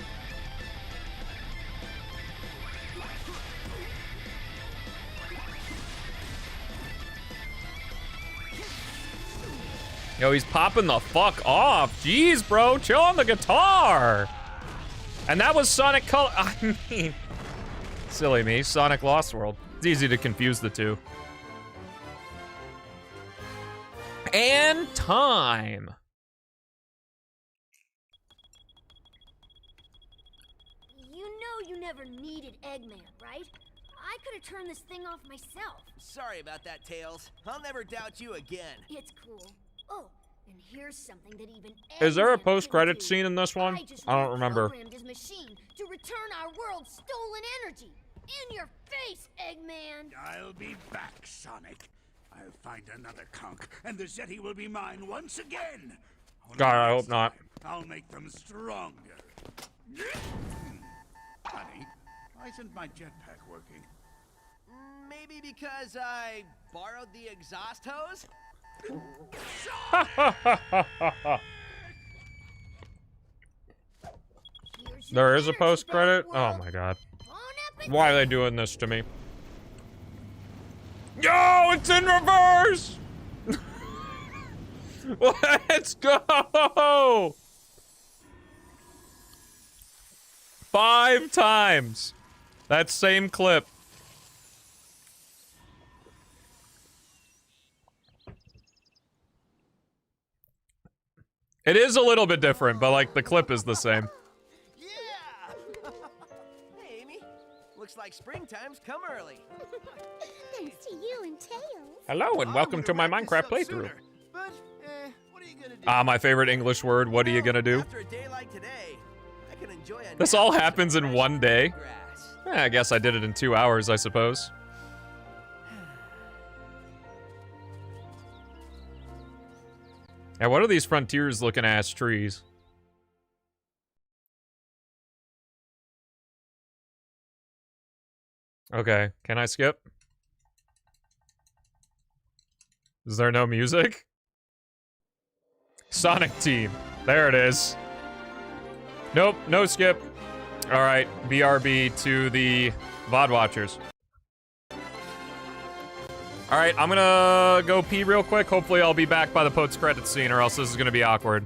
Yo, he's popping the fuck off. Jeez, bro, chill on the guitar. And that was Sonic Color. I mean, silly me. Sonic Lost World. It's easy to confuse the two. And time. You never needed Eggman, right? I could have turned this thing off myself. Sorry about that, Tails. I'll never doubt you again. It's cool. Oh, and here's something that even Is there a Eggman post-credit couldn't do. scene in this one? I don't remember. Programmed his machine to return our world's stolen energy. In your face, Eggman. I'll be back, Sonic. I'll find another conch, and the Zeti will be mine once again. God, I hope not. I'll make them stronger. Honey, why isn't my jetpack working? Maybe because I borrowed the exhaust hose? There is a post-credit? Oh my god. Why are they doing this to me? Yo, it's in reverse! Let's go! 5 times. That same clip. It is a little bit different, but like the clip is the same. Yeah! Hey, Amy. Looks like springtime's come early. Thanks to you and Tails. Hello and welcome to my Minecraft playthrough. But, what are you gonna do? My favorite English word, what are you gonna do? After a day like today, I can enjoy a This all happens in one day? I guess I did it in 2 hours, I suppose. Yeah, what are these frontiers looking ass trees? Okay, can I skip? Is there no music? Sonic Team. There it is. Nope, no skip. Alright, BRB to the VOD watchers. Alright, I'm gonna go pee real quick. Hopefully I'll be back by the post-credits scene, or else this is gonna be awkward.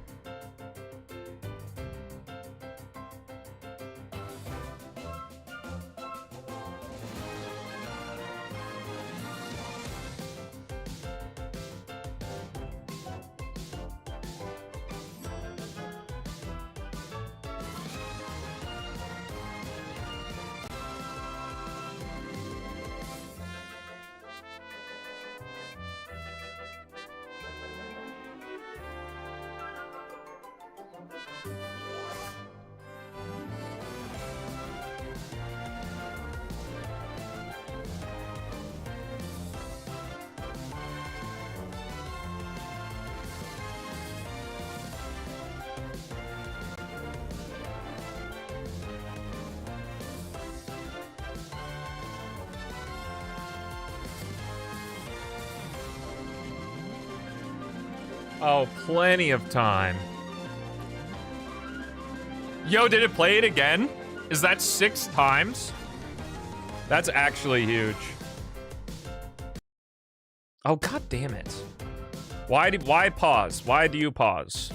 Oh, plenty of time. Yo, did it play it again? Is that 6 times? That's actually huge. Oh, god damn it. Why pause? Why do you pause?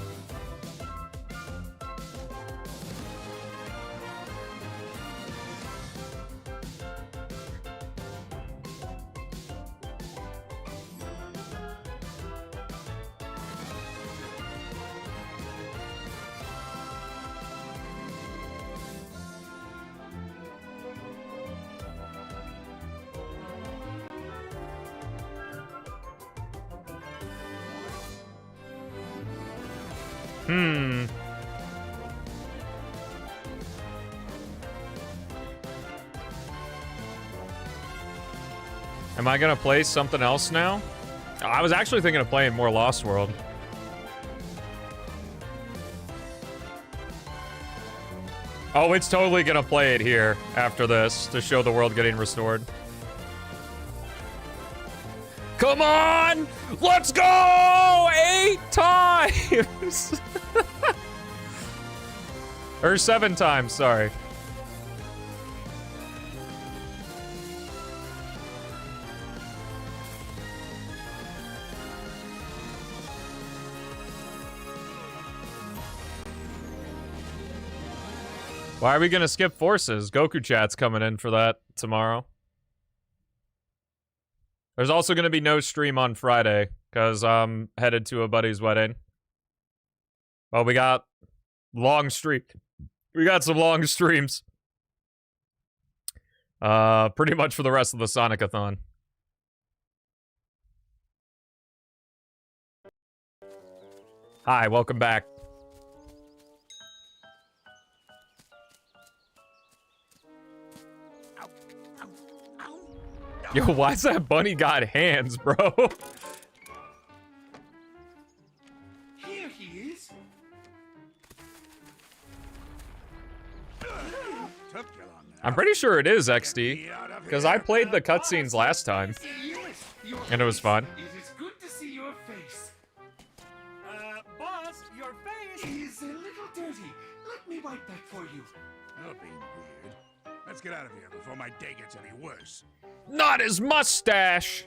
Am I gonna play something else now? I was actually thinking of playing more Lost World. Oh, it's totally gonna play it here after this to show the world getting restored. Come on! Let's go! 8 times! Or 7 times, sorry. Why are we gonna skip Forces? Goku Chat's coming in for that tomorrow. There's also gonna be no stream on Friday, because I'm headed to a buddy's wedding. Well, we got long stream. We got some long streams. Pretty much for the rest of the Sonic-A-Thon. Hi, welcome back. Yo, why's that bunny got hands, bro? Here he is. I'm pretty sure it is XD, because I played the cutscenes last time, and it was fun. It is good to see your face. Boss, your face is a little dirty. Let me wipe that for you. Not being weird. Let's get out of here before my day gets any worse. Not his mustache!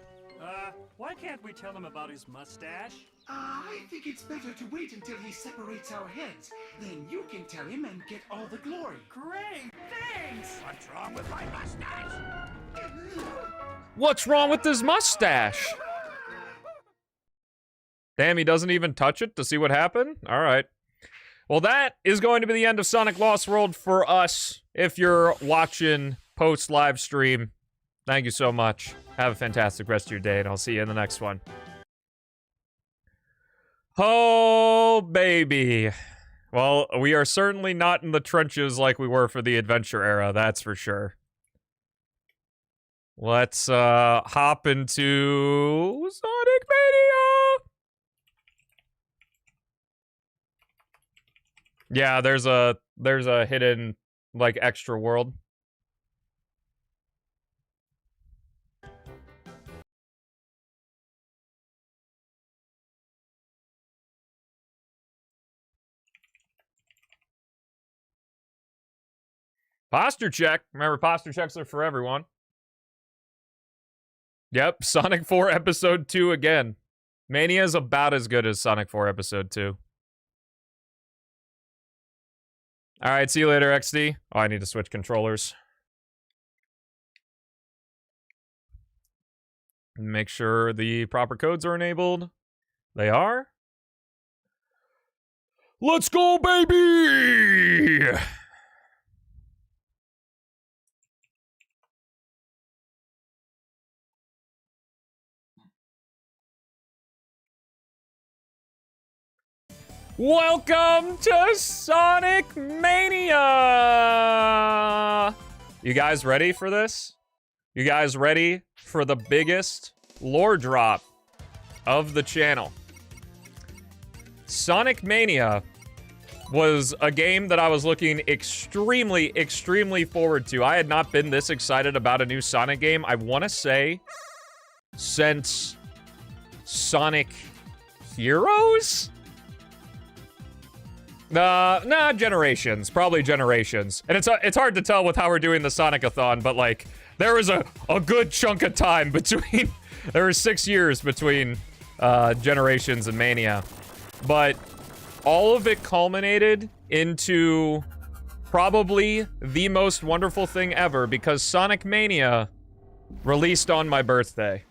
Why can't we tell him about his mustache? I think it's better to wait until he separates our heads. Then you can tell him and get all the glory. Great, thanks! What's wrong with my mustache? What's wrong with his mustache? Damn, he doesn't even touch it to see what happened? Alright. Well, that is going to be the end of Sonic Lost World for us. If you're watching post-live stream, thank you so much. Have a fantastic rest of your day, and I'll see you in the next one. Oh, baby. Well, we are certainly not in the trenches like we were for the Adventure era, that's for sure. Let's hop into Sonic Mania! Yeah, there's a hidden, like, extra world. Posture check. Remember, posture checks are for everyone. Yep, Sonic 4 Episode 2 again. Mania is about as good as Sonic 4 Episode 2. Alright, see you later, XD. Oh, I need to switch controllers. Make sure the proper codes are enabled. They are. Let's go, baby! Welcome to Sonic Mania! You guys ready for this? You guys ready for the biggest lore drop of the channel? Sonic Mania was a game that I was looking extremely, extremely forward to. I had not been this excited about a new Sonic game, I want to say, since Sonic Heroes? Nah, Generations. Probably Generations. And it's hard to tell with how we're doing the Sonic-A-Thon, but, like, there was a good chunk of time between... there were 6 years between, Generations and Mania. But all of it culminated into probably the most wonderful thing ever, because Sonic Mania released on my birthday.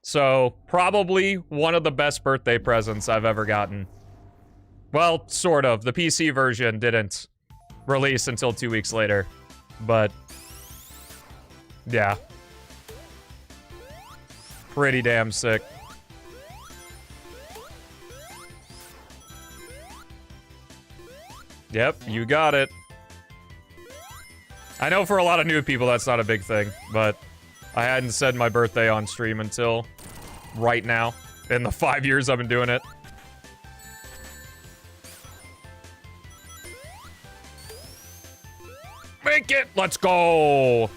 So, probably one of the best birthday presents I've ever gotten. Well, sort of. The PC version didn't release until 2 weeks later. But, yeah. Pretty damn sick. Yep, you got it. I know for a lot of new people that's not a big thing, but I hadn't said my birthday on stream until right now, in the 5 years I've been doing it. Make it! Let's go!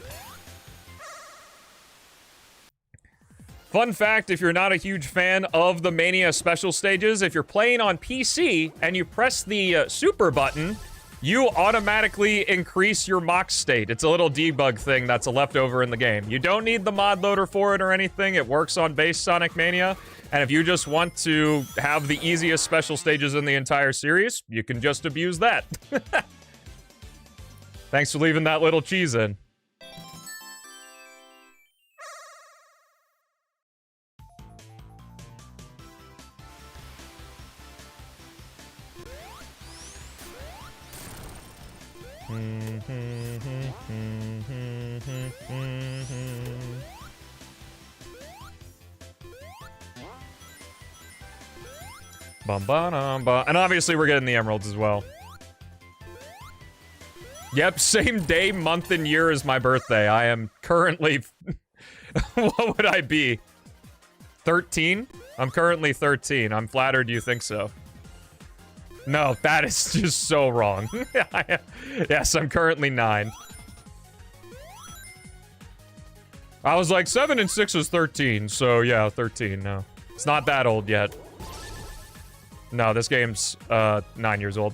Fun fact, if you're not a huge fan of the Mania special stages, if you're playing on PC and you press the super button, you automatically increase your mock state. It's a little debug thing that's a leftover in the game. You don't need the mod loader for it or anything. It works on base Sonic Mania. And if you just want to have the easiest special stages in the entire series, you can just abuse that. Thanks for leaving that little cheese in. And obviously we're getting the emeralds as well. Yep, same day, month, and year as my birthday. I am currently... what would I be? 13? I'm currently 13. I'm flattered you think so. No, that is just so wrong. Yes, I'm currently 9. I was like, 7 and 6 is 13, so yeah, 13, no. It's not that old yet. No, this game's, 9 years old.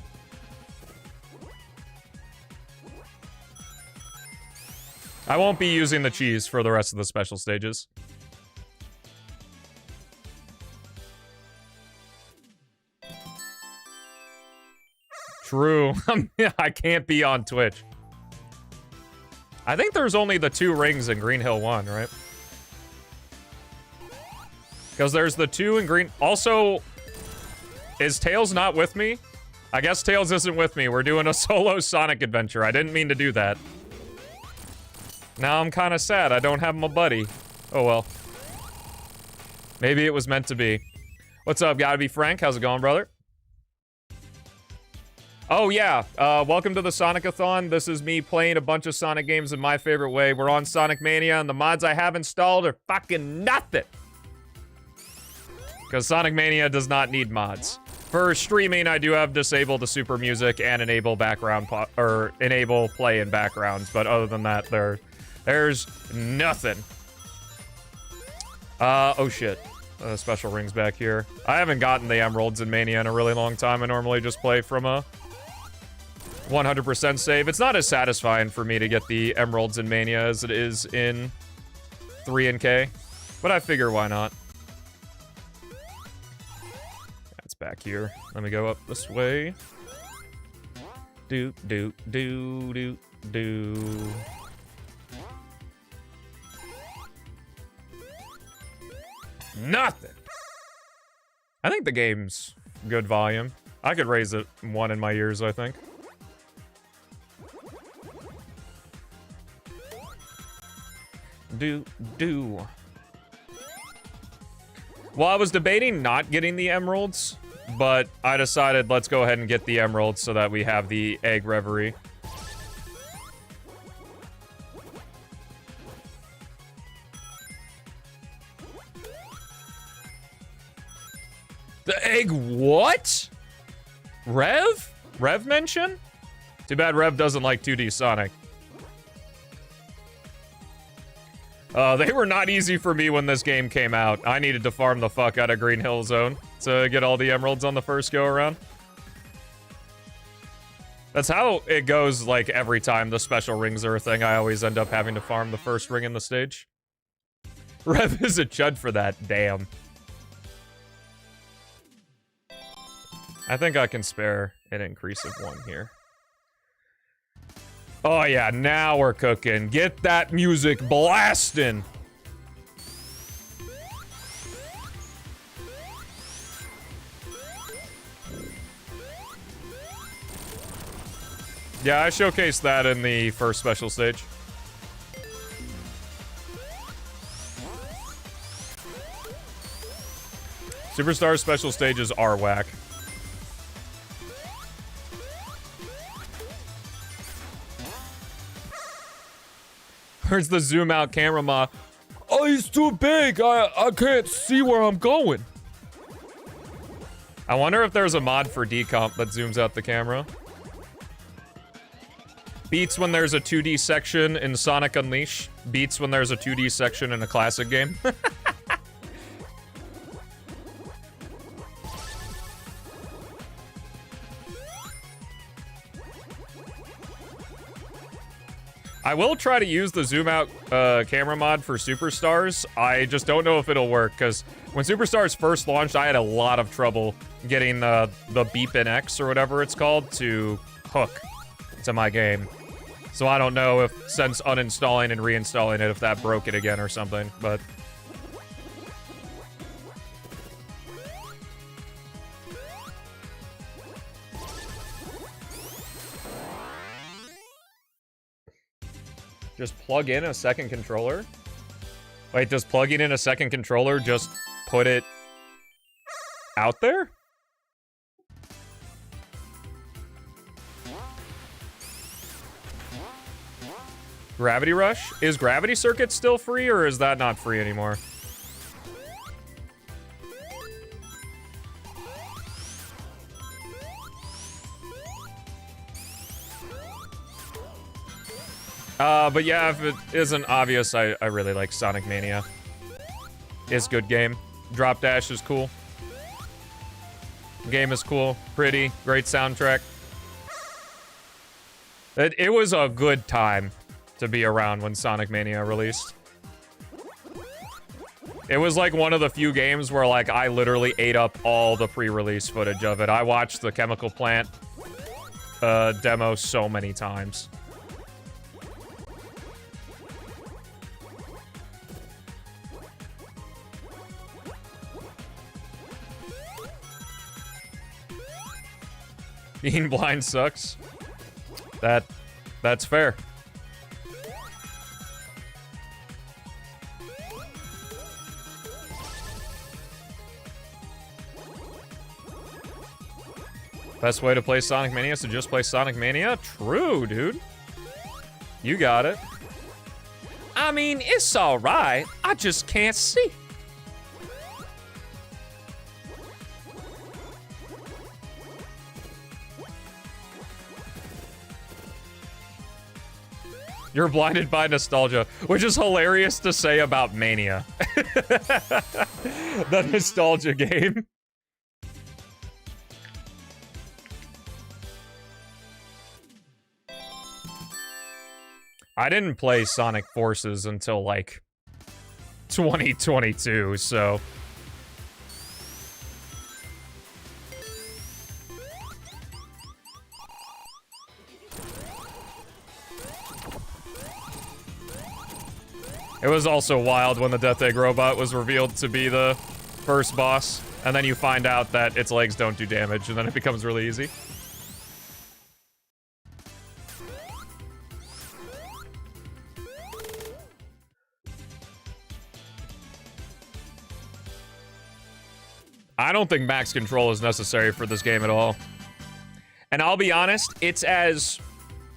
I won't be using the cheese for the rest of the special stages. True. I can't be on Twitch. I think there's only the 2 rings in Green Hill 1, right? Because there's the 2 in Green... Also, is Tails not with me? I guess Tails isn't with me. We're doing a solo Sonic adventure. I didn't mean to do that. Now I'm kind of sad. I don't have my buddy. Oh, well. Maybe it was meant to be. What's up, Gotta Be Frank? How's it going, brother? Oh, yeah. Welcome to the Sonic-A-Thon. This is me playing a bunch of Sonic games in my favorite way. We're on Sonic Mania, and the mods I have installed are fucking nothing. Because Sonic Mania does not need mods. For streaming, I do have disabled the super music and enable background or enable play in backgrounds, but other than that, there's nothing. Oh shit. Special rings back here. I haven't gotten the emeralds in Mania in a really long time. I normally just play from a 100% save. It's not as satisfying for me to get the emeralds in Mania as it is in 3 and K, but I figure why not. That's back here. Let me go up this way. Do. Nothing. I think the game's good volume. I could raise it 1 in my ears, I think. Do. Well, I was debating not getting the emeralds, but I decided let's go ahead and get the emeralds so that we have the egg reverie. The egg what? Rev? Rev mention? Too bad Rev doesn't like 2D Sonic. They were not easy for me when this game came out. I needed to farm the fuck out of Green Hill Zone to get all the emeralds on the first go around. That's how it goes, like, every time the special rings are a thing. I always end up having to farm the first ring in the stage. Rev is a chud for that, damn. I think I can spare an increase of 1 here. Oh yeah, now we're cooking. Get that music blasting. Yeah, I showcased that in the first special stage. Superstar special stages are whack. Where's the zoom out camera mod? Oh, he's too big. I can't see where I'm going. I wonder if there's a mod for decomp that zooms out the camera. Beats when there's a 2D section in Sonic Unleashed. Beats when there's a 2D section in a classic game. I will try to use the zoom out camera mod for Superstars. I just don't know if it'll work, because when Superstars first launched, I had a lot of trouble getting the Beep in X or whatever it's called to hook to my game. So I don't know if, since uninstalling and reinstalling it, if that broke it again or something, but... Just plug in a second controller? Wait, does plugging in a second controller just put it out there? Gravity Rush? Is Gravity Circuit still free, or is that not free anymore? But yeah, if it isn't obvious, I really like Sonic Mania. It's a good game. Drop Dash is cool. Game is cool. Pretty. Great soundtrack. It was a good time to be around when Sonic Mania released. It was like one of the few games where, like, I literally ate up all the pre-release footage of it. I watched the Chemical Plant demo so many times. Being blind sucks. That's fair. Best way to play Sonic Mania is to just play Sonic Mania? True, dude. You got it. I mean, it's alright. I just can't see. You're blinded by nostalgia, which is hilarious to say about Mania. The nostalgia game. I didn't play Sonic Forces until, like, 2022, so... It was also wild when the Death Egg robot was revealed to be the first boss, and then you find out that its legs don't do damage, and then it becomes really easy. I don't think max control is necessary for this game at all. And I'll be honest, it's as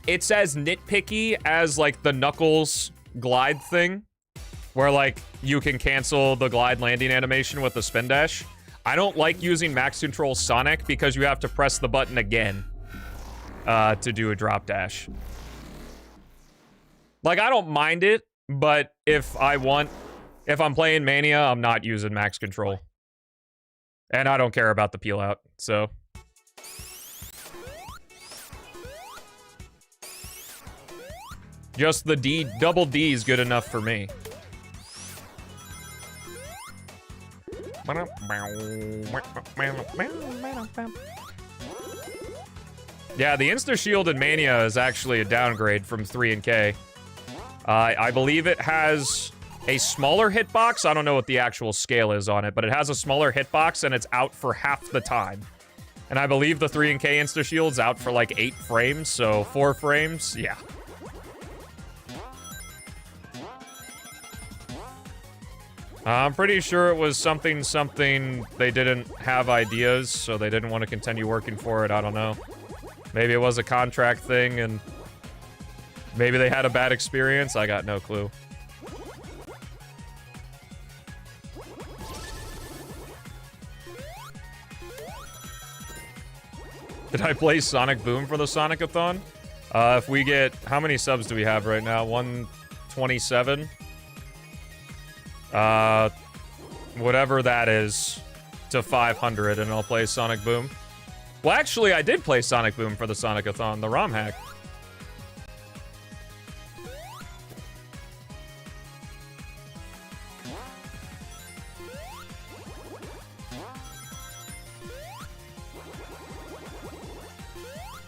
nitpicky as, like, the Knuckles glide thing, where, like, you can cancel the glide landing animation with the spin dash. I don't like using max control Sonic because you have to press the button again to do a drop dash. Like, I don't mind it, but if I'm playing Mania, I'm not using max control. And I don't care about the peel out, so. Just the double D is good enough for me. Yeah, the Insta-Shield in Mania is actually a downgrade from 3 and K. I believe it has a smaller hitbox. I don't know what the actual scale is on it, but it has a smaller hitbox and it's out for half the time. And I believe the 3 and K Insta-Shield's out for like 8 frames, so 4 frames, yeah. I'm pretty sure it was something they didn't have ideas, so they didn't want to continue working for it, I don't know. Maybe it was a contract thing and maybe they had a bad experience, I got no clue. Did I play Sonic Boom for the Sonic-A-Thon? If we get... How many subs do we have right now? 127? Whatever that is, to 500, and I'll play Sonic Boom. Well, actually, I did play Sonic Boom for the Sonic-A-Thon, the ROM hack.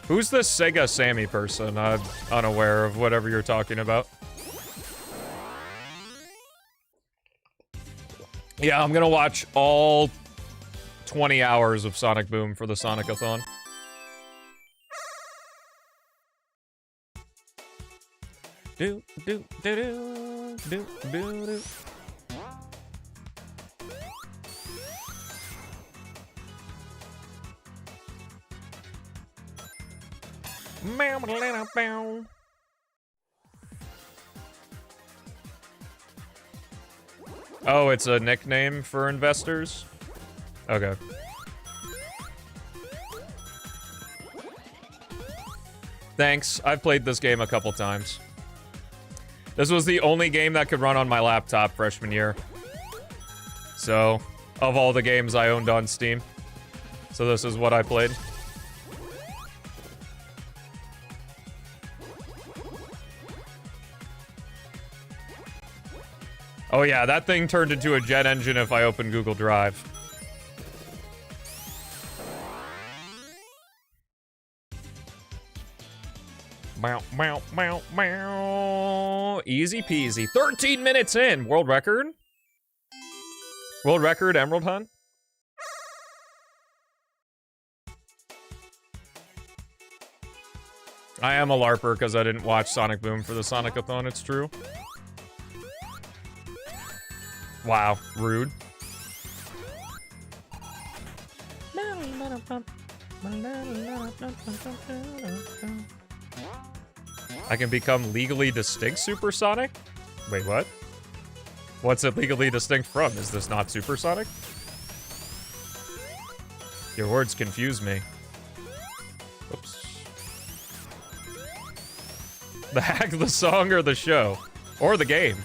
Who's this Sega Sammy person? I'm unaware of whatever you're talking about. Yeah, I'm gonna watch all 20 hours of Sonic Boom for the Sonic-A-Thon. Do, do, do, do, do, do, do. Oh, it's a nickname for investors? Okay. Thanks. I've played this game a couple times. This was the only game that could run on my laptop freshman year. So, of all the games I owned on Steam. So this is what I played. Oh yeah, that thing turned into a jet engine if I opened Google Drive. Bow, bow, bow, bow. Easy peasy. 13 minutes in! World record? World record Emerald Hunt? I am a LARPer because I didn't watch Sonic Boom for the Sonic-A-Thon, it's true. Wow, rude. I can become legally distinct Supersonic? Wait, what? What's it legally distinct from? Is this not Supersonic? Your words confuse me. Oops. The hack, the song, or the show? Or the game?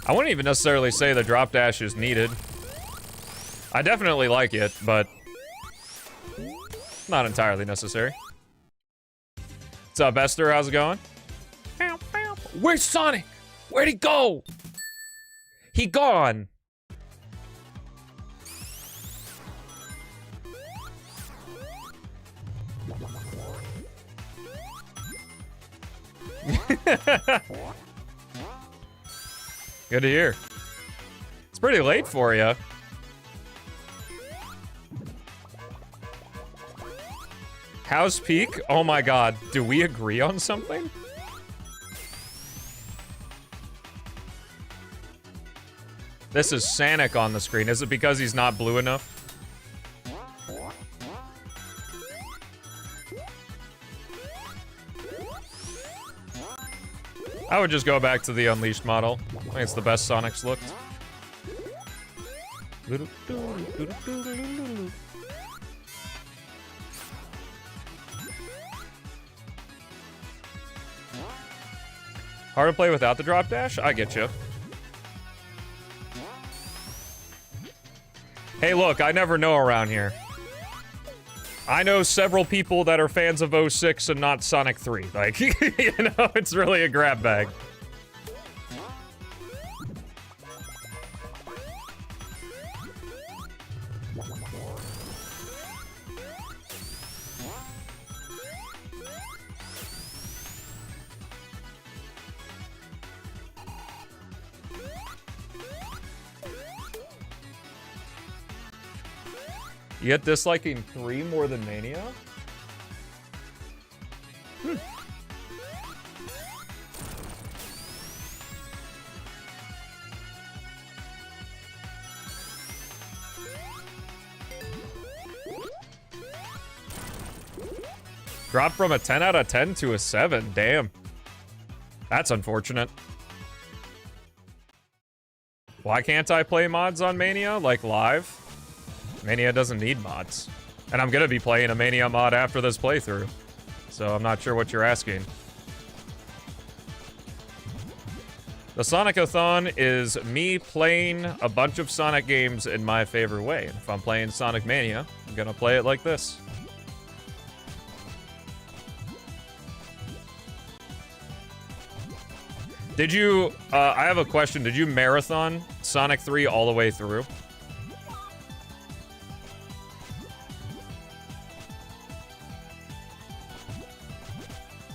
I wouldn't even necessarily say the drop dash is needed. I definitely like it, but not entirely necessary. What's up, Esther? How's it going? Where's Sonic? Where'd he go? He gone. Good to hear. It's pretty late for you. How's Peak? Oh my god. Do we agree on something? This is Sonic on the screen. Is it because he's not blue enough? I would just go back to the Unleashed model. I think it's the best Sonic's looked. Hard to play without the drop dash? I get you. Hey, look, I never know around here. I know several people that are fans of 06 and not Sonic 3. Like, you know, it's really a grab bag. You get disliking 3 more than Mania? Dropped from a 10 out of 10 to a 7. Damn. That's unfortunate. Why can't I play mods on Mania, like live? Mania doesn't need mods. And I'm gonna be playing a Mania mod after this playthrough. So I'm not sure what you're asking. The Sonic-A-Thon is me playing a bunch of Sonic games in my favorite way. And if I'm playing Sonic Mania, I'm gonna play it like this. Did you, I have a question. Did you marathon Sonic 3 all the way through?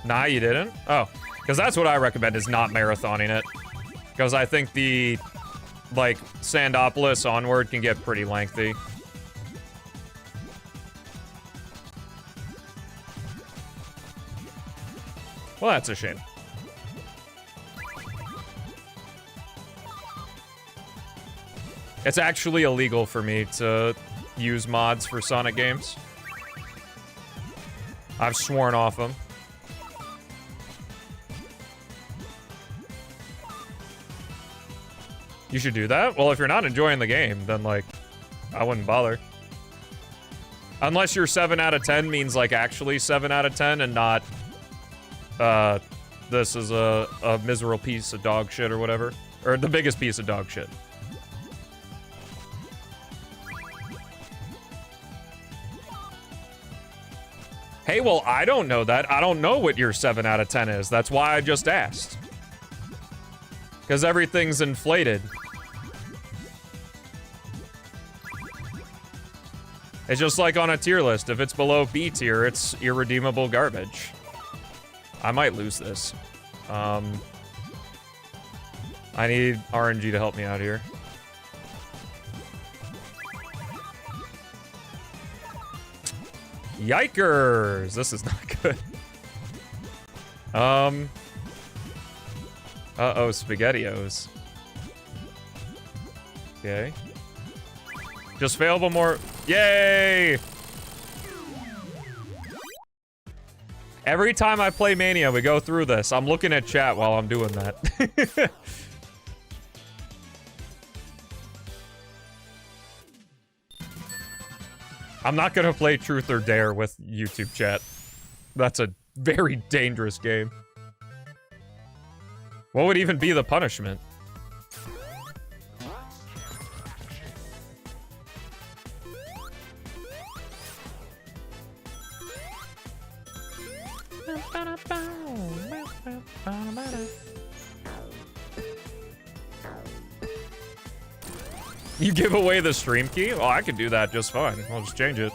Nah, you didn't? Oh, because that's what I recommend, is not marathoning it. Because I think the, like, Sandopolis onward can get pretty lengthy. Well, that's a shame. It's actually illegal for me to use mods for Sonic games. I've sworn off them. You should do that? Well, if you're not enjoying the game, then, like, I wouldn't bother. Unless your 7 out of 10 means, like, actually 7 out of 10 and not, this is a miserable piece of dog shit or whatever. Or the biggest piece of dog shit. Hey, well, I don't know that. I don't know what your 7 out of 10 is. That's why I just asked. Because everything's inflated. It's just like on a tier list. If it's below B tier, it's irredeemable garbage. I might lose this. I need RNG to help me out here. Yikers! This is not good. Uh-oh, SpaghettiOs. Okay. Just failable more. Yay! Every time I play Mania, we go through this. I'm looking at chat while I'm doing that. I'm not gonna play Truth or Dare with YouTube chat. That's a very dangerous game. What would even be the punishment? You give away the stream key? Oh, I could do that just fine. I'll just change it.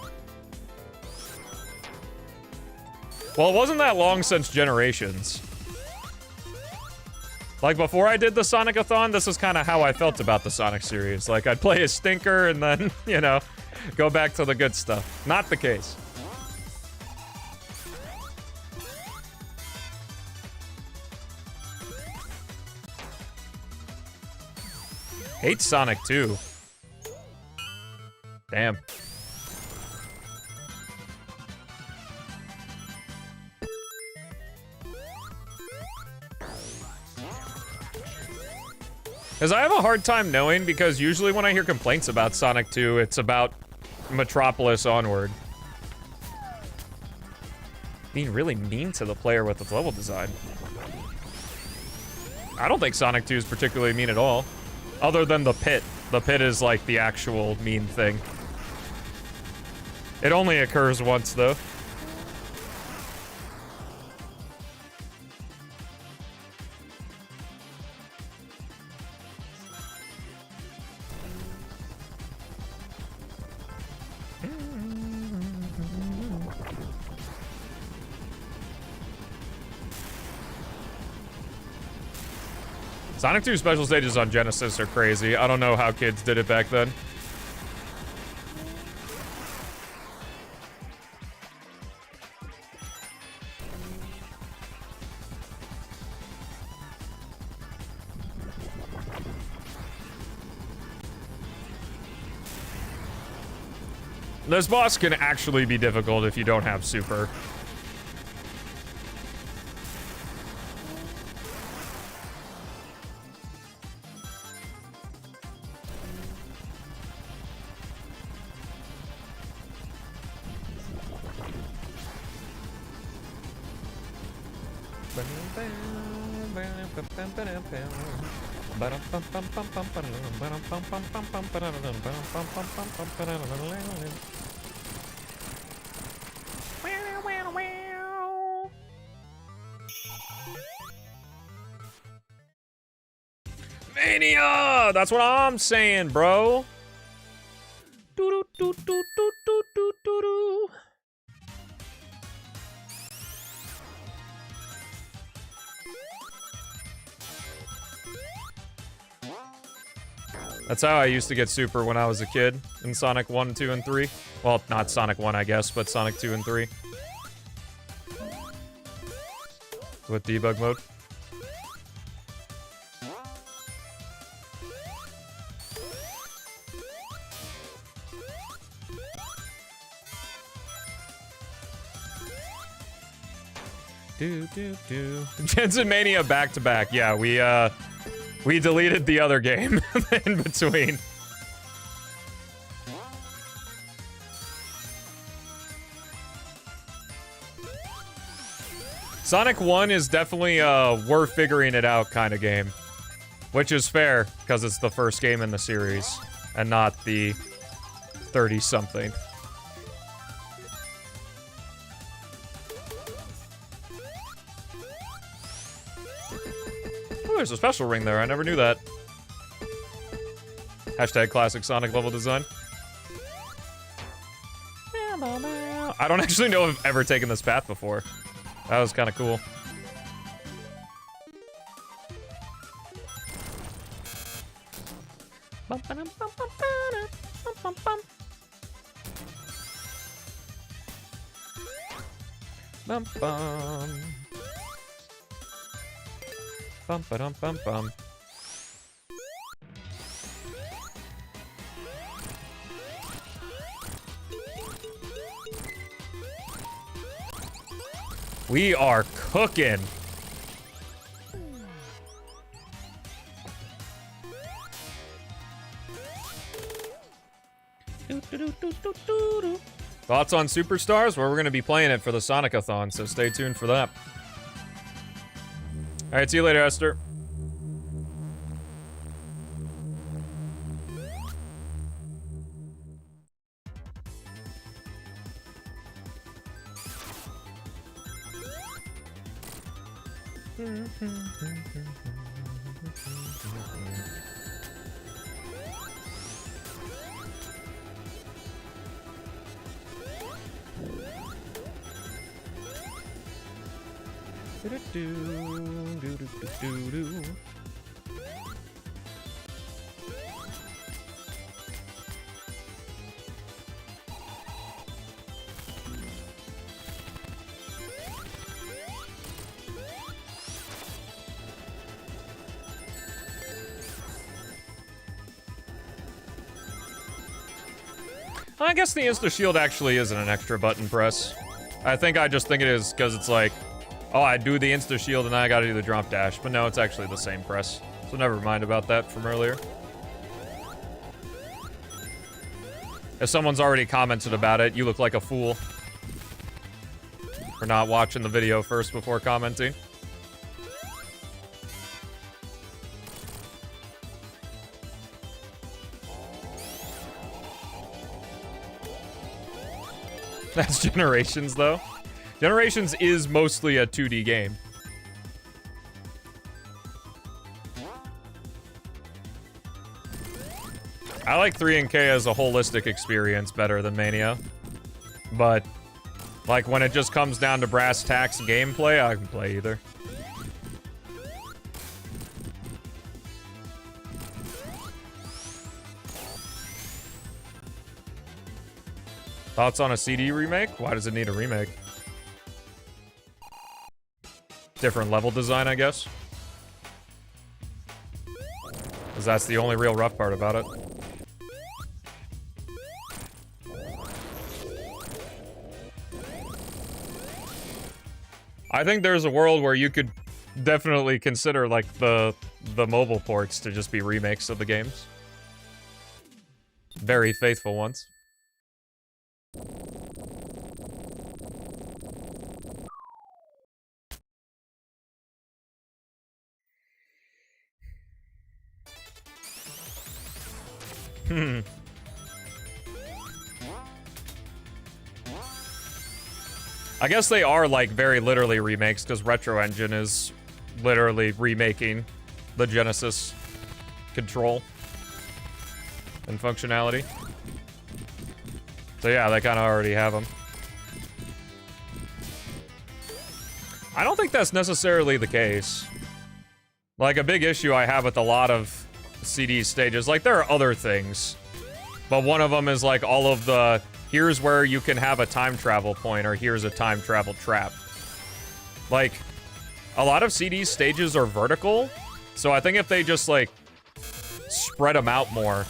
Well, it wasn't that long since Generations. Like, before I did the Sonic-A-Thon, this is kind of how I felt about the Sonic series. Like, I'd play a stinker and then, you know, go back to the good stuff. Not the case. Hate Sonic 2. Damn. Because I have a hard time knowing, because usually when I hear complaints about Sonic 2, it's about Metropolis onward. Being really mean to the player with its level design. I don't think Sonic 2 is particularly mean at all. Other than the pit. The pit is like the actual mean thing. It only occurs once, though. Sonic 2 special stages on Genesis are crazy. I don't know how kids did it back then. This boss can actually be difficult if you don't have super. Mania! That's what I'm saying, bro. That's how I used to get super when I was a kid in Sonic 1, 2, and 3. Well, not Sonic 1, I guess, but Sonic 2 and 3. With debug mode. Jensen Mania back to back. Yeah, we deleted the other game in between. Sonic 1 is definitely a we're figuring it out kind of game. Which is fair, because it's the first game in the series, and not the 30-something. Oh, there's a special ring there. I never knew that. Hashtag classic Sonic level design. I don't actually know if I've ever taken this path before. That was kind of cool. Bum bum. Bum ba dum bum bum. We are cooking. Thoughts on Superstars? Well, we're going to be playing it for the Sonic-A-Thon, so stay tuned for that. Alright, see you later, Esther. I guess the Insta Shield actually isn't an extra button press. I just think it is because it's like, oh, I do the Insta Shield and then I gotta do the drop dash. But no, it's actually the same press. So never mind about that from earlier. If someone's already commented about it, you look like a fool for not watching the video first before commenting. That's Generations, though. Generations is mostly a 2D game. I like 3 and K as a holistic experience better than Mania. But, like, when it just comes down to brass tacks gameplay, I can play either. Thoughts on a CD remake? Why does it need a remake? Different level design, I guess. Because that's the only real rough part about it. I think there's a world where you could definitely consider, like, the mobile ports to just be remakes of the games. Very faithful ones. I guess they are, like, very literally remakes, because Retro Engine is literally remaking the Genesis control and functionality. So yeah, they kind of already have them. I don't think that's necessarily the case. Like, a big issue I have with a lot of CD stages, like, there are other things, but one of them is, like, all of the, here's where you can have a time travel point, or here's a time travel trap. Like, a lot of CD stages are vertical, so I think if they just, like, spread them out more,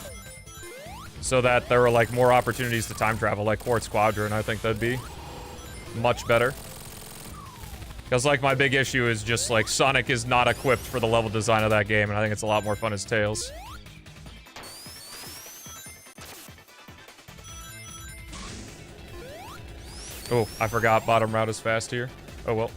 so that there are, like, more opportunities to time travel, like Quartz Squadron, I think that'd be much better. Because, like, my big issue is just, like, Sonic is not equipped for the level design of that game, and I think it's a lot more fun as Tails. Oh, I forgot bottom route is fast here. Oh, well.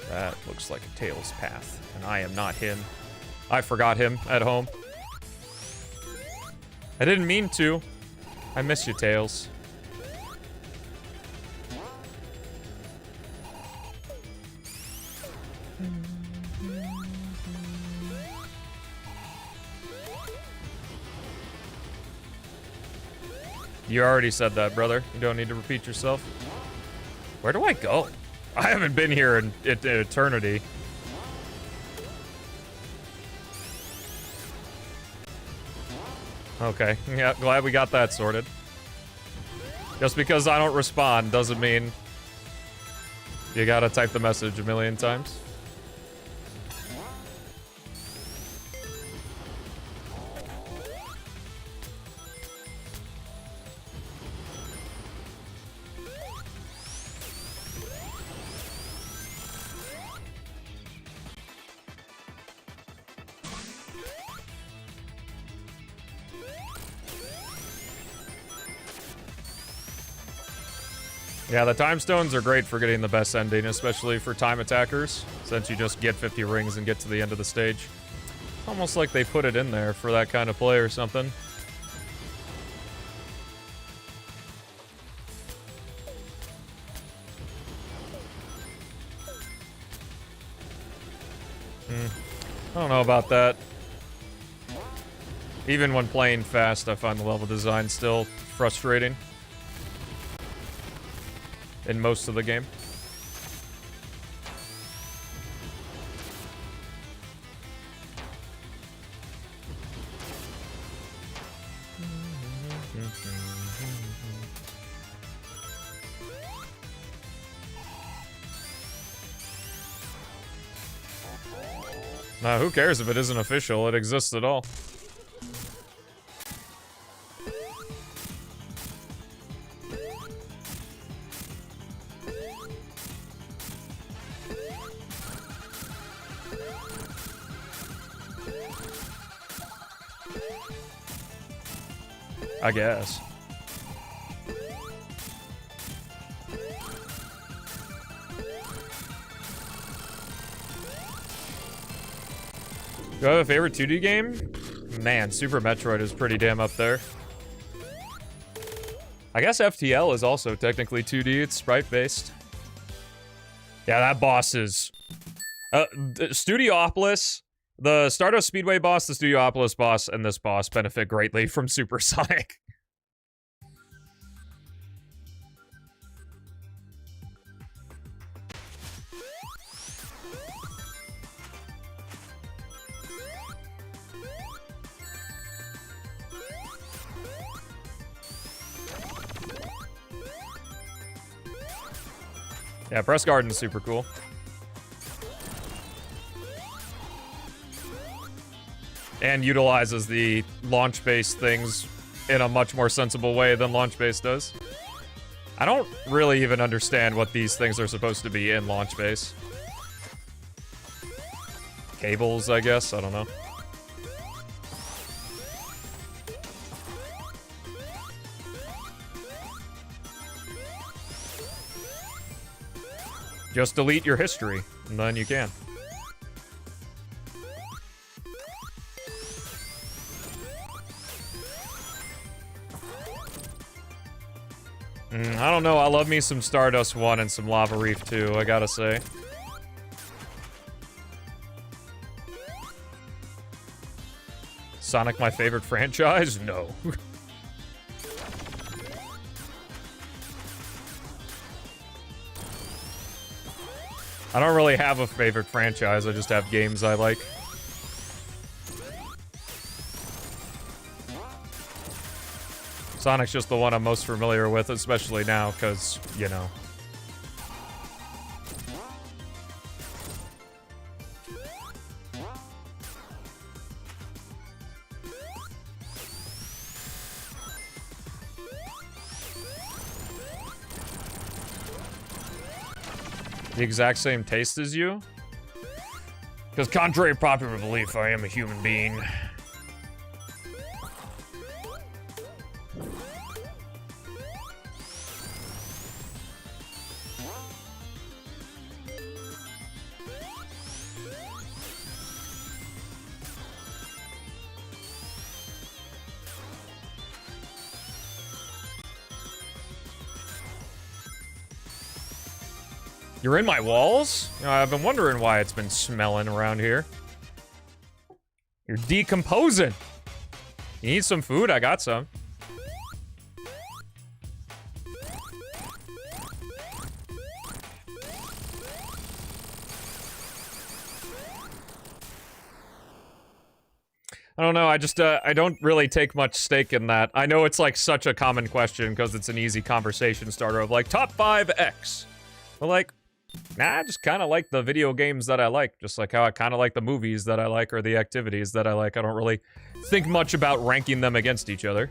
That looks like a Tails path, and I am not him. I forgot him at home. I didn't mean to. I miss you, Tails. You already said that, brother. You don't need to repeat yourself. Where do I go? I haven't been here in eternity. Okay, yeah, glad we got that sorted. Just because I don't respond doesn't mean you gotta type the message a million times. Yeah, the time stones are great for getting the best ending, especially for time attackers, since you just get 50 rings and get to the end of the stage. Almost like they put it in there for that kind of play or something. I don't know about that. Even when playing fast, I find the level design still frustrating. In most of the game. Nah, who cares if it isn't official? It exists at all. I guess. Do I have a favorite 2D game? Man, Super Metroid is pretty damn up there. I guess FTL is also technically 2D, it's sprite-based. Yeah, that boss is... Studiopolis, the Stardust Speedway boss, the Studiopolis boss, and this boss benefit greatly from Super Sonic. Yeah, Press Garden's super cool. And utilizes the launch-based things in a much more sensible way than launch-based does. I don't really even understand what these things are supposed to be in launch-base. Cables, I guess? I don't know. Just delete your history, and then you can. I don't know, I love me some Stardust 1 and some Lava Reef 2, I gotta say. Sonic my favorite franchise? No. I don't really have a favorite franchise, I just have games I like. Sonic's just the one I'm most familiar with, especially now, because, you know. The exact same taste as you? Because contrary to popular belief, I am a human being. You're in my walls? I've been wondering why it's been smelling around here. You're decomposing. You need some food? I got some. I don't know, I just, I don't really take much stake in that. I know it's like such a common question because it's an easy conversation starter of like, top 5 X. But like, nah, I just kind of like the video games that I like. Just like how I kind of like the movies that I like or the activities that I like. I don't really think much about ranking them against each other.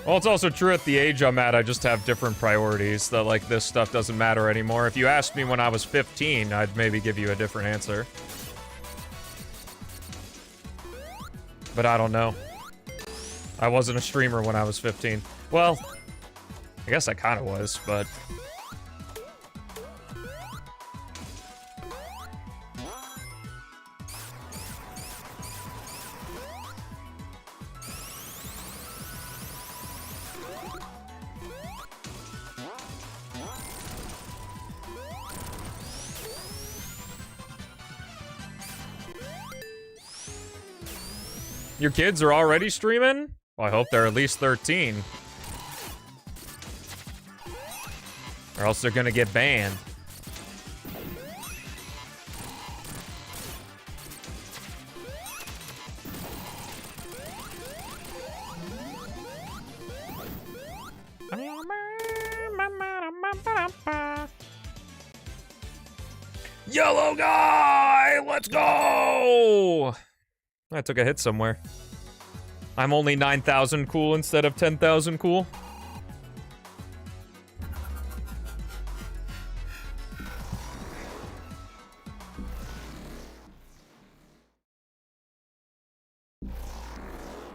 Well, it's also true at the age I'm at, I just have different priorities. That, like, this stuff doesn't matter anymore. If you asked me when I was 15, I'd maybe give you a different answer. But I don't know. I wasn't a streamer when I was 15. Well, I guess I kind of was, but... Your kids are already streaming? Well, I hope they're at least 13. Or else they're gonna get banned. Yellow guy! Let's go! I took a hit somewhere. I'm only 9,000 cool instead of 10,000 cool.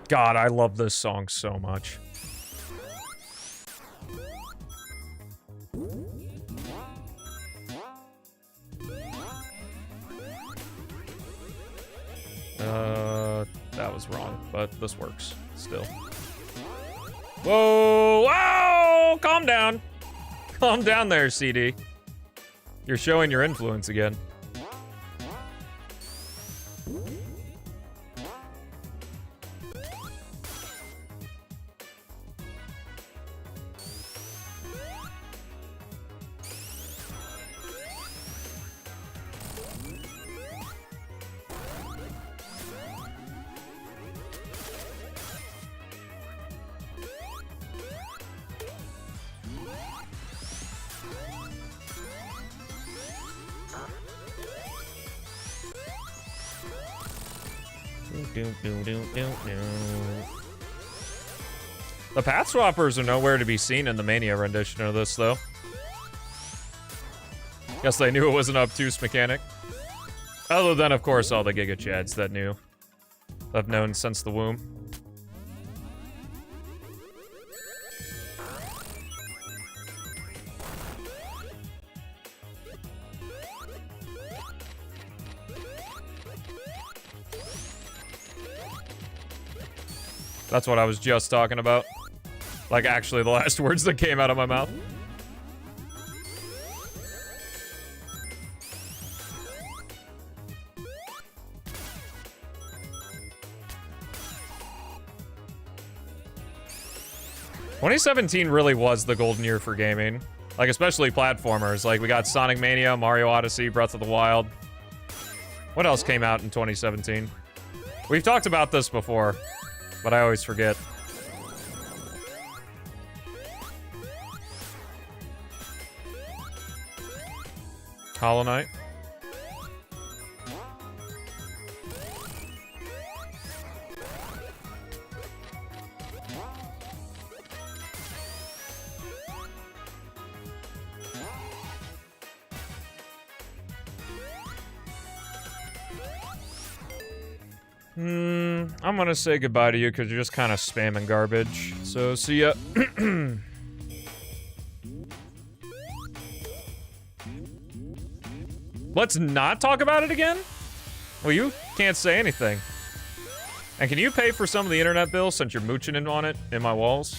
God, I love this song so much. That was wrong, but this works still. Whoa! Whoa! Calm down. Calm down there, CD. You're showing your influence again. The path swappers are nowhere to be seen in the Mania rendition of this, though. Guess they knew it was an obtuse mechanic. Other than, of course, all the Giga Chads that knew. I've known since the womb. That's what I was just talking about. Like, actually, the last words that came out of my mouth. "2017 really was the golden year for gaming. Like, especially platformers. Like, we got Sonic Mania, Mario Odyssey, Breath of the Wild. What else came out in 2017? We've talked about this before, but I always forget. Hollow Knight. I'm gonna say goodbye to you because you're just kind of spamming garbage. So, see ya. Let's not talk about it again? Well, you can't say anything. And can you pay for some of the internet bills since you're mooching in on it in my walls?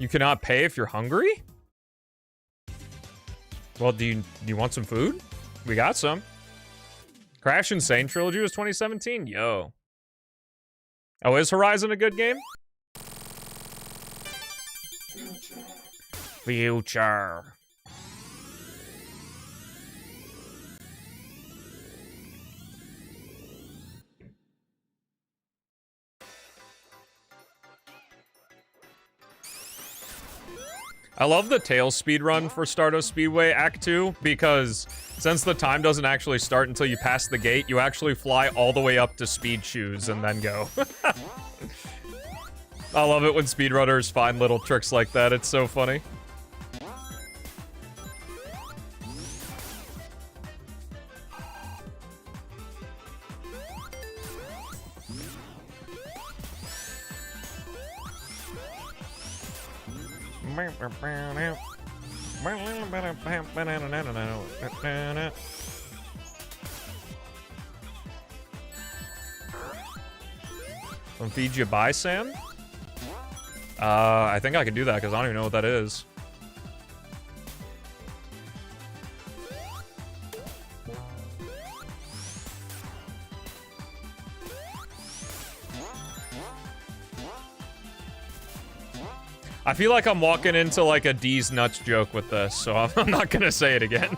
You cannot pay if you're hungry? Well, do you want some food? We got some. Crash Insane Trilogy was 2017? Yo. Oh, is Horizon a good game? Future. I love the tail speedrun for Stardust Speedway Act 2 because since the time doesn't actually start until you pass the gate, you actually fly all the way up to speed shoes and then go. I love it when speedrunners find little tricks like that. It's so funny. From Fiji by Sam? I think I can do that because I don't even know what that is. I feel like I'm walking into like a D's nuts joke with this, so I'm not gonna say it again.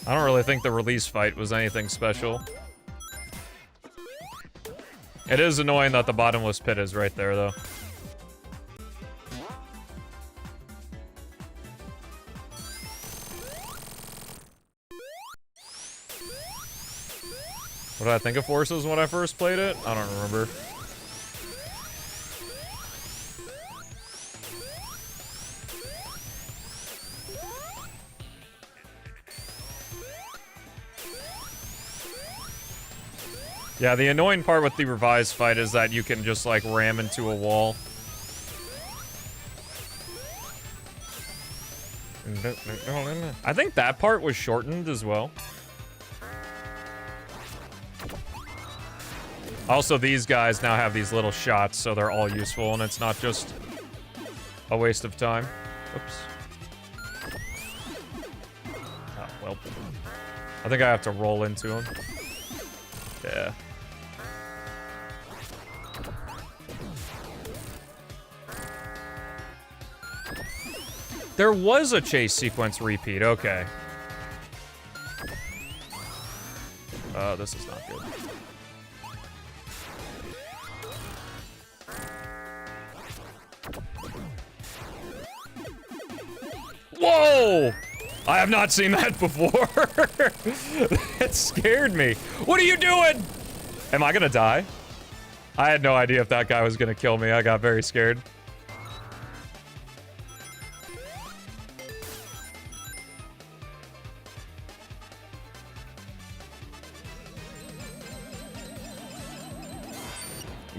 I don't really think the release fight was anything special. It is annoying that the bottomless pit is right there, though. What did I think of Forces when I first played it? I don't remember. Yeah, the annoying part with the revised fight is that you can just, like, ram into a wall. I think that part was shortened as well. Also, these guys now have these little shots, so they're all useful, and it's not just a waste of time. Oops. Oh, well. I think I have to roll into him. Yeah. There was a chase sequence repeat, okay. This is not good. Whoa! I have not seen that before. That scared me. What are you doing? Am I gonna die? I had no idea if that guy was gonna kill me. I got very scared.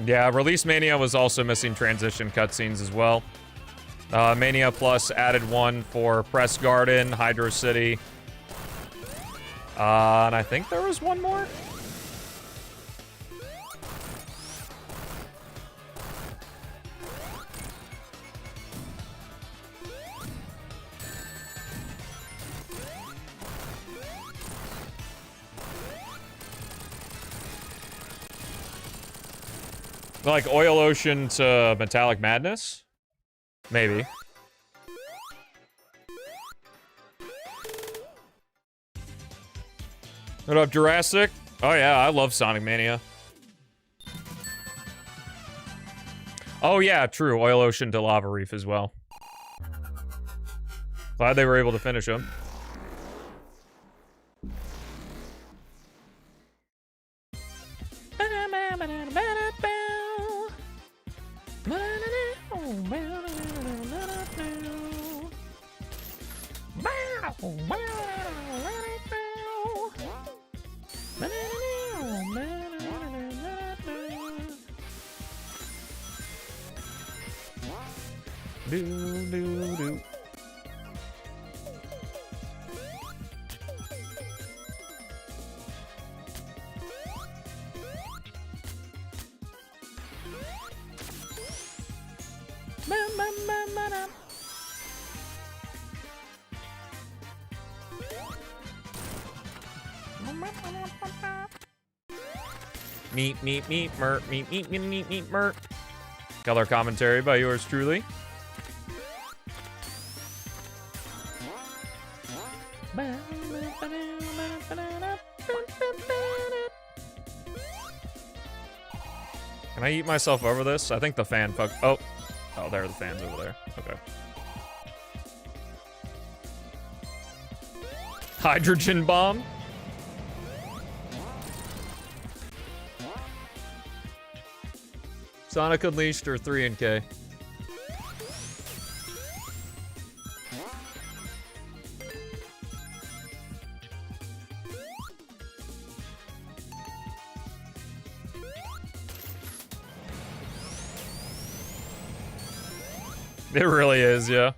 Yeah, Release Mania was also missing transition cutscenes as well. Mania Plus added one for Press Garden, Hydro City. And I think there was one more? Like Oil Ocean to Metallic Madness? Maybe. What up, Jurassic? Oh yeah, I love Sonic Mania. Oh yeah, true. Oil Ocean to Lava Reef as well. Glad they were able to finish them. Mer. Color commentary by yours truly. Can I eat myself over this? I think the fan oh, there are the fans over there. Okay. Hydrogen bomb. Sonic Unleashed or 3 and K. It really is, yeah.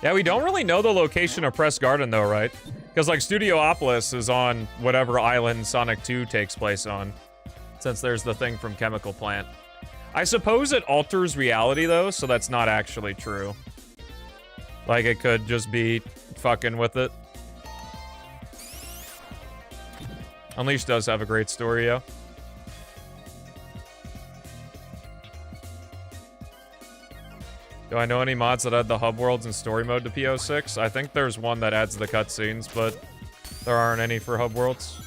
Yeah, we don't really know the location of Press Garden, though, right? Because, like, Studiopolis is on whatever island Sonic 2 takes place on, since there's the thing from Chemical Plant. I suppose it alters reality, though, so that's not actually true. Like, it could just be fucking with it. Unleashed does have a great story, yeah. Do I know any mods that add the hub worlds and story mode to PO6? I think there's one that adds the cutscenes, but there aren't any for hub worlds.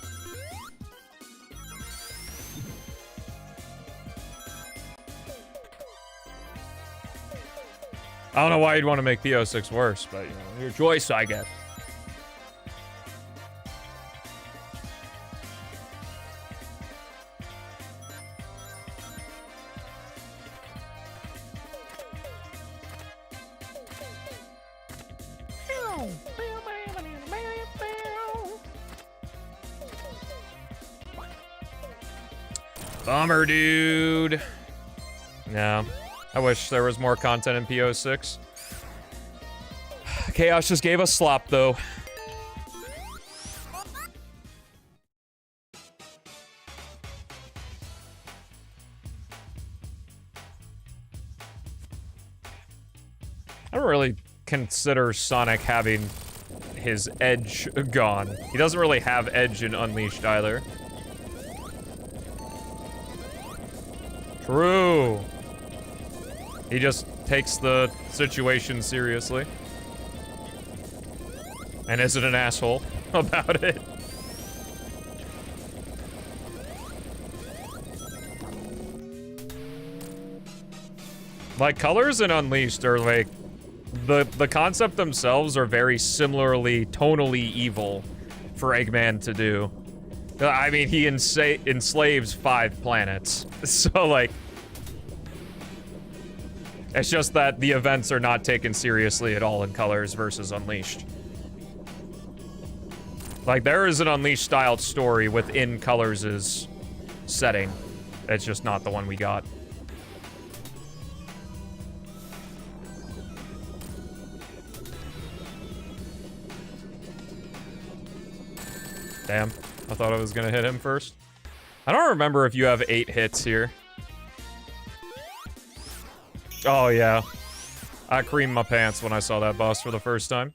I don't know why you'd want to make PO6 worse, but, you know, your choice, I guess. Bummer, dude. No. I wish there was more content in PO6. Chaos just gave us slop, though. I don't really consider Sonic having his edge gone. He doesn't really have edge in Unleashed either. True. He just takes the situation seriously. And isn't an asshole about it. Like, colors in Unleashed are like... The concept themselves are very similarly, tonally evil for Eggman to do. I mean, he enslaves 5 planets. So, like... It's just that the events are not taken seriously at all in Colors versus Unleashed. Like, there is an Unleashed-styled story within Colors' setting. It's just not the one we got. Damn. I thought I was gonna hit him first. I don't remember if you have 8 hits here. Oh, yeah. I creamed my pants when I saw that boss for the first time.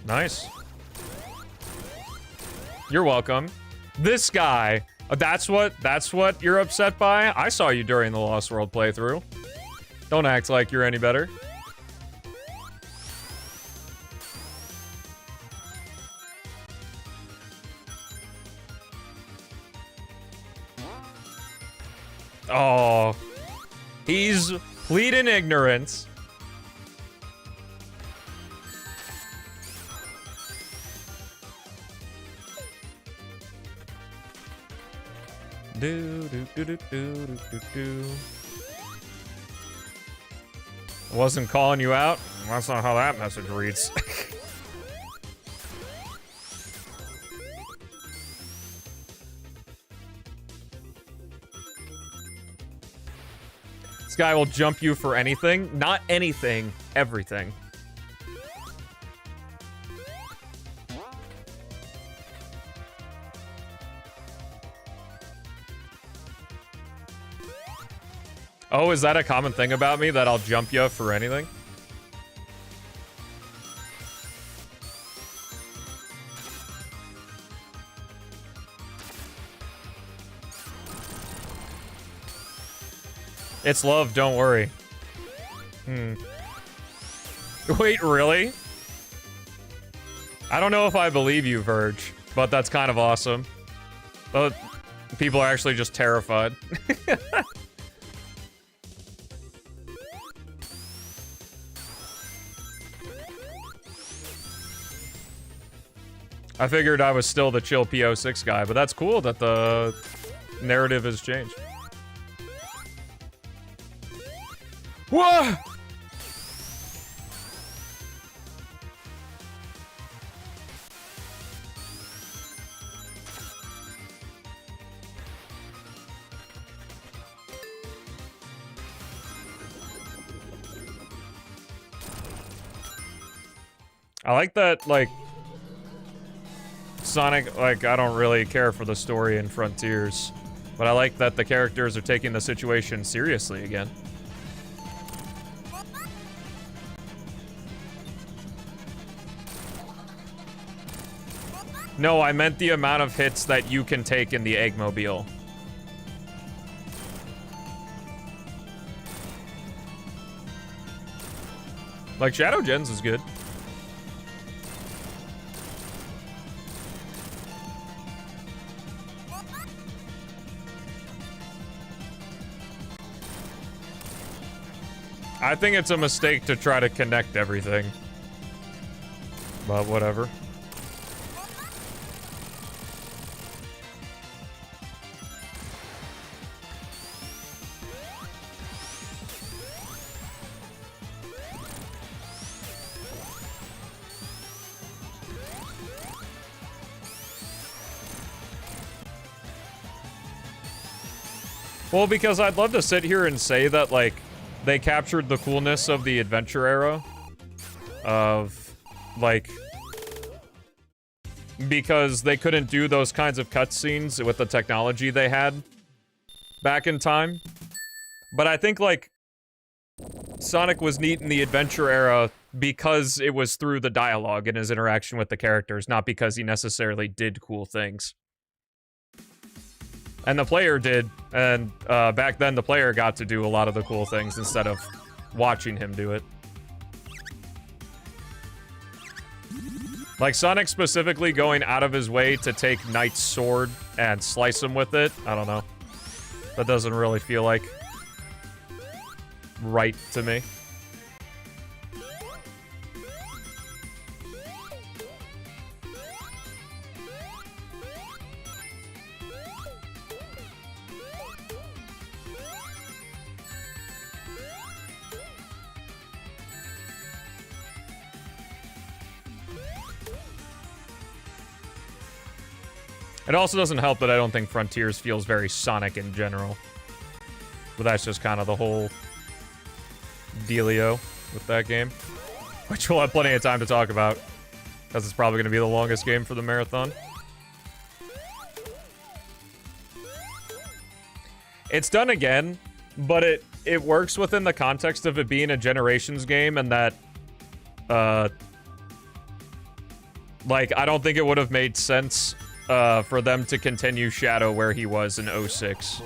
Nice. You're welcome. This guy, that's what you're upset by? I saw you during the Lost World playthrough. Don't act like you're any better. Oh, he's pleading ignorance. Do do do do do do do. Wasn't calling you out. That's not how that message reads. This guy will jump you for anything. Not anything, everything. Oh, is that a common thing about me, that I'll jump you for anything? It's love, don't worry. Wait, really? I don't know if I believe you, Verge, but that's kind of awesome. But people are actually just terrified. I figured I was still the chill PO6 guy, but that's cool that the narrative has changed. Whoa! I like that, like, Sonic, like, I don't really care for the story in Frontiers, but I like that the characters are taking the situation seriously again. No, I meant the amount of hits that you can take in the Eggmobile. Like, Shadow Gens is good. I think it's a mistake to try to connect everything. But whatever. Well, because I'd love to sit here and say that, like, they captured the coolness of the adventure era. Of, like... Because they couldn't do those kinds of cutscenes with the technology they had back in time. But I think, like, Sonic was neat in the adventure era because it was through the dialogue and his interaction with the characters, not because he necessarily did cool things. And the player did, and back then the player got to do a lot of the cool things instead of watching him do it. Like, Sonic specifically going out of his way to take Knight's sword and slice him with it, I don't know. That doesn't really feel like right to me. It also doesn't help that I don't think Frontiers feels very Sonic in general. But that's just kind of the whole dealio with that game. Which we'll have plenty of time to talk about, because it's probably going to be the longest game for the marathon. It's done again, but it works within the context of it being a Generations game, and that, like, I don't think it would have made sense for them to continue Shadow where he was in 06.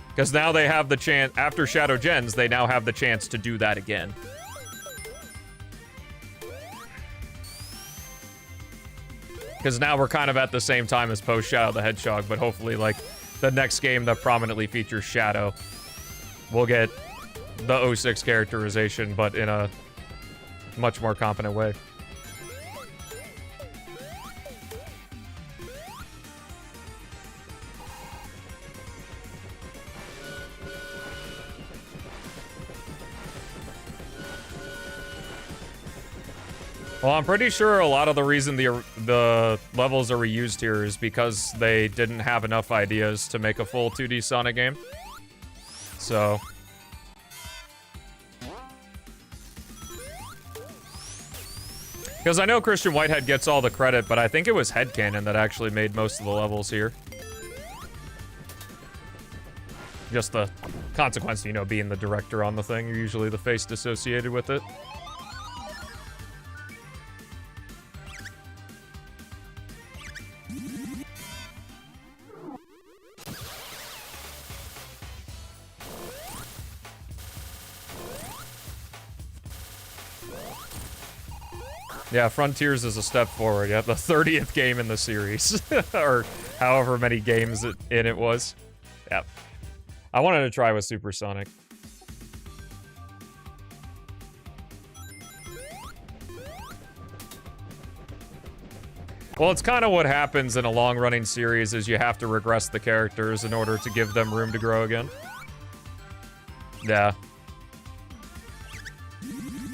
Because now they have the chance, after Shadow Gens, they now have the chance to do that again. Because now we're kind of at the same time as post Shadow the Hedgehog, but hopefully, like, the next game that prominently features Shadow will get the 06 characterization, but in a much more competent way. Well, I'm pretty sure a lot of the reason the levels are reused here is because they didn't have enough ideas to make a full 2D Sonic game. So... Because I know Christian Whitehead gets all the credit, but I think it was Headcanon that actually made most of the levels here. Just the consequence, you know, being the director on the thing. You're usually the face associated with it. Yeah, Frontiers is a step forward. Yeah, the 30th game in the series. Or however many games it was. Yeah. I wanted to try with Supersonic. Well, it's kind of what happens in a long-running series is you have to regress the characters in order to give them room to grow again. Yeah.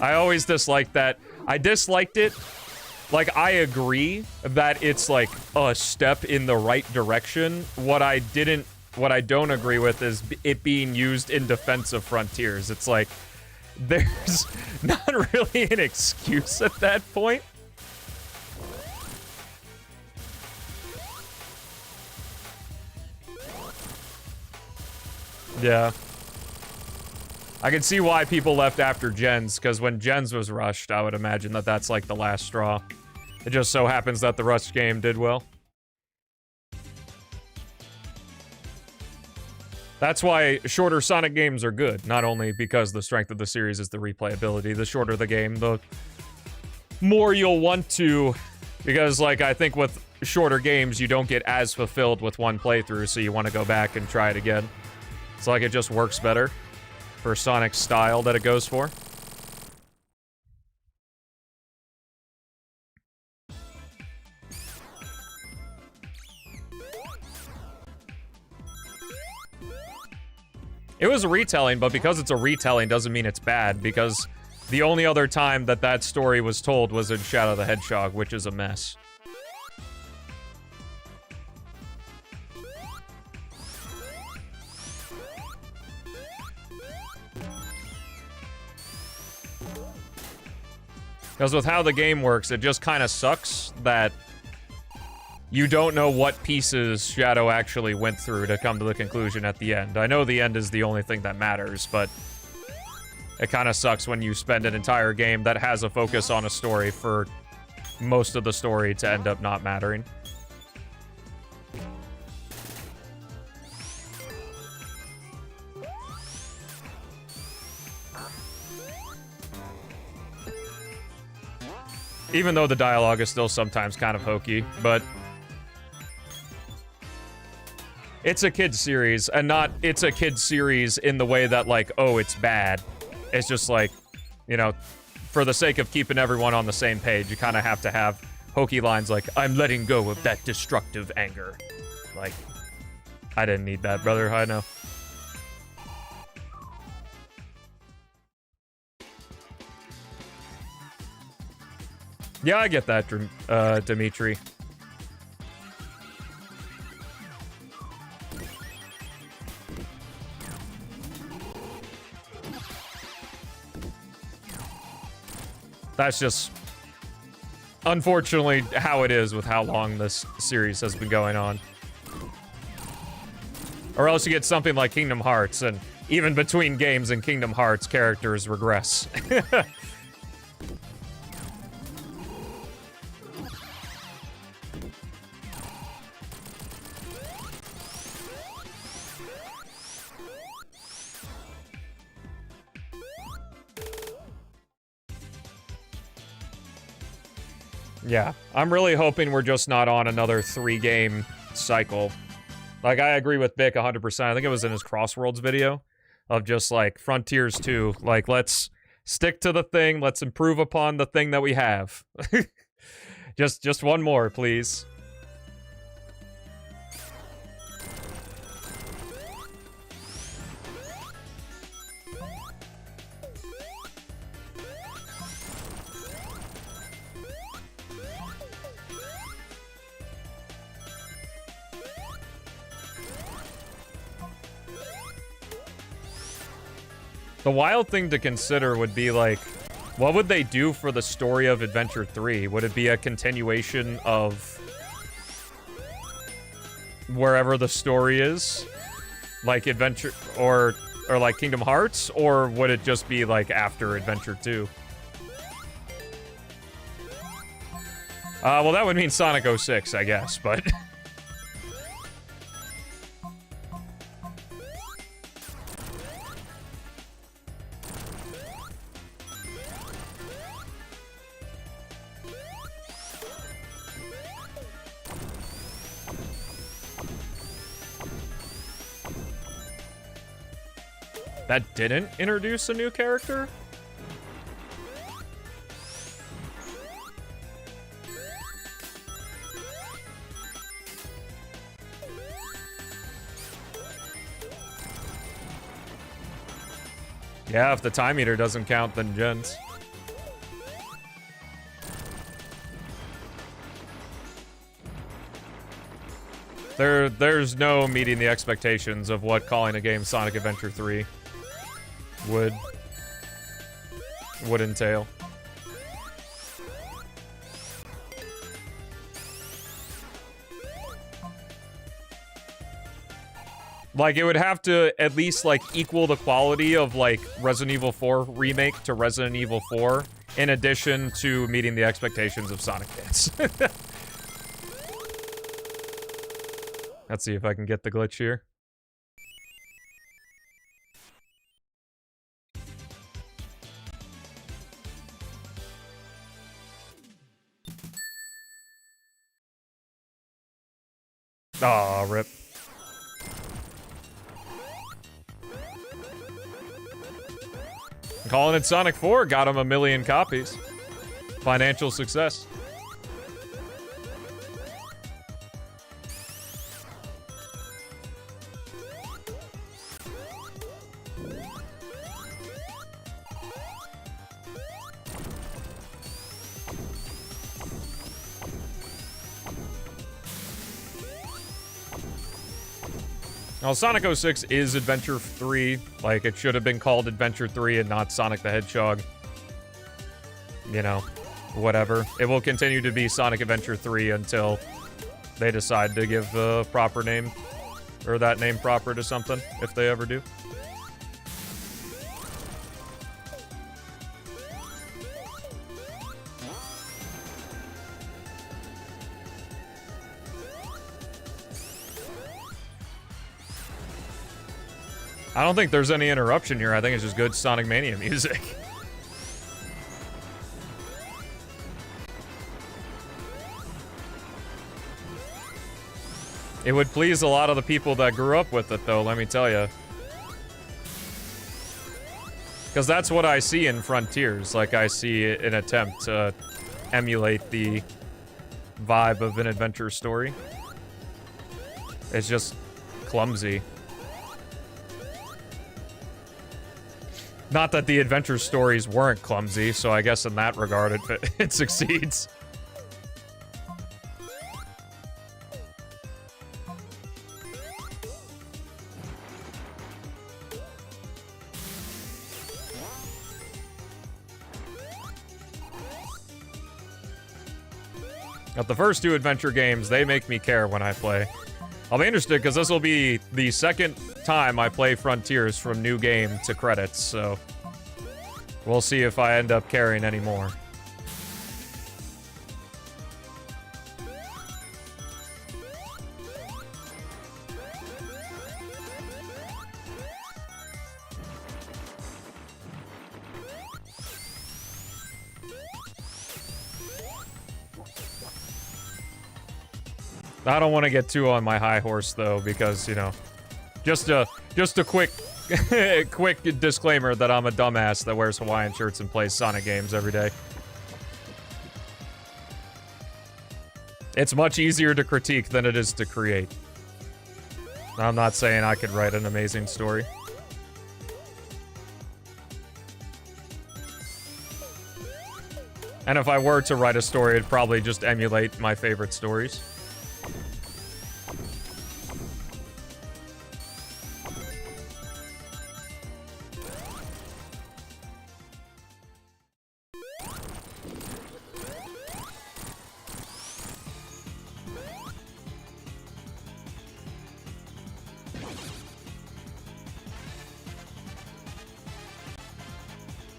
I always disliked that. I disliked it. Like, I agree that it's, like, a step in the right direction. What I don't agree with is it being used in defense of Frontiers. It's like, there's not really an excuse at that point. Yeah. I can see why people left after Gens, because when Gens was rushed, I would imagine that that's like the last straw. It just so happens that the Rush game did well. That's why shorter Sonic games are good, not only because the strength of the series is the replayability. The shorter the game, the more you'll want to, because like I think with shorter games, you don't get as fulfilled with one playthrough, so you want to go back and try it again. It's like it just works better for Sonic's style that it goes for. It was a retelling, but because it's a retelling doesn't mean it's bad, because the only other time that that story was told was in Shadow the Hedgehog, which is a mess. Because with how the game works, it just kind of sucks that you don't know what pieces Shadow actually went through to come to the conclusion at the end. I know the end is the only thing that matters, but it kind of sucks when you spend an entire game that has a focus on a story for most of the story to end up not mattering. Even though the dialogue is still sometimes kind of hokey, but it's a kid's series, and not it's a kid's series in the way that, like, oh, it's bad. It's just like, you know, for the sake of keeping everyone on the same page, you kind of have to have hokey lines like, I'm letting go of that destructive anger. Like, I didn't need that, brother, I know. Yeah, I get that, Dimitri. That's just, unfortunately, how it is with how long this series has been going on. Or else you get something like Kingdom Hearts, and even between games and Kingdom Hearts, characters regress. Yeah, I'm really hoping we're just not on another 3-game cycle. Like, I agree with Bick 100%. I think it was in his Crossworlds video of just, like, Frontiers 2. Like, let's stick to the thing. Let's improve upon the thing that we have. just one more, please. The wild thing to consider would be, like, what would they do for the story of Adventure 3? Would it be a continuation of wherever the story is? Like Adventure, or like Kingdom Hearts? Or would it just be, like, after Adventure 2? Well, that would mean Sonic 06, I guess, but... That didn't introduce a new character? Yeah, if the time meter doesn't count, then gens. There's no meeting the expectations of what calling a game Sonic Adventure 3 would entail. Like, it would have to at least, like, equal the quality of, like, Resident Evil 4 Remake to Resident Evil 4, in addition to meeting the expectations of Sonic fans. Let's see if I can get the glitch here. Aw, rip. Calling it Sonic 4 got him 1 million copies. Financial success. Well, Sonic 06 is Adventure 3. Like, it should have been called Adventure 3 and not Sonic the Hedgehog. You know, whatever. It will continue to be Sonic Adventure 3 until they decide to give the proper name, or that name proper to something, if they ever do. I don't think there's any interruption here. I think it's just good Sonic Mania music. It would please a lot of the people that grew up with it, though, let me tell you. Because that's what I see in Frontiers. Like, I see an attempt to emulate the vibe of an adventure story. It's just clumsy. Not that the adventure stories weren't clumsy, so I guess in that regard it succeeds. But the first two adventure games, they make me care when I play. I'll be interested, because this will be the second time I play Frontiers from new game to credits, so we'll see if I end up caring any more. I don't want to get too on my high horse, though, because, you know, just a quick quick disclaimer that I'm a dumbass that wears Hawaiian shirts and plays Sonic games every day. It's much easier to critique than it is to create. I'm not saying I could write an amazing story. And if I were to write a story, it'd probably just emulate my favorite stories.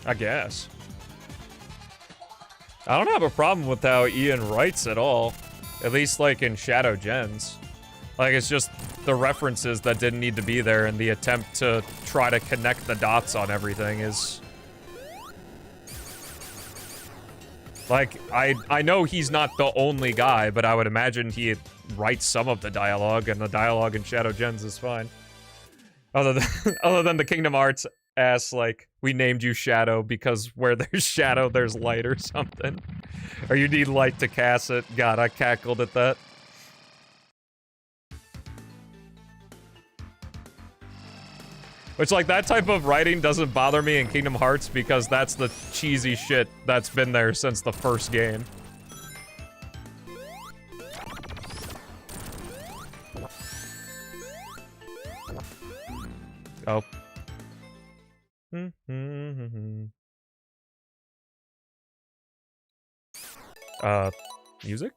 I guess. I don't have a problem with how Ian writes at all. At least, like, in Shadow Gens. Like, it's just the references that didn't need to be there, and the attempt to try to connect the dots on everything is... Like, I know he's not the only guy, but I would imagine he writes some of the dialogue, and the dialogue in Shadow Gens is fine. Other than the Kingdom Hearts ass, like, we named you Shadow because where there's shadow, there's light or something. Or you need light to cast it. God, I cackled at that. Which, like, that type of writing doesn't bother me in Kingdom Hearts because that's the cheesy shit that's been there since the first game. Oh. Music?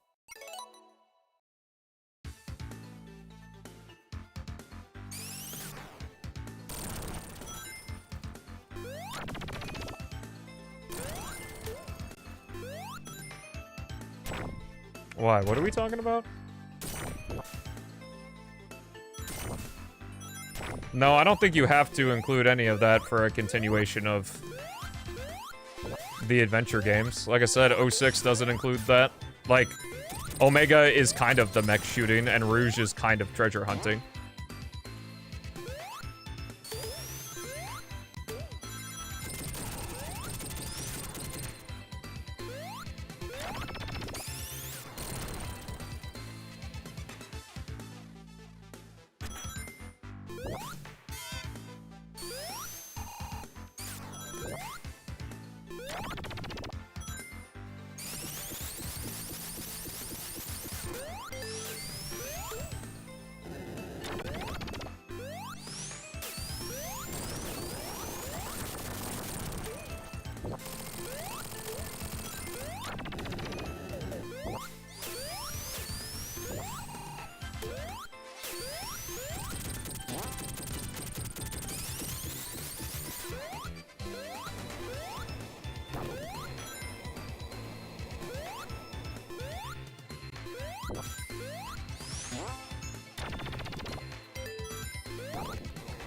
Why? What are we talking about? No, I don't think you have to include any of that for a continuation of the adventure games. Like I said, 06 doesn't include that. Like, Omega is kind of the mech shooting, and Rouge is kind of treasure hunting.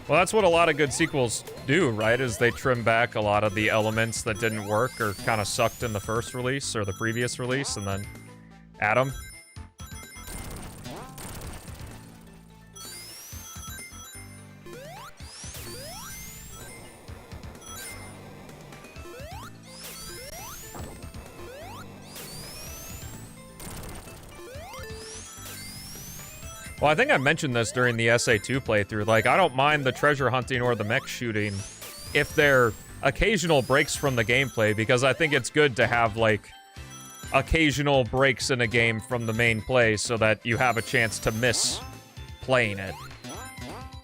Well, that's what a lot of good sequels do, right? Is they trim back a lot of the elements that didn't work or kind of sucked in the first release or the previous release, and then add them. Well, I think I mentioned this during the SA2 playthrough. Like, I don't mind the treasure hunting or the mech shooting if they're occasional breaks from the gameplay, because I think it's good to have, like, occasional breaks in a game from the main play so that you have a chance to miss playing it.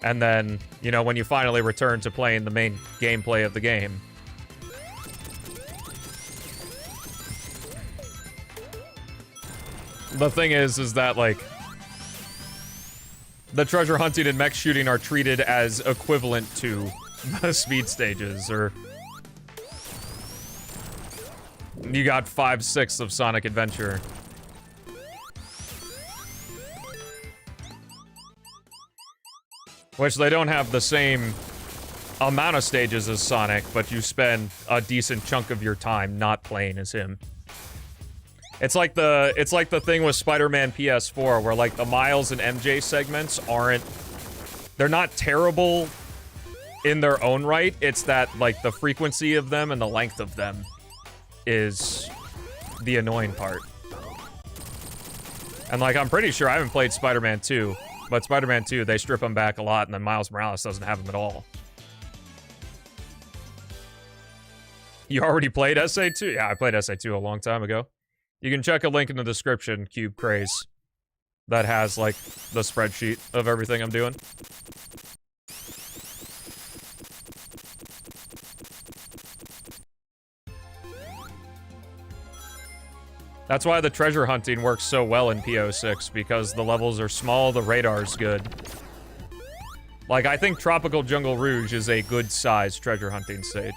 And then, you know, when you finally return to playing the main gameplay of the game. The thing is that, like, the treasure hunting and mech shooting are treated as equivalent to the speed stages, or... You got 5/6 of Sonic Adventure. Which they don't have the same amount of stages as Sonic, but you spend a decent chunk of your time not playing as him. It's like the thing with Spider-Man PS4, where, like, the Miles and MJ segments they're not terrible in their own right. It's that, like, the frequency of them and the length of them is the annoying part. And, like, I'm pretty sure I haven't played Spider-Man 2, but Spider-Man 2, they strip them back a lot, and then Miles Morales doesn't have them at all. You already played SA2? Yeah, I played SA2 a long time ago. You can check a link in the description, Cube Craze, that has, like, the spreadsheet of everything I'm doing. That's why the treasure hunting works so well in PO6, because the levels are small, the radar's good. Like, I think Tropical Jungle Rouge is a good-sized treasure hunting stage.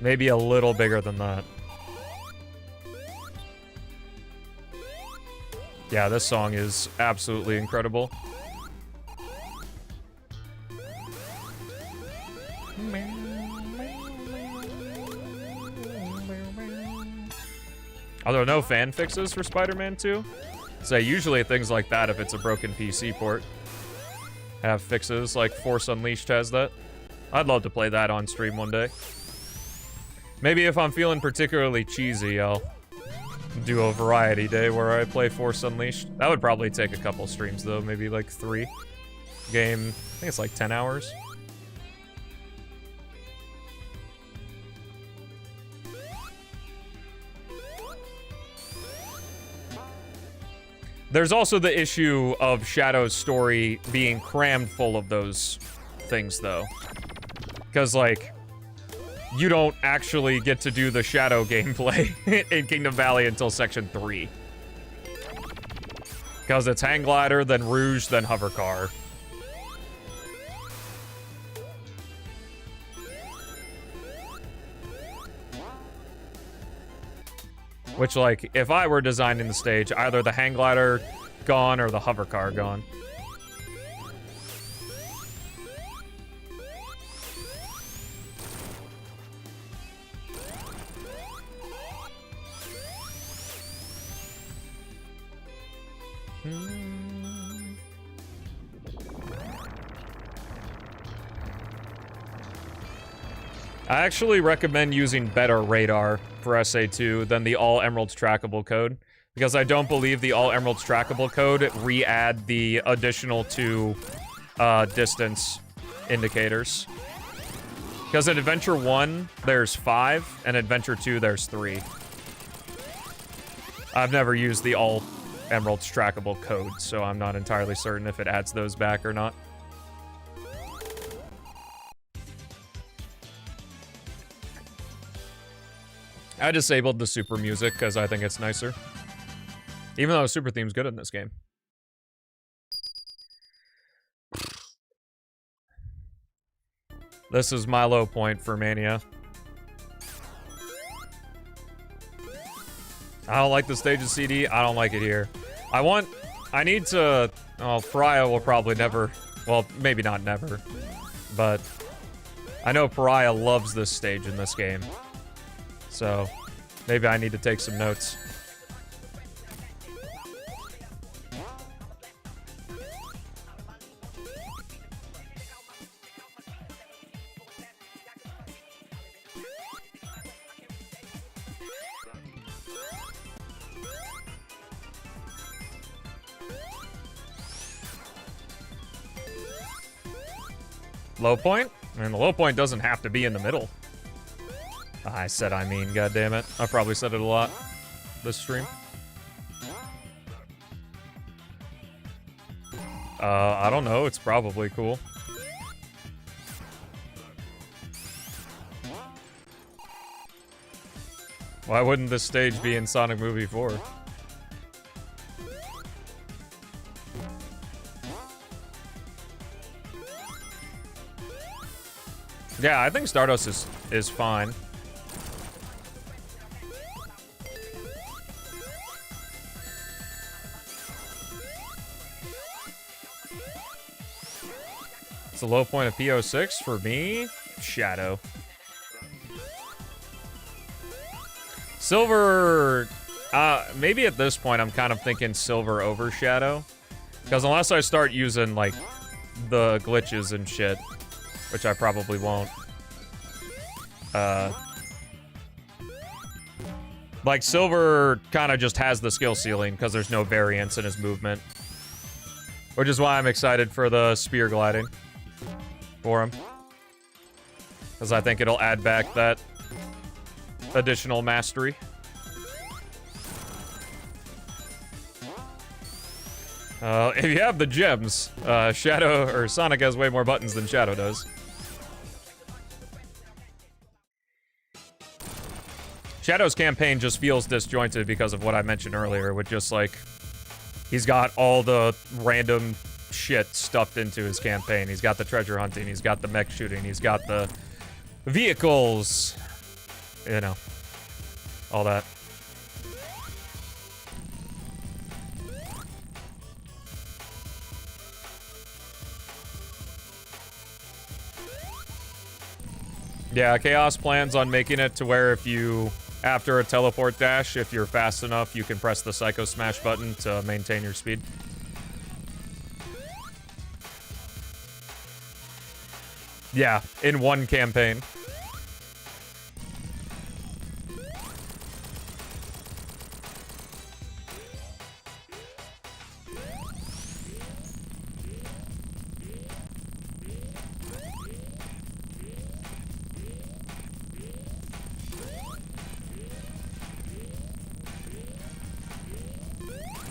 Maybe a little bigger than that. Yeah, this song is absolutely incredible. Are there no fan fixes for Spider-Man 2? So usually things like that, if it's a broken PC port, have fixes, like Force Unleashed has that. I'd love to play that on stream one day. Maybe if I'm feeling particularly cheesy, I'll do a variety day where I play Force Unleashed. That would probably take a couple streams though, maybe like 3. Game, I think it's like 10 hours. There's also the issue of Shadow's story being crammed full of those things though. Because like, you don't actually get to do the Shadow gameplay in Kingdom Valley until Section 3. Because it's Hang Glider, then Rouge, then Hover Car. Which, like, if I were designing the stage, either the Hang Glider gone or the Hover Car gone. I actually recommend using better radar for SA2 than the All Emeralds trackable code, because I don't believe the All Emeralds trackable code re-add the additional 2 distance indicators. Because in Adventure 1, there's 5, and Adventure 2, there's 3. I've never used the All Emeralds trackable code, so I'm not entirely certain if it adds those back or not. I disabled the super music because I think it's nicer. Even though super theme's good in this game. This is my low point for Mania. I don't like the stages CD. I don't like it here. I need to... Oh, Pariah will probably never... Well, maybe not never. But I know Pariah loves this stage in this game. So, maybe I need to take some notes. Low point? I mean, the low point doesn't have to be in the middle. I said I mean, goddammit. I probably said it a lot this stream. I don't know. It's probably cool. Why wouldn't this stage be in Sonic Movie 4? Yeah, I think Stardust is fine. It's a low point of PO6 for me. Shadow. Silver, maybe at this point I'm kind of thinking Silver over Shadow. Because unless I start using, like, the glitches and shit, which I probably won't. Like, Silver kind of just has the skill ceiling because there's no variance in his movement. Which is why I'm excited for the spear gliding for him. Because I think it'll add back that additional mastery. If you have the gems, Shadow or Sonic has way more buttons than Shadow does. Shadow's campaign just feels disjointed because of what I mentioned earlier, with just like, he's got all the random shit stuffed into his campaign. He's got the treasure hunting, he's got the mech shooting, he's got the vehicles, you know, all that. Yeah, Chaos plans on making it to where if you, after a teleport dash, if you're fast enough, you can press the Psycho Smash button to maintain your speed. Yeah, in one campaign.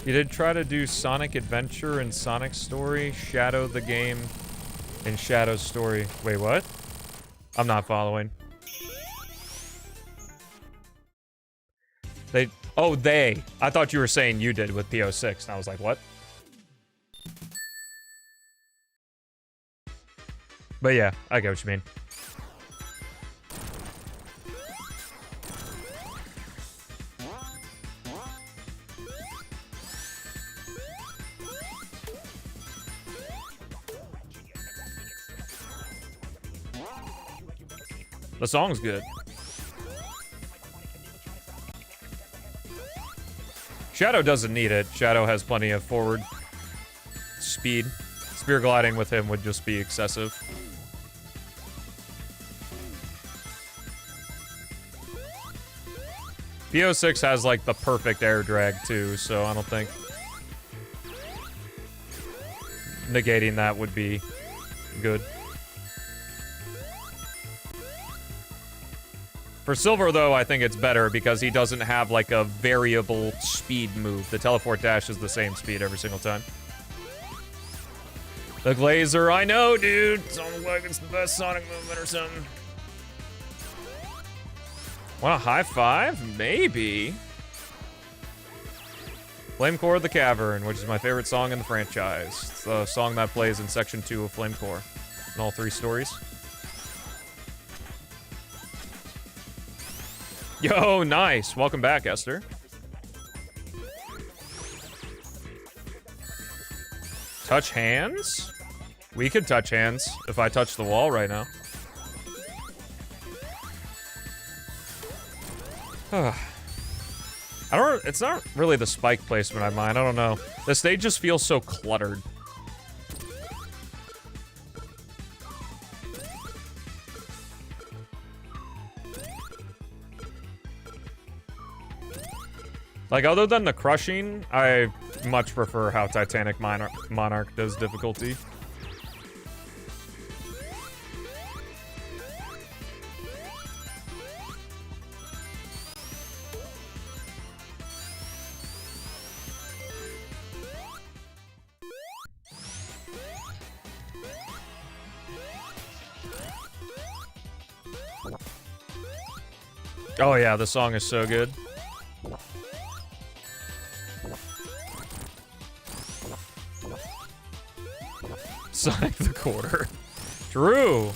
You did try to do Sonic Adventure and Sonic Story, Shadow the game, and Shadow Story. Wait, what? I'm not following. They. I thought you were saying you did with PO6, and I was like, what? But yeah, I get what you mean. The song's good. Shadow doesn't need it. Shadow has plenty of forward speed. Spear gliding with him would just be excessive. PO6 has like the perfect air drag too, so I don't think negating that would be good. For Silver, though, I think it's better because he doesn't have, like, a variable speed move. The teleport dash is the same speed every single time. The Glazer, I know, dude! Sounds like it's the best Sonic movement or something. Want a high five? Maybe. Flame Core of the Cavern, which is my favorite song in the franchise. It's the song that plays in Section 2 of Flame Core in all 3 stories. Yo, nice. Welcome back, Esther. Touch hands? We could touch hands if I touch the wall right now. It's not really the spike placement I mind. I don't know. The stage just feels so cluttered. Like, other than the crushing, I much prefer how Titanic Monarch does difficulty. Oh yeah, the song is so good. Sonic the Quarter. True.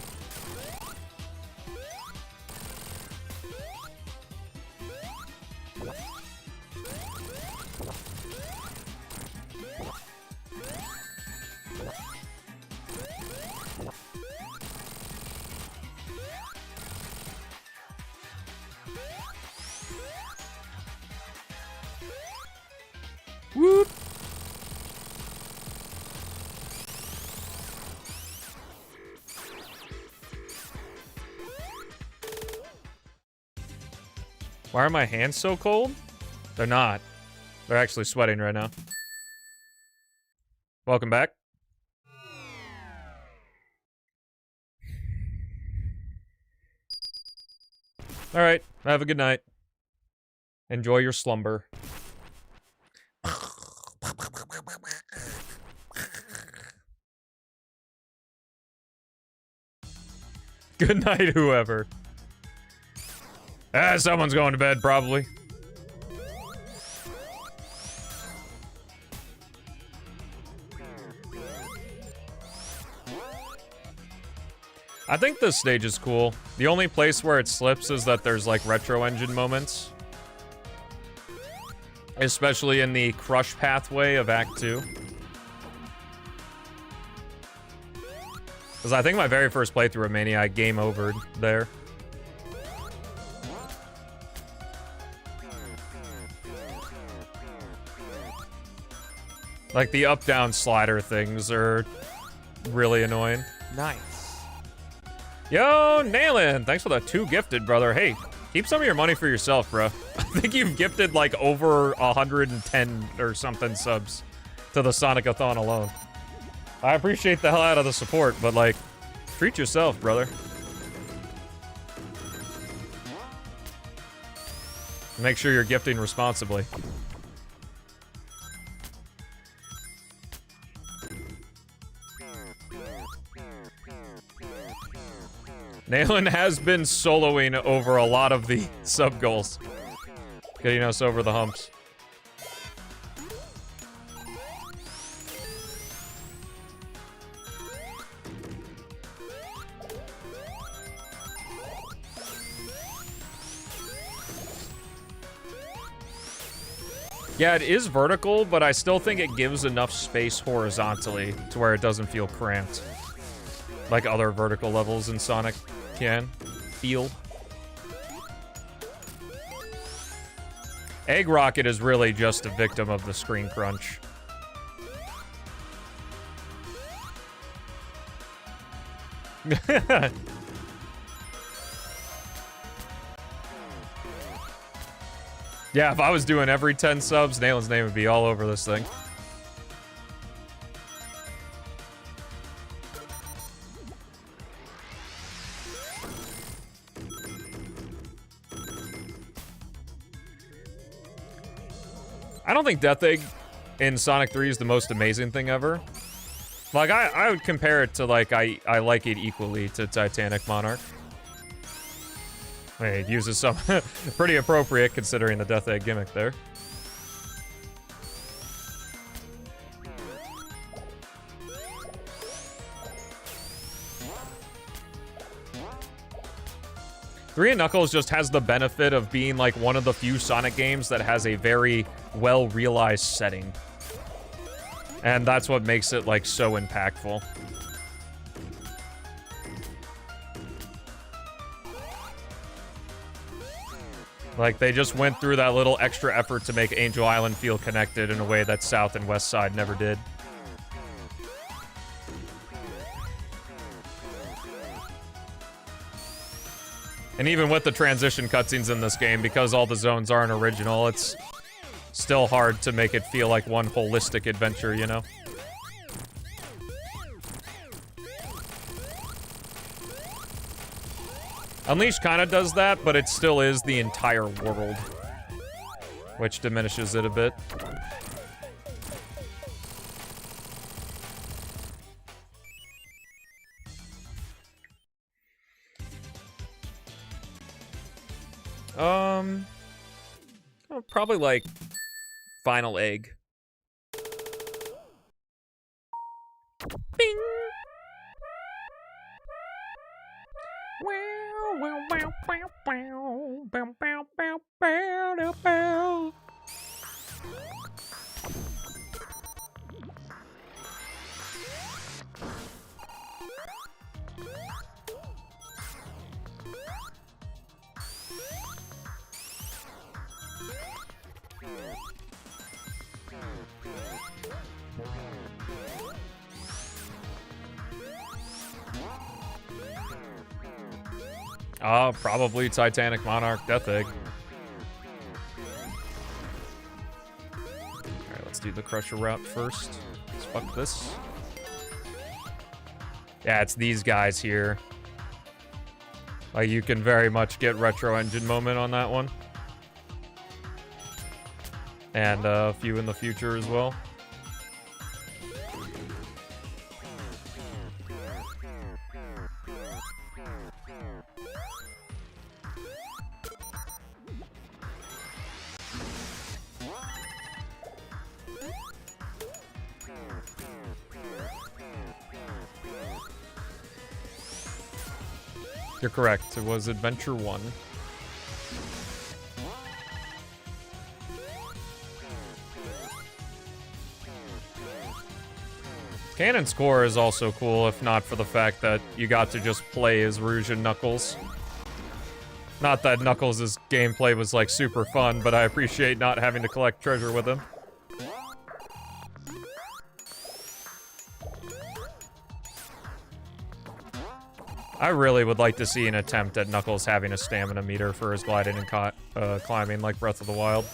Whoop. Why are my hands so cold? They're not. They're actually sweating right now. Welcome back. All right. Have a good night. Enjoy your slumber. Good night, whoever. Someone's going to bed, probably. I think this stage is cool. The only place where it slips is that there's like retro engine moments. Especially in the crush pathway of Act 2. Because I think my very first playthrough of Mania, I game overed there. Like, the up-down slider things are really annoying. Nice. Yo, Nailin! Thanks for the 2 gifted, brother. Hey, keep some of your money for yourself, bro. I think you've gifted, like, over 110 or something subs to the Sonic-A-Thon alone. I appreciate the hell out of the support, but, like, treat yourself, brother. Make sure you're gifting responsibly. Nailin has been soloing over a lot of the sub goals, getting us over the humps. Yeah, it is vertical, but I still think it gives enough space horizontally to where it doesn't feel cramped. Like other vertical levels in Sonic can feel. Egg Rocket is really just a victim of the screen crunch. Yeah, if I was doing every 10 subs, Nailin's name would be all over this thing. I don't think Death Egg in Sonic 3 is the most amazing thing ever. Like, I would compare it to, like, I like it equally to Titanic Monarch. I mean, it uses some pretty appropriate considering the Death Egg gimmick there. Three and Knuckles just has the benefit of being like one of the few Sonic games that has a very well-realized setting. And that's what makes it like so impactful. Like, they just went through that little extra effort to make Angel Island feel connected in a way that South and West Side never did. And even with the transition cutscenes in this game, because all the zones aren't original, it's still hard to make it feel like one holistic adventure, you know? Unleashed kind of does that, but it still is the entire world, which diminishes it a bit. Oh, probably like Final Egg. Bing! Wow, wow, wow, wow, wow, bow, bow, bow, bow, bow, bow. Probably Titanic Monarch Death Egg. Alright, let's do the Crusher route first. Let's fuck this. Yeah, it's these guys here. Like, you can very much get Retro Engine moment on that one. And a few in the future as well. You're correct. It was Adventure 1. Canon's Core is also cool, if not for the fact that you got to just play as Rouge and Knuckles. Not that Knuckles' gameplay was, like, super fun, but I appreciate not having to collect treasure with him. I really would like to see an attempt at Knuckles having a stamina meter for his gliding and climbing like Breath of the Wild.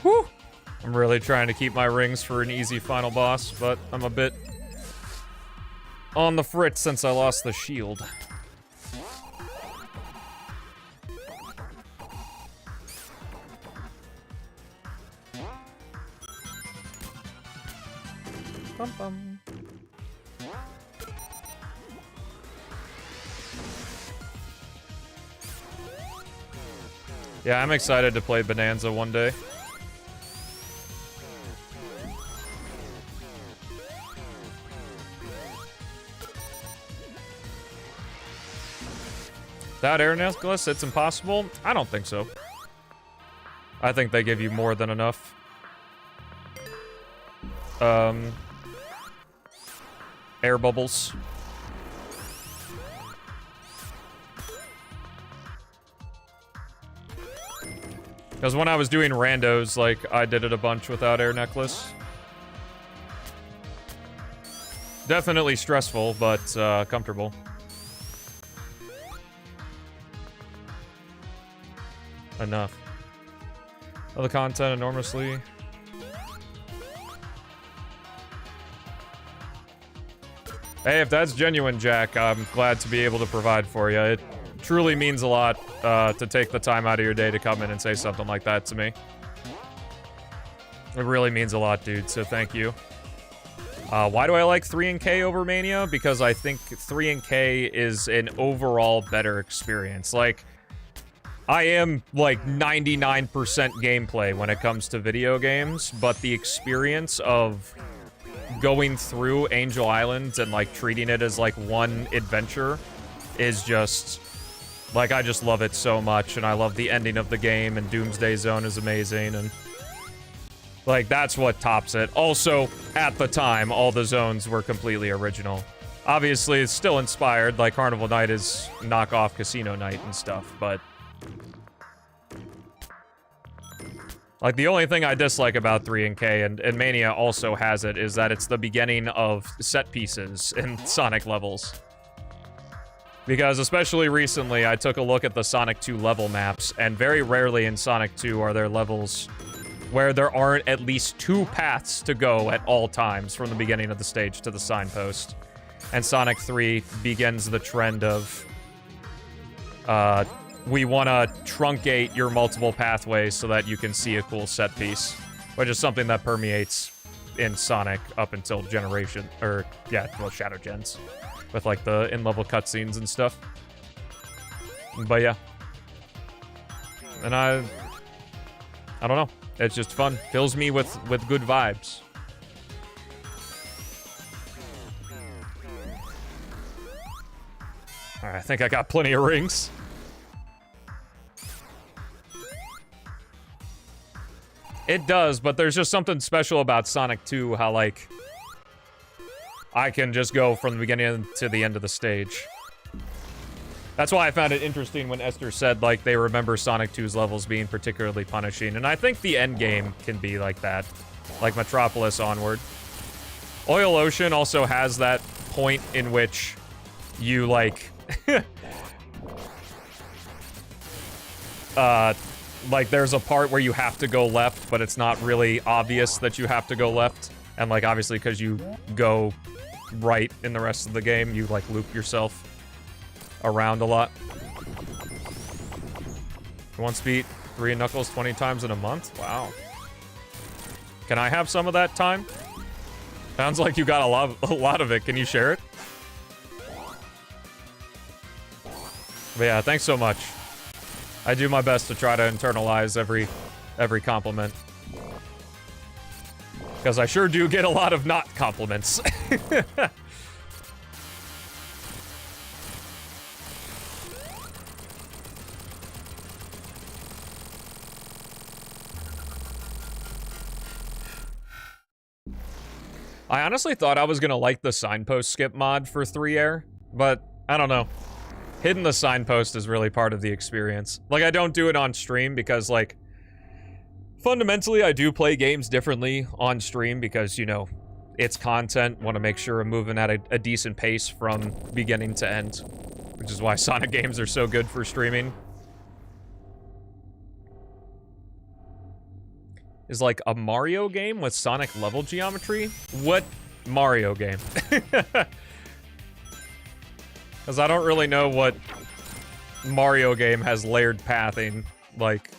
Whew. I'm really trying to keep my rings for an easy final boss, but I'm a bit on the fritz since I lost the shield. Bum bum. Yeah, I'm excited to play Bonanza one day. Without air necklace, it's impossible? I don't think so. I think they give you more than enough. Air bubbles. Because when I was doing randos, like, I did it a bunch without air necklace. Definitely stressful, but comfortable. Enough. Other content enormously. Hey, if that's genuine, Jack, I'm glad to be able to provide for you. It truly means a lot to take the time out of your day to come in and say something like that to me. It really means a lot, dude, so thank you. Why do I like 3 and K over Mania? Because I think 3 and K is an overall better experience. Like, I am, like, 99% gameplay when it comes to video games, but the experience of going through Angel Island and, like, treating it as, like, one adventure is just... Like, I just love it so much, and I love the ending of the game, and Doomsday Zone is amazing, and... Like, that's what tops it. Also, at the time, all the zones were completely original. Obviously, it's still inspired, like, Carnival Night is knockoff Casino Night and stuff, but... Like, the only thing I dislike about 3 and K, and Mania also has it, is that it's the beginning of set pieces in Sonic levels. Because, especially recently, I took a look at the Sonic 2 level maps, and very rarely in Sonic 2 are there levels where there aren't at least 2 paths to go at all times from the beginning of the stage to the signpost. And Sonic 3 begins the trend of, we want to truncate your multiple pathways so that you can see a cool set piece, which is something that permeates in Sonic up until Generation, or, yeah, well, Shadow Gens, with, like, the in-level cutscenes and stuff. But, yeah. And I don't know. It's just fun. Fills me with good vibes. Alright, I think I got plenty of rings. It does, but there's just something special about Sonic 2, how, like, I can just go from the beginning to the end of the stage. That's why I found it interesting when Esther said, like, they remember Sonic 2's levels being particularly punishing, and I think the end game can be like that. Like Metropolis onward. Oil Ocean also has that point in which you, like... like, there's a part where you have to go left, but it's not really obvious that you have to go left. And, like, obviously, because you go right in the rest of the game, you, like, loop yourself. around a lot. Who wants to beat 3 Knuckles 20 times in a month? Wow. Can I have some of that time? Sounds like you got a lot of it. Can you share it? But yeah, thanks so much. I do my best to try to internalize every compliment. Because I sure do get a lot of not compliments. I honestly thought I was gonna like the signpost skip mod for 3-air, but I don't know. Hitting the signpost is really part of the experience. Like, I don't do it on stream because, like, fundamentally, I do play games differently on stream because, you know, it's content. Want to make sure I'm moving at a decent pace from beginning to end, which is why Sonic games are so good for streaming. Is like a Mario game with Sonic level geometry? What Mario game? Because I don't really know what Mario game has layered pathing, like,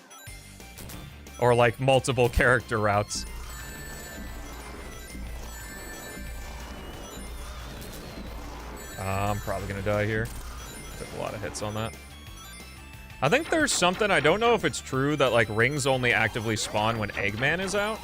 or like multiple character routes. I'm probably gonna die here. Took a lot of hits on that. I think there's something, I don't know if it's true, that like rings only actively spawn when Eggman is out.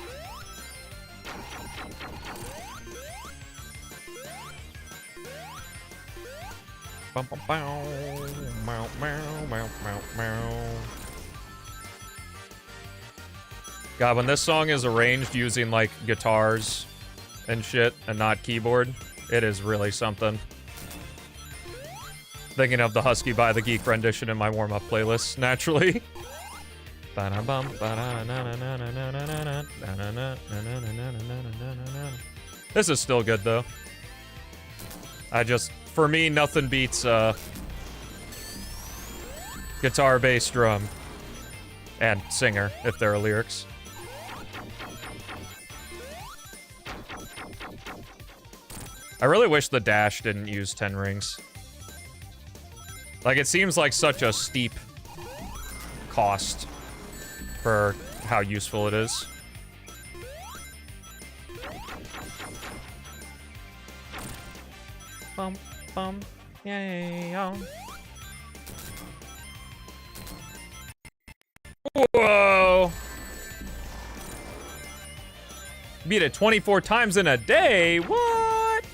God, when this song is arranged using like guitars and shit and not keyboard, it is really something. Thinking of the Husky by the Geek rendition in my warm-up playlist, naturally. This is still good, though. For me, nothing beats guitar, bass, drum, and singer, if there are lyrics. I really wish the dash didn't use 10 rings. Like, it seems like such a steep cost for how useful it is. Bum, bum, yay, Whoa! Beat it 24 times in a day? What?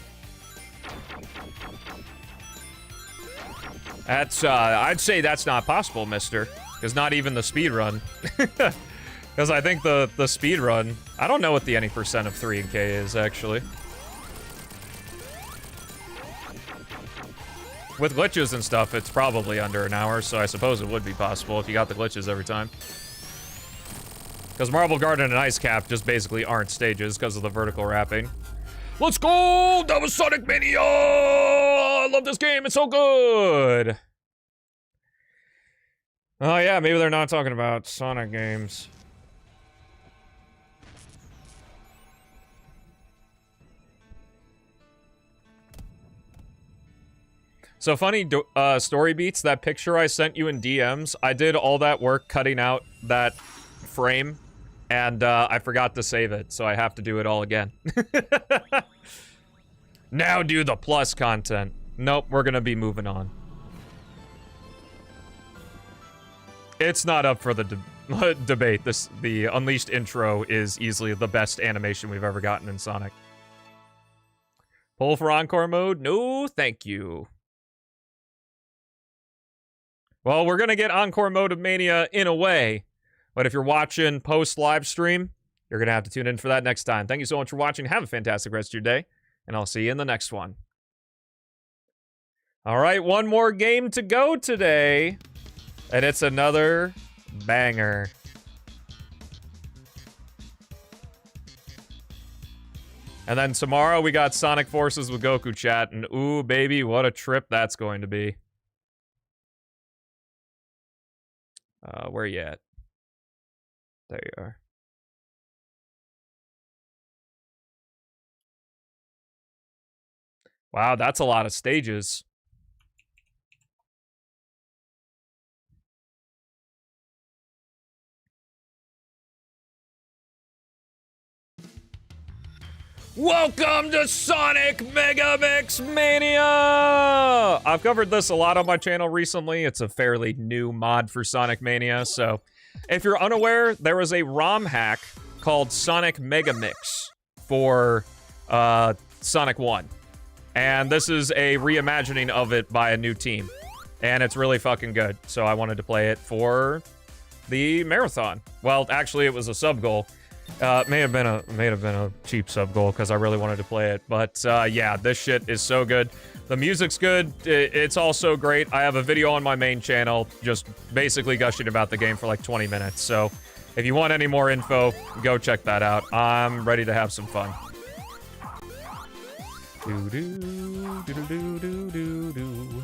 That's, I'd say that's not possible, mister. Because not even the speed run. Because I think the speed run, I don't know what the any percent of 3 and K is, actually. With glitches and stuff, it's probably under an hour, so I suppose it would be possible if you got the glitches every time. Because Marble Garden and Ice Cap just basically aren't stages because of the vertical wrapping. Let's go! That was Sonic Mania! I love this game, it's so good! Oh yeah, maybe they're not talking about Sonic games. So funny, story beats, that picture I sent you in DMs, I did all that work cutting out that frame, and I forgot to save it, so I have to do it all again. Now do the plus content. Nope, we're gonna be moving on. It's not up for the debate. The Unleashed intro is easily the best animation we've ever gotten in Sonic. Pull for Encore mode? No, thank you. Well, we're gonna get Encore mode of Mania in a way, but if you're watching post-live stream, you're gonna have to tune in for that next time. Thank you so much for watching. Have a fantastic rest of your day, and I'll see you in the next one. All right, one more game to go today, and it's another banger. And then tomorrow we got Sonic Forces with Goku chat, and ooh, baby, what a trip that's going to be. Where you at? There you are. Wow, that's a lot of stages. Welcome to Sonic Mega Mix Mania! I've covered this a lot on my channel recently. It's a fairly new mod for Sonic Mania, so if you're unaware, there was a ROM hack called Sonic Mega Mix for Sonic 1. And this is a reimagining of it by a new team. And it's really fucking good, so I wanted to play it for the marathon. Well, actually, it was a sub-goal. May have been a cheap sub goal because I really wanted to play it, but yeah, this shit is so good. The music's good. It's also great. I have a video on my main channel just basically gushing about the game for like 20 minutes. So if you want any more info, go check that out. I'm ready to have some fun. Do do do do do do do.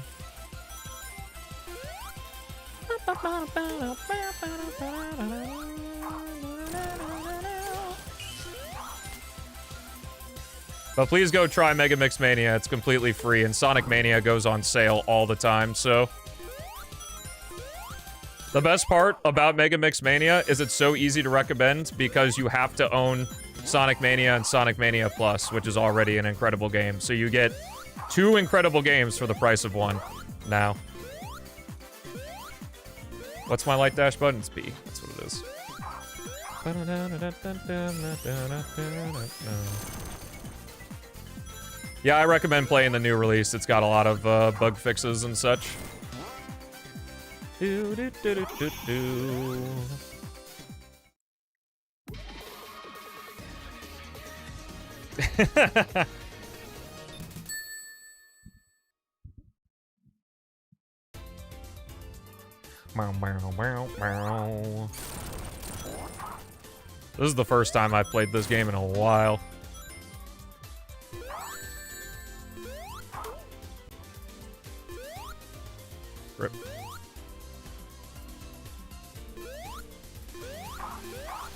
But please go try Mega Mix Mania. It's completely free, and Sonic Mania goes on sale all the time, so... The best part about Mega Mix Mania is it's so easy to recommend because you have to own Sonic Mania and Sonic Mania Plus, which is already an incredible game. So you get 2 incredible games for the price of 1 now. What's my light dash button? It's B. That's what it is. Yeah, I recommend playing the new release. It's got a lot of bug fixes and such. Do, do, do, do, do, do. This is the first time I've played this game in a while. Rip.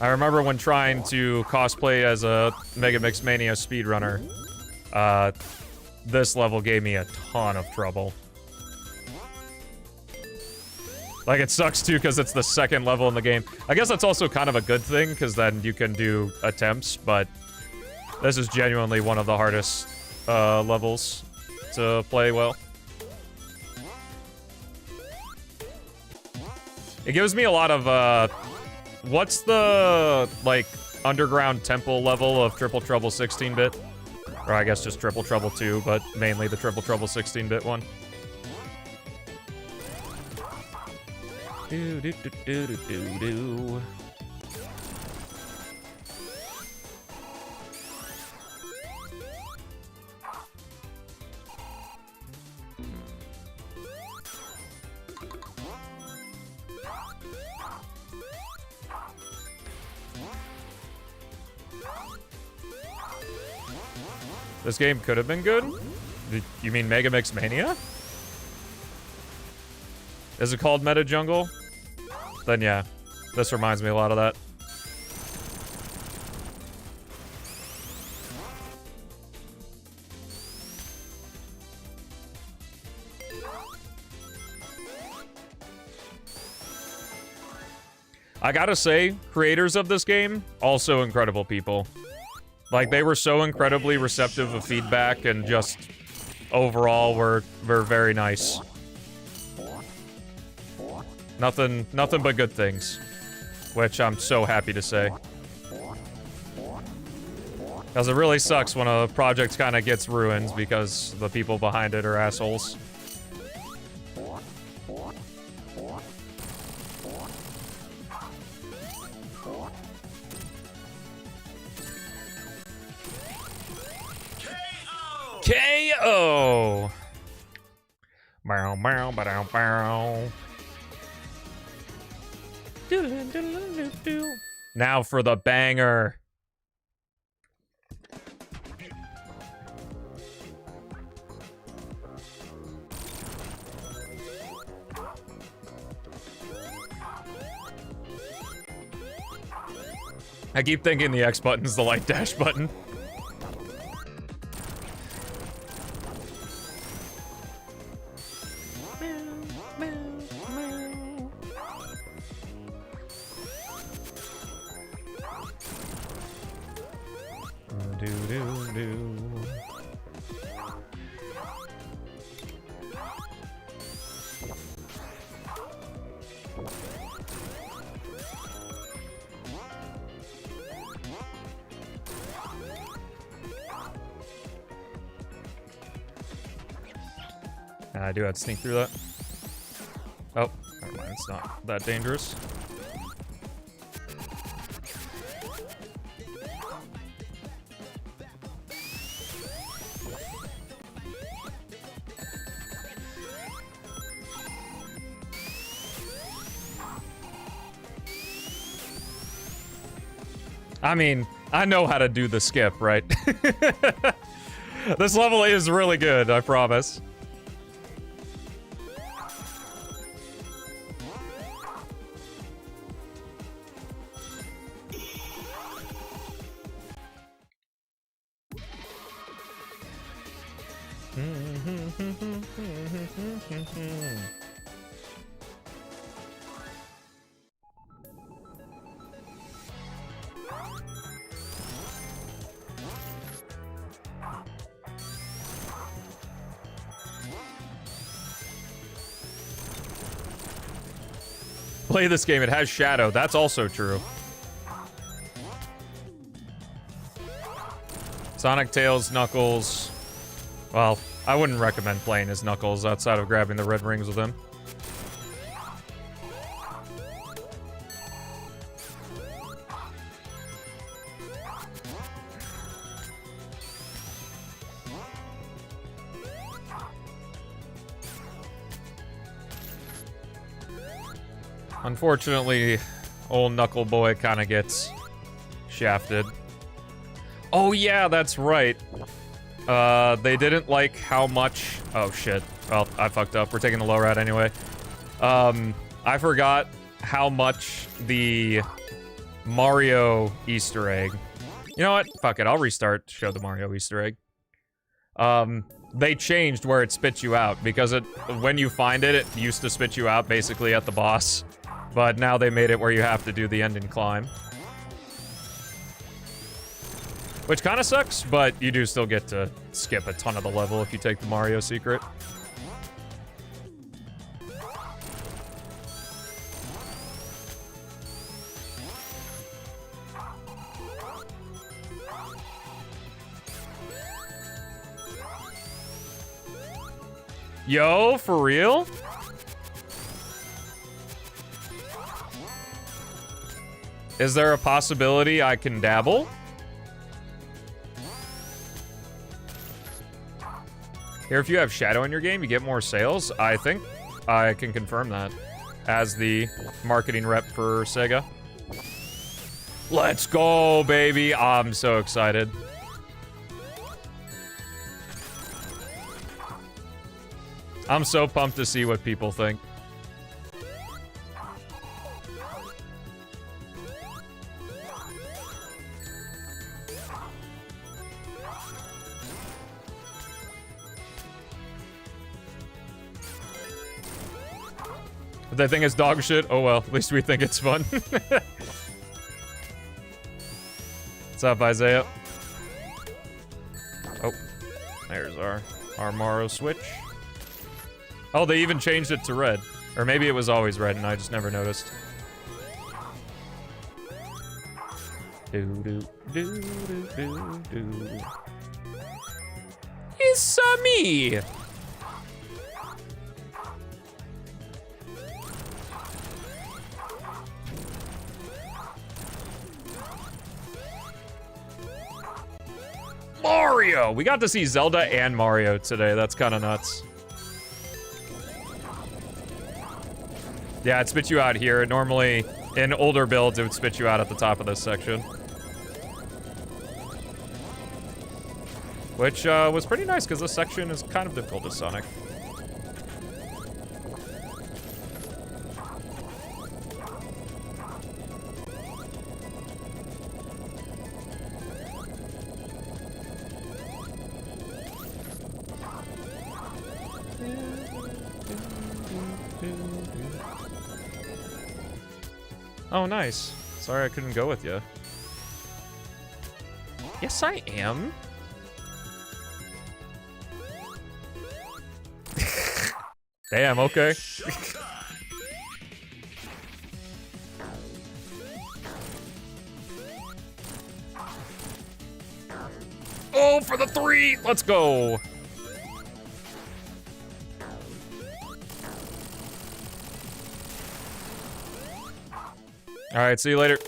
I remember when trying to cosplay as a Mega Mix Mania speedrunner, this level gave me a ton of trouble. Like, it sucks too because it's the second level in the game. I guess that's also kind of a good thing because then you can do attempts, but this is genuinely one of the hardest levels to play well. It gives me a lot of, what's the, like, underground temple level of Triple Trouble 16-bit? Or I guess just Triple Trouble 2, but mainly the Triple Trouble 16-bit one. Do do do do do do do. This game could have been good? You mean Mega Mix Mania? Is it called Meta Jungle? Then yeah, this reminds me a lot of that. I gotta say, creators of this game, also incredible people. Like, they were so incredibly receptive of feedback and just overall were very nice. Nothing but good things, which I'm so happy to say. Because it really sucks when a project kind of gets ruined because the people behind it are assholes. KO! Bow, bow, bow, bow. Now for the banger. I keep thinking the X button's the light dash button. Do-do-do. I do have to sneak through that. Oh, never mind. It's not that dangerous. I mean, I know how to do the skip, right? This level is really good, I promise. Play this game, it has shadow. That's also true. Sonic, Tails, Knuckles. Well, I wouldn't recommend playing as Knuckles outside of grabbing the red rings with him. Unfortunately, old Knuckle Boy kind of gets shafted. Oh yeah, that's right. They didn't like how much... Oh shit. Well, I fucked up. We're taking the low route anyway. I forgot how much the Mario Easter egg... You know what? Fuck it. I'll restart to show the Mario Easter egg. They changed where it spits you out because when you find it, it used to spit you out basically at the boss. But now they made it where you have to do the ending climb. Which kind of sucks, but you do still get to skip a ton of the level if you take the Mario secret. Yo, for real? Is there a possibility I can dabble? Here, if you have Shadow in your game, you get more sales. I think I can confirm that as the marketing rep for Sega. Let's go, baby. I'm so excited. I'm so pumped to see what people think. If they think it's dog shit, oh well, at least we think it's fun. What's up, Isaiah? Oh, there's our Mario Switch. Oh, they even changed it to red. Or maybe it was always red and I just never noticed. Do-do-do-do-do. It's me! Mario! We got to see Zelda and Mario today. That's kind of nuts. Yeah, it spits you out here. Normally, in older builds, it would spit you out at the top of this section. Which was pretty nice, because this section is kind of difficult as Sonic. Oh, nice. Sorry I couldn't go with you. Yes, I am. Damn, okay. Oh, for the 3! Let's go! Alright, see you later.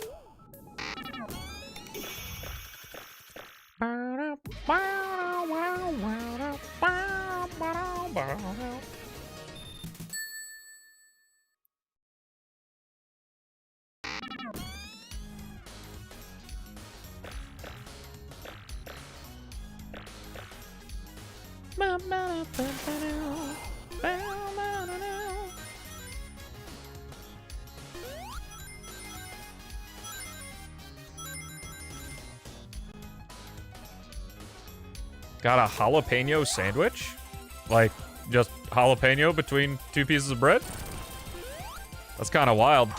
Got a jalapeno sandwich? Like, just jalapeno between 2 pieces of bread? That's kind of wild.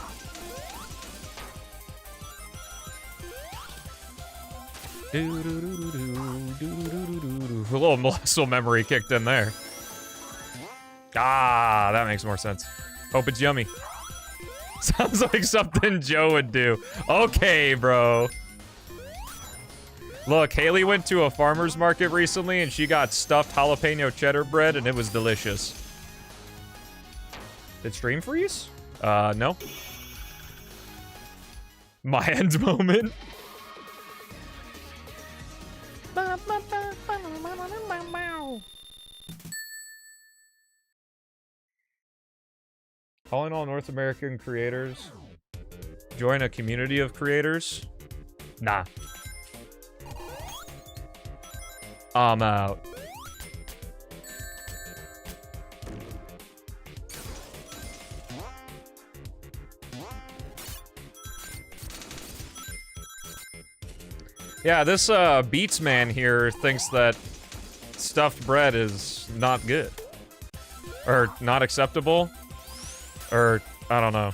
A little muscle memory kicked in there. Ah, that makes more sense. Hope it's yummy. Sounds like something Joe would do. Okay, bro. Look, Haley went to a farmer's market recently and she got stuffed jalapeno cheddar bread and it was delicious. Did stream freeze? No. My end moment. Calling all North American creators. Join a community of creators. Nah. I'm out. Yeah, this Beats man here thinks that stuffed bread is not good. Or not acceptable. Or, I don't know.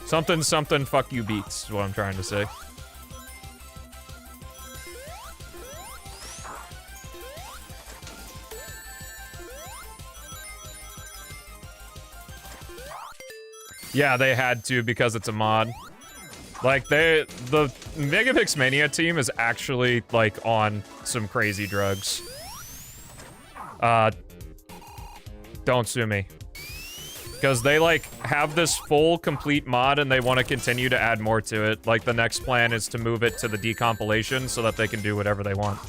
Something, something, fuck you Beats, is what I'm trying to say. Yeah, they had to because it's a mod. Like, the Megamix Mania team is actually, like, on some crazy drugs. Don't sue me. Because they, like, have this full, complete mod and they want to continue to add more to it. Like, the next plan is to move it to the decompilation so that they can do whatever they want.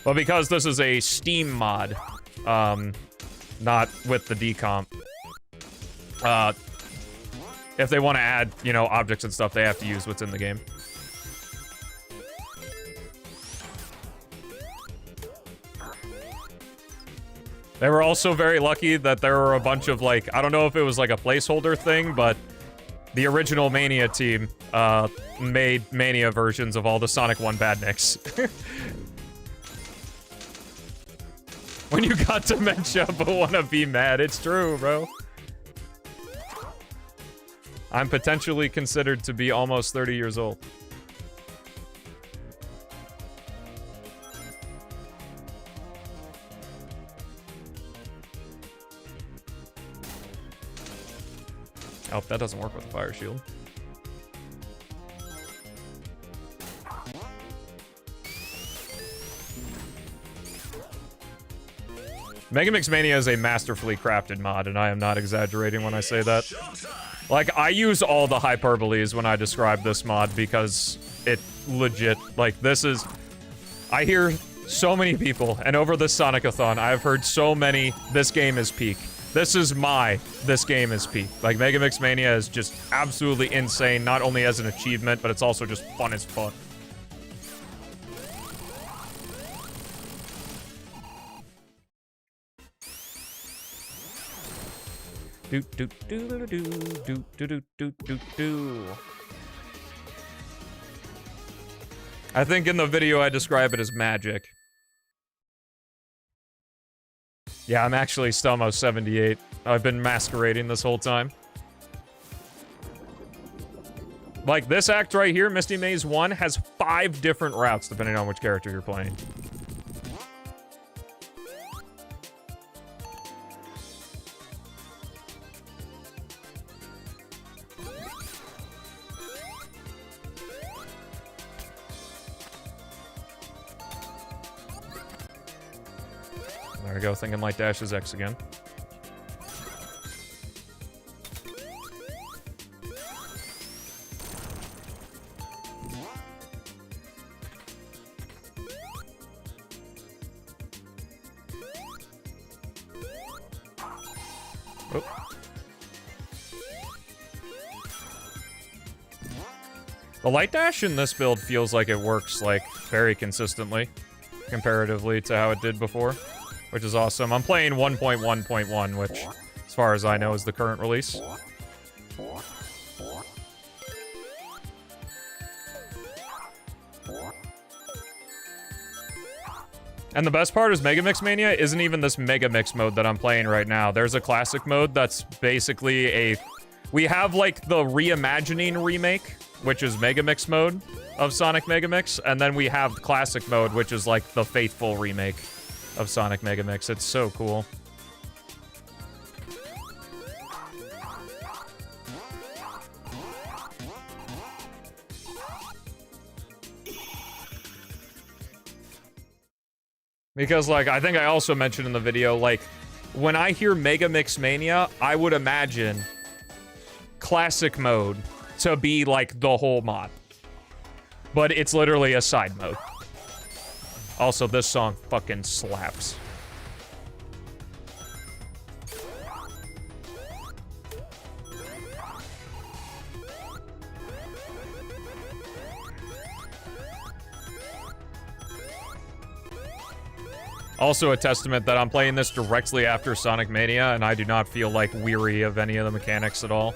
But because this is a Steam mod, not with the decomp, if they want to add, you know, objects and stuff, they have to use what's in the game. They were also very lucky that there were a bunch of, like, I don't know if it was like a placeholder thing, but the original Mania team made Mania versions of all the Sonic 1 badniks. When you got dementia but wanna be mad, it's true, bro. I'm potentially considered to be almost 30 years old. Oh, that doesn't work with a fire shield. Megamix Mania is a masterfully crafted mod, and I am not exaggerating when I say that. Like, I use all the hyperboles when I describe this mod because it legit, like, this is... I hear so many people, and over this Sonic-A-Thon, I've heard so many, this game is peak. This is my, this game is peak. Like, Megamix Mania is just absolutely insane, not only as an achievement, but it's also just fun as fuck. Do do do do do do do do do do. I think in the video I describe it as magic. Yeah, I'm actually Stelmo 78. I've been masquerading this whole time. Like, this act right here, Misty Maze 1, has 5 different routes depending on which character you're playing. There we go, thinking Light Dash is X again. The Light Dash in this build feels like it works, like, very consistently, comparatively to how it did before, which is awesome. I'm playing 1.1.1, which, as far as I know, is the current release. And the best part is Mega Mix Mania isn't even this Mega Mix mode that I'm playing right now. There's a classic mode that's basically a... We have, like, the reimagining remake, which is Mega Mix mode of Sonic Mega Mix, and then we have classic mode, which is like the faithful remake of Sonic Mega Mix. It's so cool. Because, like, I think I also mentioned in the video, like, when I hear Mega Mix Mania, I would imagine classic mode to be like the whole mod, but it's literally a side mode. Also, this song fucking slaps. Also a testament that I'm playing this directly after Sonic Mania, and I do not feel like weary of any of the mechanics at all.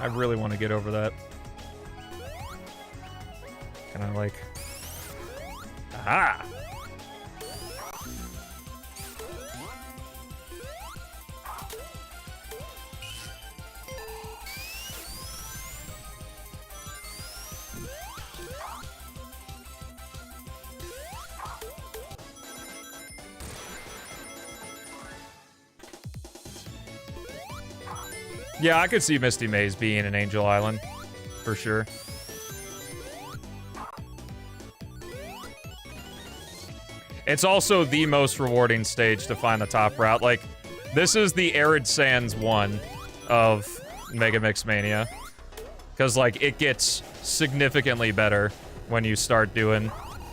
I really want to get over that. Can I, like... Aha! Yeah, I could see Misty Maze being an Angel Island, for sure. It's also the most rewarding stage to find the top route. Like, this is the Arid Sands one of Mega Mix Mania. Because, like, it gets significantly better when you start doing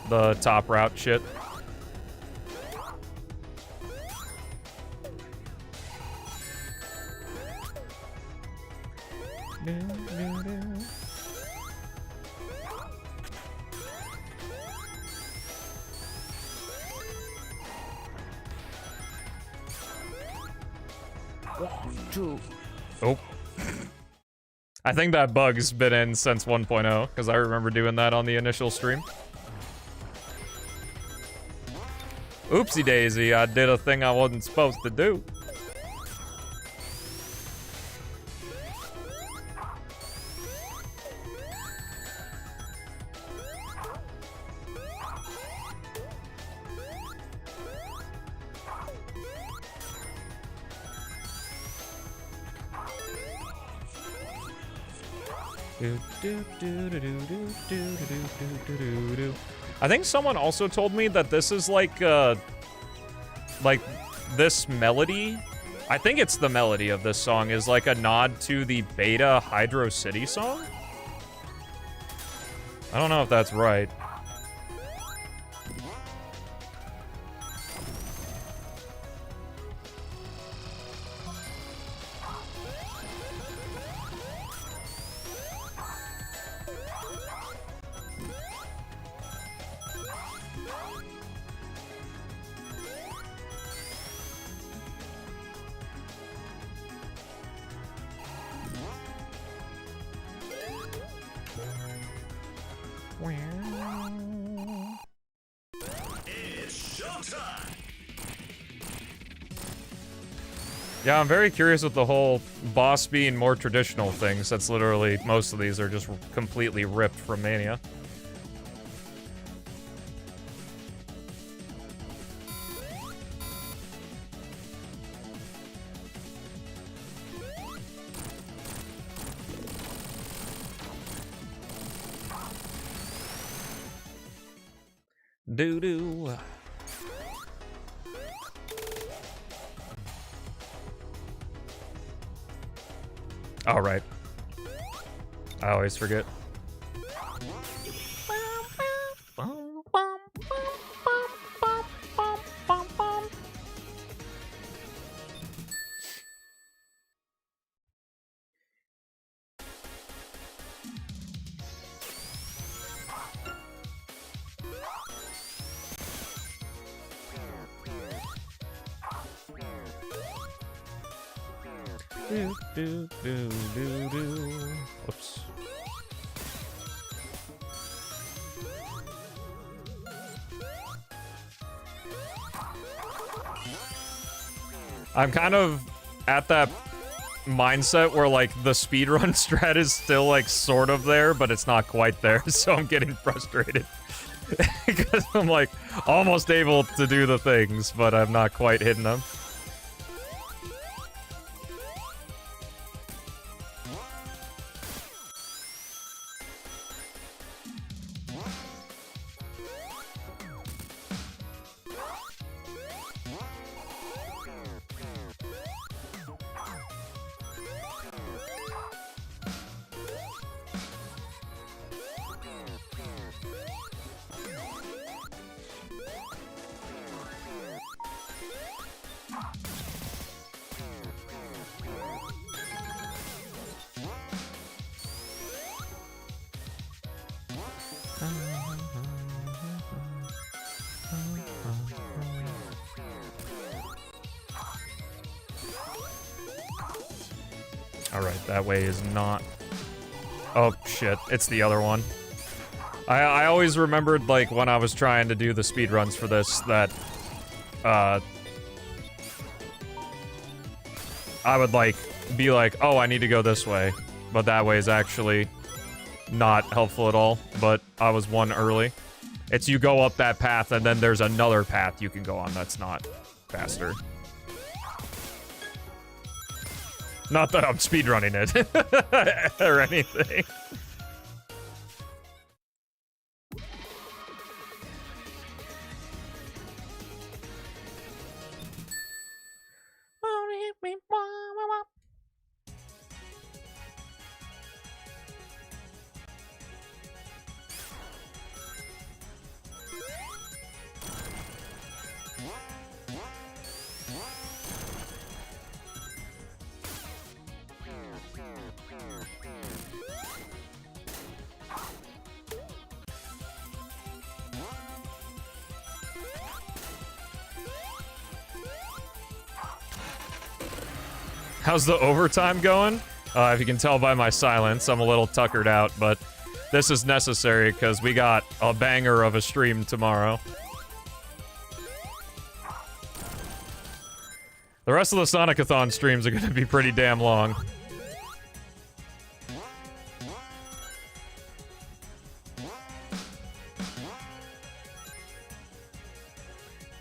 the top route shit. Oh. I think that bug's been in since 1.0, because I remember doing that on the initial stream. Oopsie daisy, I did a thing I wasn't supposed to do. I think someone also told me that this is like this melody. I think it's the melody of this song is like a nod to the Beta Hydro City song. I don't know if that's right. Yeah, I'm very curious with the whole boss being more traditional things. That's literally, most of these are just completely ripped from Mania. Doo-doo. All right. I always forget. Do, do, do, do, do. Whoops. I'm kind of at that mindset where, like, the speedrun strat is still, like, sort of there, but it's not quite there, so I'm getting frustrated. Because I'm, like, almost able to do the things, but I'm not quite hitting them. Alright, that way is not... Oh, shit. It's the other one. I always remembered, like, when I was trying to do the speedruns for this, that, I would, like, be like, oh, I need to go this way. But that way is actually not helpful at all. But I was one early. It's you go up that path, and then there's another path you can go on that's not faster. Not that I'm speedrunning it, or anything. How's the overtime going? If you can tell by my silence, I'm a little tuckered out, but this is necessary because we got a banger of a stream tomorrow. The rest of the Sonic-A-Thon streams are going to be pretty damn long.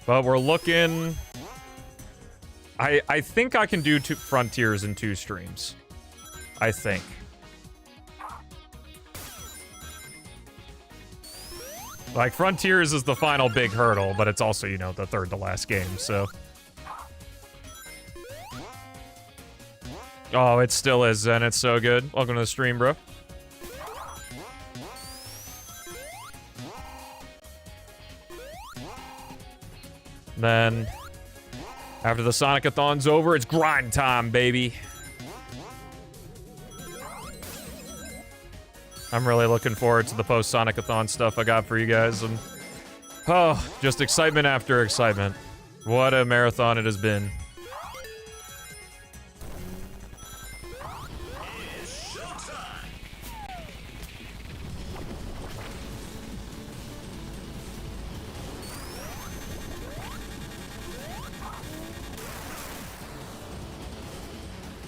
But we're looking... I think I can do 2 Frontiers in 2 streams. I think. Like, Frontiers is the final big hurdle, but it's also, you know, the third to last game, so... Oh, it still is, Zen. It's so good. Welcome to the stream, bro. Then... after the Sonic-A-Thon's over, it's grind time, baby. I'm really looking forward to the post-Sonic-A-Thon stuff I got for you guys. And oh, just excitement after excitement. What a marathon it has been.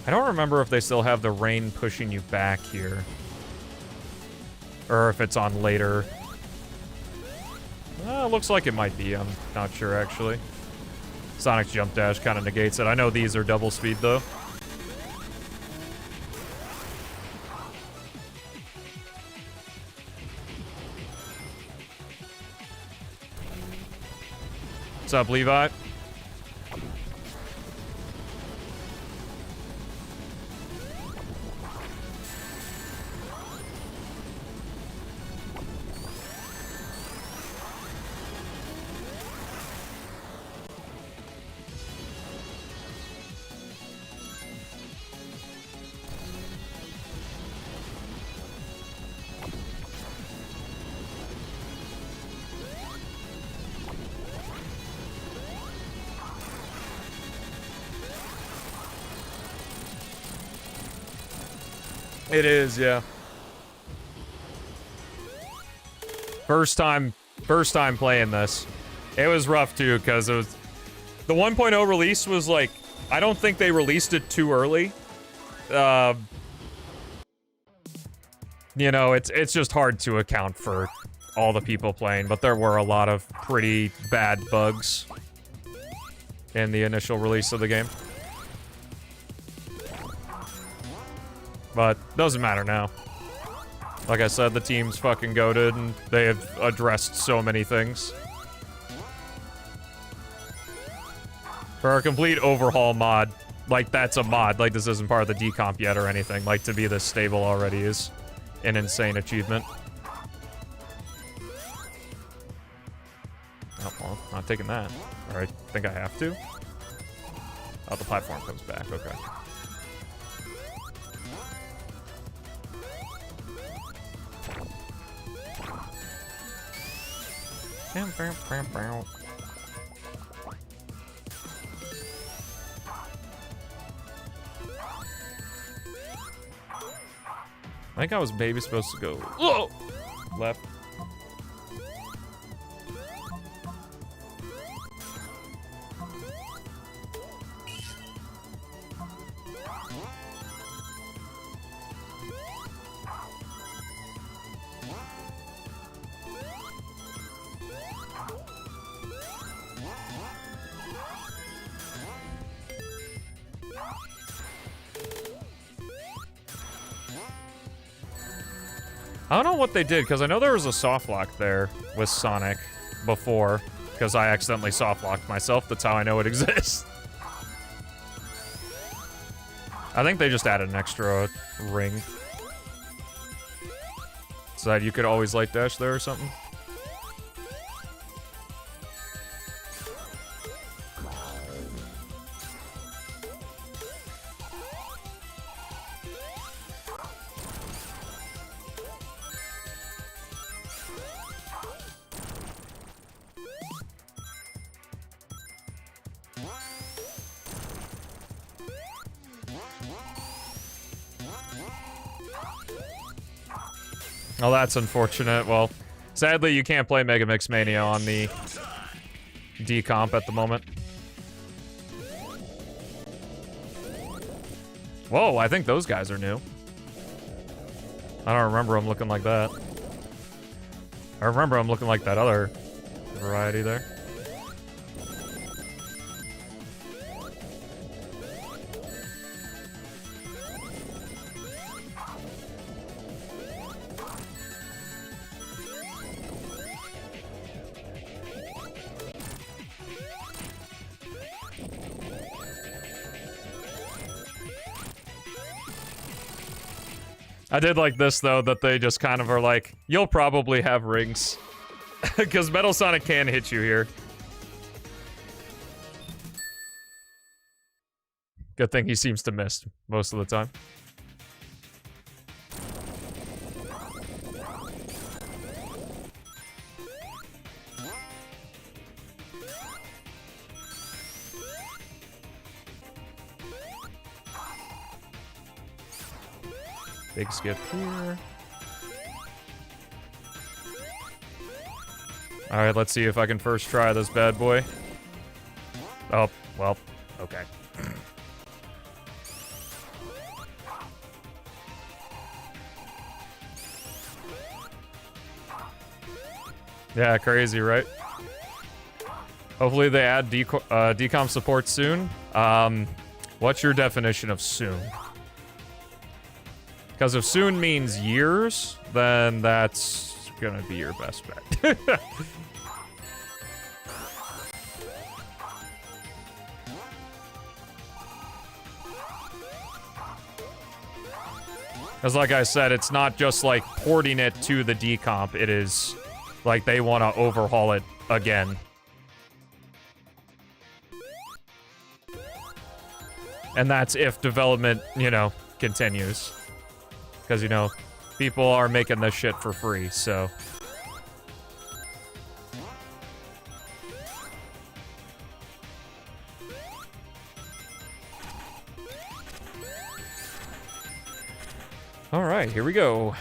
I don't remember if they still have the rain pushing you back here. Or if it's on later. Looks like it might be. I'm not sure, actually. Sonic's jump dash kind of negates it. I know these are double speed, though. What's up, Levi? It is, yeah. First time playing this. It was rough too, because it was the 1.0 release was like, I don't think they released it too early. You know, it's just hard to account for all the people playing, but there were a lot of pretty bad bugs in the initial release of the game. But doesn't matter now. Like I said, the team's fucking goated, and they have addressed so many things. For a complete overhaul mod, like that's a mod, like this isn't part of the decomp yet or anything, like to be this stable already is an insane achievement. Oh, well, not taking that. Or I think I have to. Oh, the platform comes back, okay. I think I was maybe supposed to go whoa! Left. I don't know what they did, because I know there was a soft lock there with Sonic before, because I accidentally soft locked myself. That's how I know it exists. I think they just added an extra ring. So that you could always light dash there or something. Oh, that's unfortunate. Well, sadly, you can't play Mega Mix Mania on the decomp at the moment. Whoa, I think those guys are new. I don't remember them looking like that. I remember them looking like that other variety there. I did like this, though, that they just kind of are like, you'll probably have rings. Because Metal Sonic can hit you here. Good thing he seems to miss most of the time. Big skip here. Alright, let's see if I can first try this bad boy. Oh, well, okay. Yeah, crazy, right? Hopefully they add decom support soon. What's your definition of soon? Because if soon means years, then that's gonna be your best bet. Because like I said, it's not just like porting it to the decomp, it is like they want to overhaul it again. And that's if development, you know, continues. Because, you know, people are making this shit for free, so... Alright, here we go.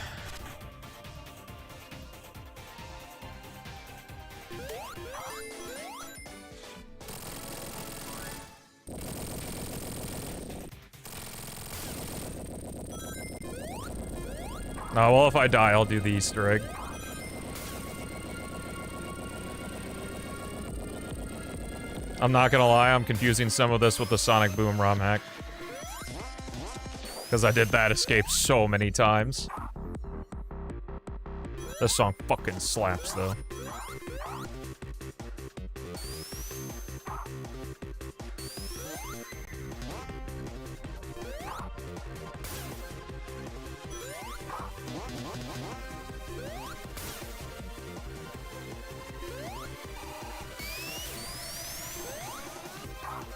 Oh, well, if I die, I'll do the Easter egg. I'm not gonna lie, I'm confusing some of this with the Sonic Boom ROM hack. Because I did that escape so many times. This song fucking slaps, though.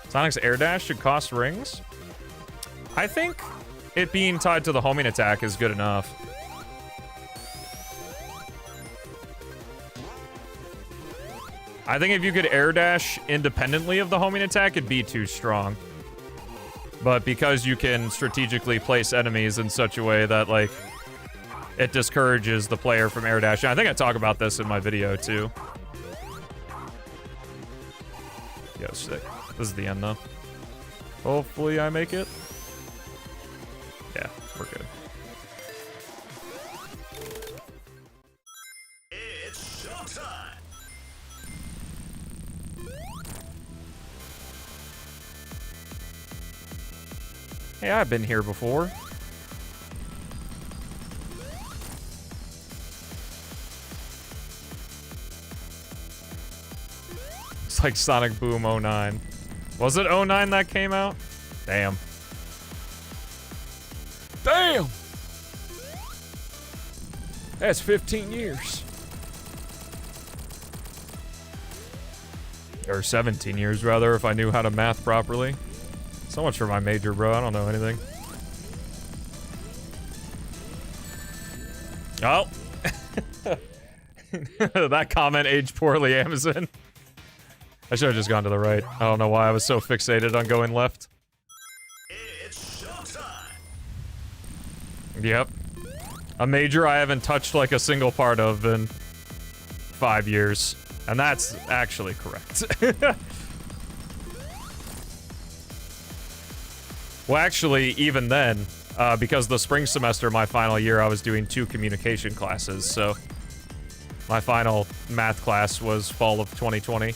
Sonic's air dash should cost rings? I think it being tied to the homing attack is good enough. I think if you could air dash independently of the homing attack, it'd be too strong. But because you can strategically place enemies in such a way that, like, it discourages the player from air dashing. I think I talk about this in my video, too. Yo, sick. This is the end, though. Hopefully I make it. Yeah, we're good. It's showtime. Hey, I've been here before. It's like Sonic Boom 09. Was it 09 that came out? Damn. Damn! That's 15 years. Or 17 years, rather, if I knew how to math properly. So much for my major, bro. I don't know anything. Oh. That comment aged poorly, Amazon. I should have just gone to the right. I don't know why I was so fixated on going left. It's showtime. Yep. A major I haven't touched like a single part of in 5 years. And that's actually correct. Well, actually, even then, because the spring semester, my final year, I was doing 2 communication classes, so my final math class was fall of 2020.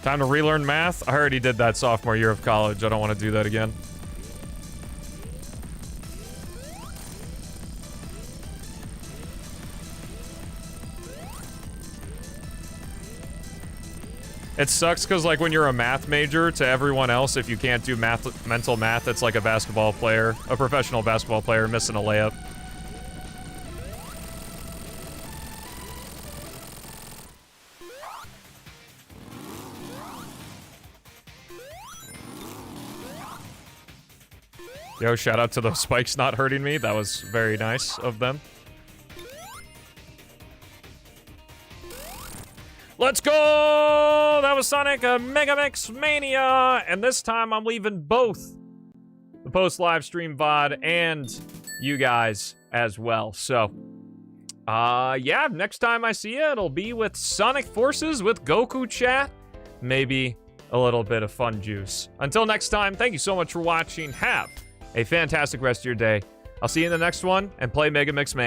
Time to relearn math? I already did that sophomore year of college. I don't want to do that again. It sucks because, like, when you're a math major, to everyone else, if you can't do mental math, it's like a basketball player, a professional basketball player missing a layup. Yo, shout out to those spikes not hurting me. That was very nice of them. Let's go! That was Sonic Mega Mix Mania! And this time I'm leaving both the post-live stream VOD and you guys as well. So, yeah, next time I see you, it'll be with Sonic Forces with Goku chat. Maybe a little bit of fun juice. Until next time, thank you so much for watching. Have a fantastic rest of your day. I'll see you in the next one, and play Mega Mix Man.